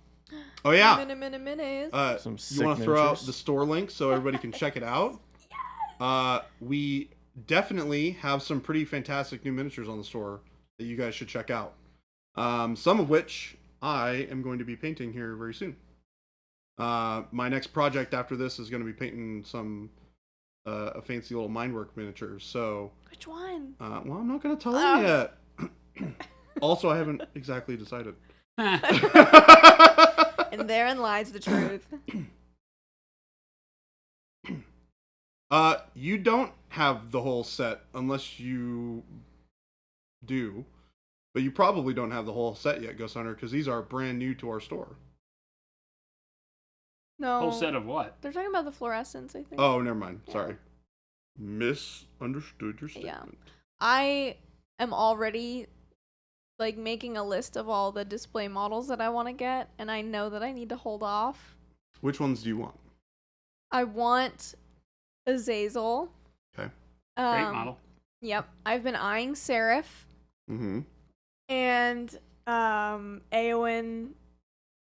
Oh, yeah. Minis. Some You sick want to throw out miniatures. the store link so everybody can check it out? We definitely have some pretty fantastic new miniatures on the store that you guys should check out. Some of which I am going to be painting here very soon. My next project after this is going to be painting some a fancy little minework miniatures. So, Which one? well, I'm not going to tell Oh. you yet. Also, I haven't exactly decided. And therein lies the truth. You don't have the whole set unless you do. But you probably don't have the whole set yet, Ghost Hunter, because these are brand new to our store. No. Whole set of what? They're talking about the fluorescents, I think. Oh, never mind. Yeah. Sorry. Misunderstood your statement. Yeah. I am already like making a list of all the display models that I want to get, and I know that I need to hold off. Which ones do you want? I want Azazel. Okay. Great model. Yep. I've been eyeing Seraph Mm-hmm. and Eowyn,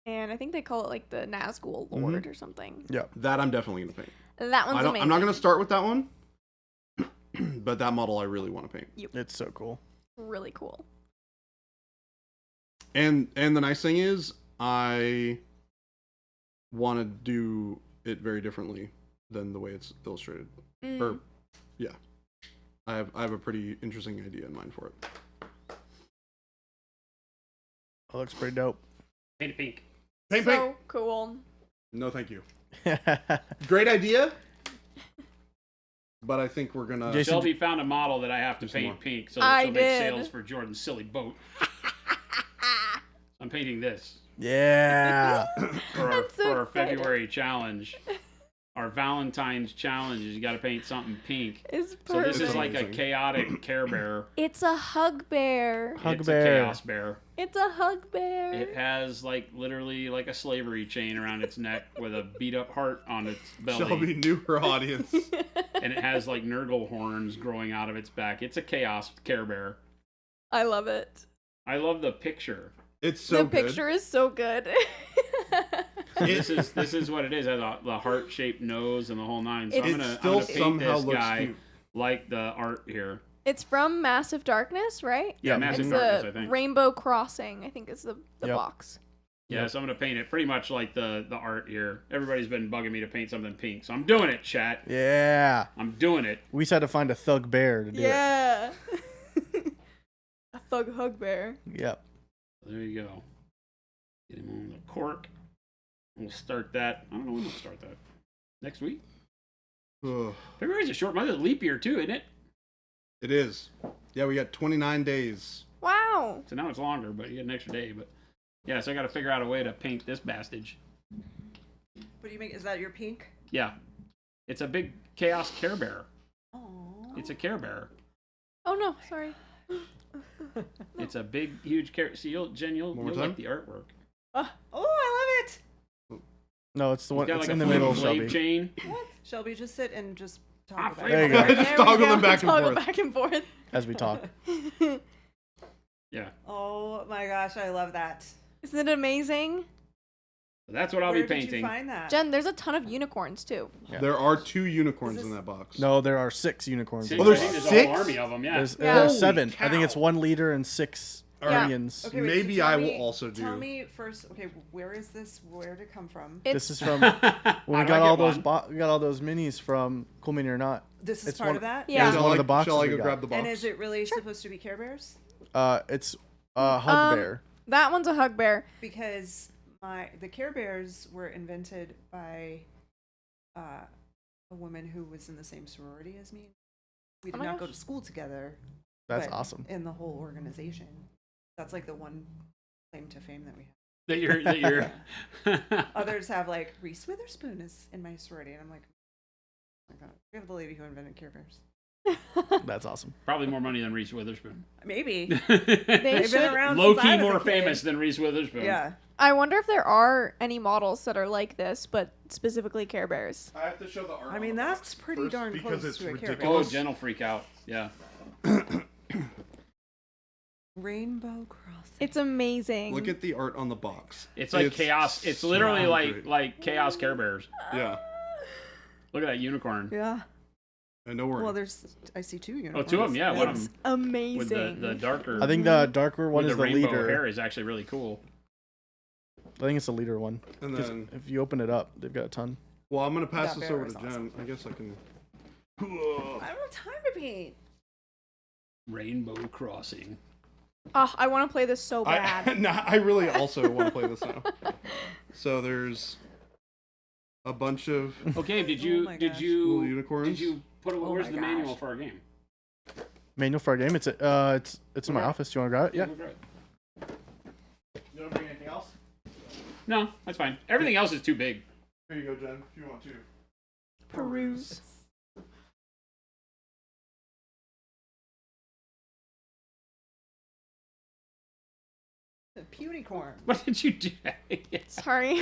and I think they call it like the Nazgul Lord or something. Yeah. That I'm definitely going to paint. That one's amazing. I'm not going to start with that one, but that model I really want to paint. It's so cool. Really cool. And the nice thing is, I want to do it very differently than the way it's illustrated. Or, yeah, I have a pretty interesting idea in mind for it. That looks pretty dope. Paint it pink. Paint, so paint. cool. No, thank you. Great idea. But I think we're gonna. Jason, Shelby found a model that I have to There's more. paint pink, so I she'll make did. sales for Jordan's silly boat. I'm painting this yeah. for our, I'm so for our excited. February challenge. Our Valentine's challenge is you got to paint something pink. It's So perfect. this is like a Amazing. chaotic Care Bear. It's a hug bear. Hug It's bear. a chaos bear. It's a hug bear. It has like literally like a slavery chain around its neck with a beat up heart on its belly. Shelby knew her audience. And it has like Nurgle horns growing out of its back. It's a chaos Care Bear. I love it. I love the picture. It's so The good. picture is so good. So this is what it is. It has the heart shaped nose and the whole nine. So It's- I'm gonna still paint somehow this looks guy cute. like the art here. It's from Massive Darkness, right? Yeah, Yeah, Massive It's Darkness, a I think. Rainbow Crossing, I think is the Yep. box. Yeah, so I'm gonna paint it pretty much like the art here. Everybody's been bugging me to paint something pink, so I'm doing it, chat. Yeah. I'm doing it. We just had to find a thug bear to do Yeah. A thug hug bear. it. Yep. There you go. Get him on the cork. We'll start that. I don't know when we'll start that. Next week? Ugh, February's a short month. It's a leap year too, isn't it? it is. Yeah, we got 29 days. Wow. So now it's longer, but you get an extra day. But yeah, so I got to figure out a way to paint this bastage. What do you make? Is that your pink? Yeah, it's a big chaos Care Bear. Oh. It's a Care Bear. Oh no, sorry. It's a big, huge Care. See, Jen, you'll One more like time? the artwork. Oh, I love it. No, it's the It's one. got It's like in a the middle, flame Shelby. chain. What? Shelby, just sit and just talk Ah, about flame it. There you go. Just There we toggle go. them back and Toggle forth. back and forth. As we talk. Yeah, Oh my gosh, I love that. Isn't it amazing? so that's what I'll Where be did painting. you find that? Jen, there's a ton of unicorns too. Yeah. There are 2 unicorns Is in this- that box. No, there are 6 unicorns. See, Oh, there's I think a 6? whole army of them. Yeah. There's, Yeah. there's Holy 7. I think it's cow. 1 leader and 6 Yeah. minions. Okay, wait, so Maybe tell I will me- also do. Tell me first. Okay, where is this? Where did it come from? It's This is from How when we do got I all get those one? we got all those minis from Cool Mini or Not. This is It's part one- of that. Yeah. It's Shall one I, of the boxes shall I we go got. grab the box? And is it really supposed to be Care Bears? It's Hug Bear. that one's a hug bear. Because the Care Bears were invented by a woman who was in the same sorority as me. We Oh did my not go gosh. to school together. That's but awesome. In the whole organization, that's like the one claim to fame that we have. that you're. Others have like Reese Witherspoon is in my sorority, and I'm like, oh my god, we have the lady who invented Care Bears. That's awesome. Probably more money than Reese Witherspoon. Maybe They they've should. been around. Low since I key was a more kid. famous than Reese Witherspoon. Yeah. I wonder if there are any models that are like this, but specifically Care Bears. I have to show the art. I on mean, the that's box pretty first darn because close it's to a Care Bear. Oh, ridiculous. Jen will freak out. Yeah. Rainbow Crossing. It's amazing. Look at the art on the box. It's like chaos. It's literally so like great. like chaos Care Bears. Yeah, Look at that unicorn. Yeah. I know we're. Well, I see 2 Oh, unicorns. 2 of them. Yeah, one of It's them amazing. with the darker. I think the darker one with is the the rainbow leader. hair is actually really cool. I think it's the leader one. and 'Cause then, if you open it up, they've got a ton. well, I'm gonna pass That this bear over is to awesome. Jen. I guess I can. I don't have time to paint. Rainbow Crossing. Oh, I want to play this so I, bad. nah, I really also want to play this now. So there's a bunch of Okay, did Oh you my did gosh. little you unicorns. did you put it? Oh Where's my the gosh. manual for our game? Manual for our game. It's it's in my Okay. office. Do you want to grab it? Yeah. Go grab it. You want to bring anything else? No, that's fine. Everything else is too big. Here you go, Jen, if you want to. Peruse. The Punicorn. What did you do? Sorry.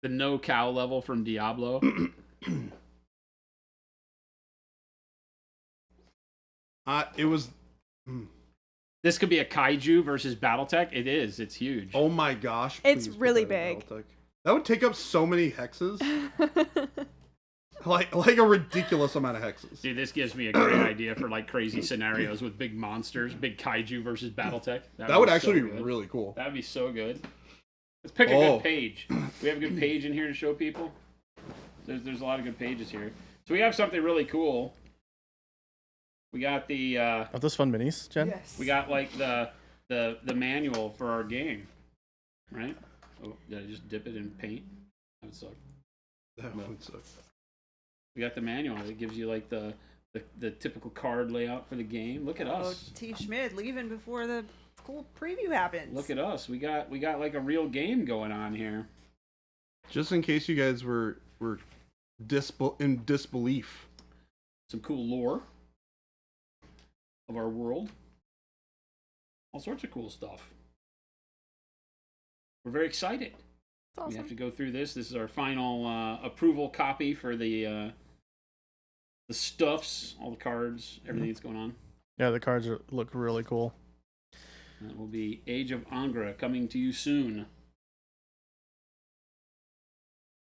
The no cow level from Diablo. It was. This could be a kaiju versus BattleTech. It is. It's huge. Oh my gosh! It's please put really that in big. Battletech. That would take up so many hexes, like a ridiculous amount of hexes. Dude, this gives me a great idea for like crazy scenarios with big monsters, big kaiju versus BattleTech. That would be actually so be good. really cool. That would be so good. Let's pick a Oh. good page. We have a good page in here to show people. There's a lot of good pages here. So we have something really cool. We got the Are those fun minis, Jen? Yes. we got like the the manual for our game, right? Oh, did I just dip it in paint? That would suck. That would suck. We got the manual. It gives you like the typical card layout for the game. Look at us. T. Schmidt leaving before the cool preview happens. Look at us. We got like a real game going on here. Just in case you guys were in disbelief. Some cool lore of our world. All sorts of cool stuff. We're very excited. It's awesome. We have to go through this. This is our final approval copy for the stuffs, all the cards, everything that's going on. Yeah, the cards look really cool. That will be Age of Angra coming to you soon.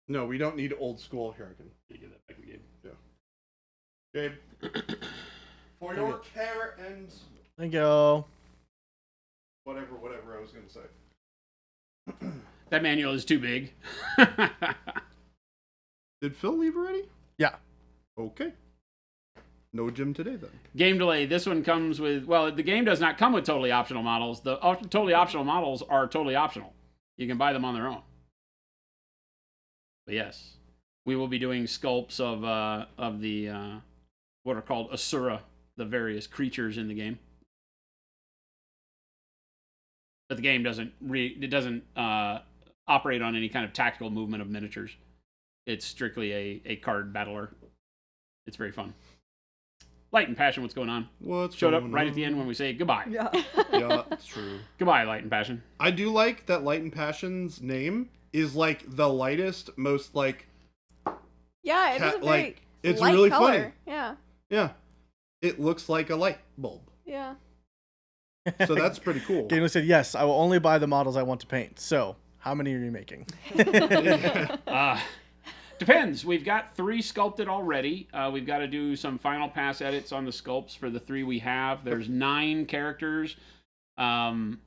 No, we don't need old school Hurricane. Can you give that back to Gabe? Gabe, for your care and Thank you. whatever I was gonna say. That manual is too big. Did Phil leave already? Yeah. Okay. No gym today then. Game delay. This one comes with, well, the game does not come with totally optional models. The totally optional models are totally optional. You can buy them on their own. But yes, we will be doing sculpts of the what are called Asura, the various creatures in the game. But the game doesn't operate on any kind of tactical movement of miniatures. It's strictly a card battler. It's very fun. Light and Passion, what's going on? What's Showed up going right on? at the end when we say goodbye. Yeah. Yeah, that's true. Goodbye, Light and Passion. I do like that Light and Passion's name is like the lightest, most like Yeah, it is a very like it's light really color. funny. Yeah. Yeah. It looks like a light bulb. Yeah. So that's pretty cool. Daniel said, yes, I will only buy the models I want to paint. So, how many are you making? Depends. We've got 3 sculpted already. We've got to do some final pass edits on the sculpts for the 3 we have. There's 9 characters, 9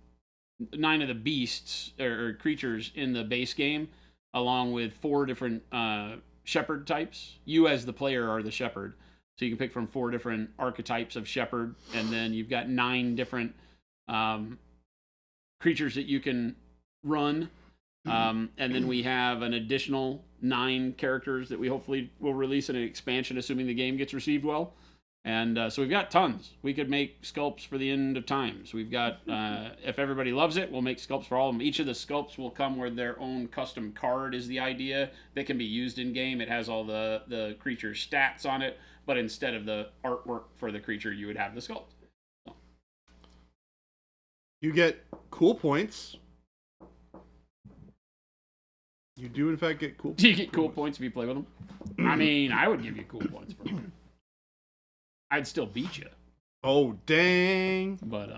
of the beasts or creatures in the base game, along with 4 different shepherd types. You as the player are the shepherd. So you can pick from 4 different archetypes of shepherd, and then you've got 9 different creatures that you can run. And then we have an additional 9 characters that we hopefully will release in an expansion, assuming the game gets received well. And so we've got tons. We could make sculpts for the end of times. We've got, if everybody loves it, we'll make sculpts for all of them. Each of the sculpts will come with their own custom card is the idea that can be used in game. It has all the creature's stats on it, but instead of the artwork for the creature, you would have the sculpt. So. You get cool points. You do in fact get cool points. Do you get cool points if you play with them? I mean, I would give you cool points for them. I'd still beat you. Oh dang. But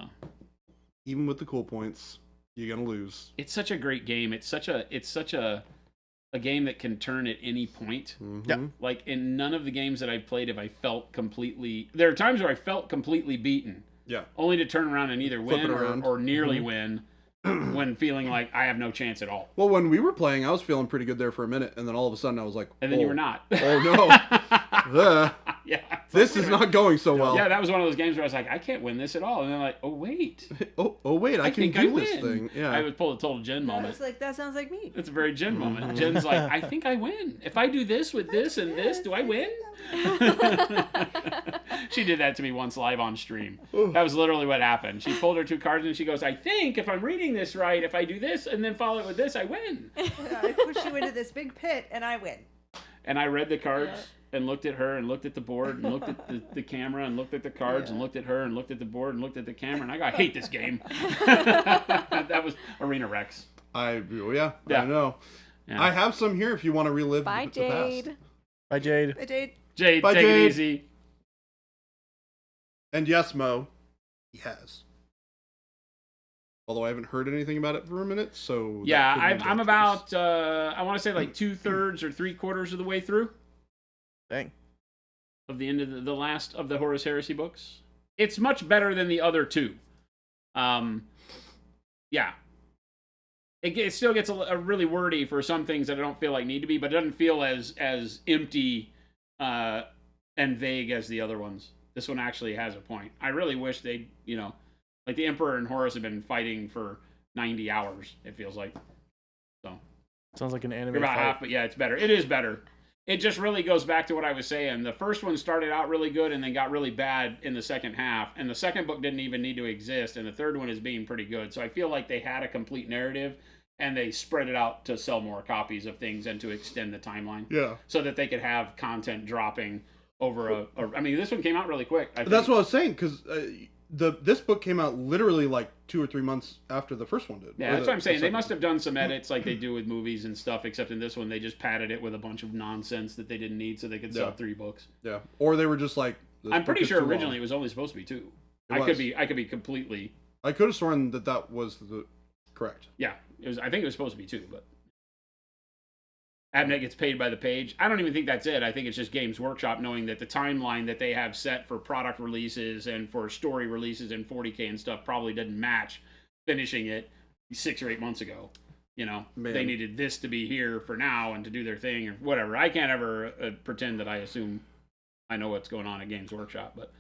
Even with the cool points, you're gonna lose. it's such a great game. It's such a game that can turn at any point. Mm-hmm. Yep. Like in none of the games that I've played have I felt completely. There are times where I felt completely beaten, Yeah. only to turn around and either Flip win it around. or nearly Mhm. win, when feeling like I have no chance at all. Well, when we were playing, I was feeling pretty good there for a minute, and then all of a sudden I was like, And then oh, you were not. Oh no. Yeah. This is not going so well. Yeah, that was one of those games where I was like, I can't win this at all. And then like, oh wait, Oh wait, I can think do I this win. thing. Yeah. I would pull a total Jen I moment. was like, that sounds like me. It's a very Jen Mm-hmm. moment. Jen's like, I think I win. If I do this with this and this, do I win? She did that to me once live on stream. That was literally what happened. She pulled her 2 cards and she goes, I think if I'm reading this right, if I do this and then follow it with this, I win. I push you into this big pit and I win. And I read the cards and looked at her and looked at the board and looked at the camera and looked at the cards and looked at her and looked at the board and looked at the camera and I go, I hate this game. That was Arena Rex. I Yeah. know. Yeah. I have some here if you want to relive Bye, the past. Jade. Bye, Jade. Hey, Jade. Jade, Bye, take Jade. it easy. And yes, Mo, he has. Although I haven't heard anything about it for a minute, so that Yeah, could be I'm dangerous. about, I want to say like 2/3 or 3/4 of the way through Dang. of the end of the last of the Horus Heresy books. It's much better than the other 2. Yeah. It still gets a really wordy for some things that I don't feel like need to be, but it doesn't feel as empty and vague as the other ones. This one actually has a point. I really wish they'd, Like the Emperor and Horus have been fighting for 90 hours. It feels like. So Sounds like an anime you're about fight. half, but yeah, it's better. It is better. It just really goes back to what I was saying. The first one started out really good and then got really bad in the second half. And the second book didn't even need to exist. And the third one is being pretty good. So I feel like they had a complete narrative and they spread it out to sell more copies of things and to extend the timeline. Yeah. So that they could have content dropping over I mean, this one came out really quick. I think. That's what I was saying, because this book came out literally like 2 or 3 months after the first one did. Yeah, that's what I'm saying. They must have done some edits like they do with movies and stuff, except in this one they just padded it with a bunch of nonsense that they didn't need so they could sell 3 books. Yeah. Or they were just like, this I'm pretty book is sure too long. originally it was only supposed to be 2. It I was. could be completely. I could have sworn that was the correct. Yeah, it was. I think it was supposed to be 2, but Abnett gets paid by the page. I don't even think that's it. I think it's just Games Workshop knowing that the timeline that they have set for product releases and for story releases and 40K and stuff probably doesn't match finishing it 6 or 8 months ago. You know, Man. They needed this to be here for now and to do their thing or whatever. I can't ever pretend that I assume I know what's going on at Games Workshop, but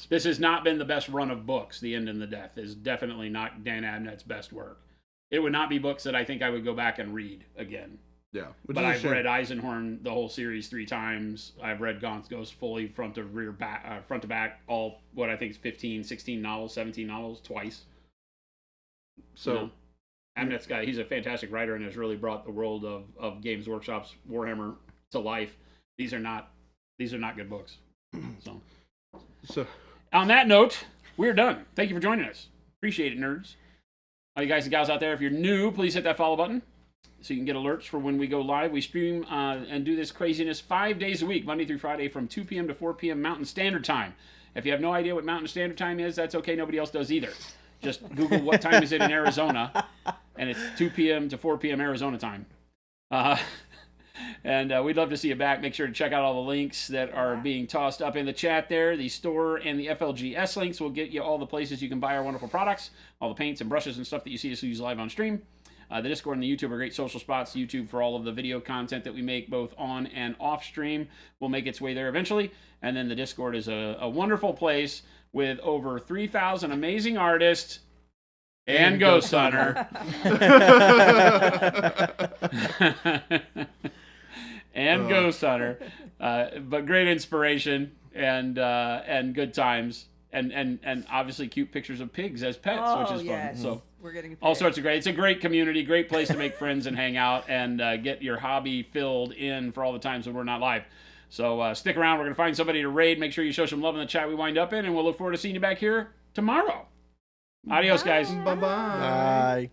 this has not been the best run of books. The End and the Death is definitely not Dan Abnett's best work. It would not be books that I think I would go back and read again. Yeah. But I've read Eisenhorn the whole series 3 times. I've read Gaunt's Ghost fully front to back, all what I think is 15, 16 novels, 17 novels twice. So, You know? Abnett's guy, he's a fantastic writer and has really brought the world of Games Workshop's Warhammer to life. These are not good books. so On that note, we're done. Thank you for joining us. Appreciate it, nerds. All you guys and gals out there, if you're new, please hit that follow button so you can get alerts for when we go live. We stream and do this craziness 5 days a week, Monday through Friday from 2 p.m. to 4 p.m. Mountain Standard Time. If you have no idea what Mountain Standard Time is, that's okay. Nobody else does either. Just Google what time is it in Arizona, and it's 2 p.m. to 4 p.m. Arizona time. And we'd love to see you back. Make sure to check out all the links that are being tossed up in the chat there. The store and the FLGS links will get you all the places you can buy our wonderful products, all the paints and brushes and stuff that you see us use live on stream. The Discord and the YouTube are great social spots. YouTube for all of the video content that we make both on and off stream will make its way there eventually. And then the Discord is a wonderful place with over 3,000 amazing artists and Ghost Hunter. And Ghost Hunter. But great inspiration and good times. And obviously cute pictures of pigs as pets, which is fun. Yes. So We're getting all sorts of great. It's a great community, great place to make friends and hang out and get your hobby filled in for all the times when we're not live. So stick around. We're going to find somebody to raid. Make sure you show some love in the chat we wind up in, and we'll look forward to seeing you back here tomorrow. Adios, guys. bye-bye. Bye.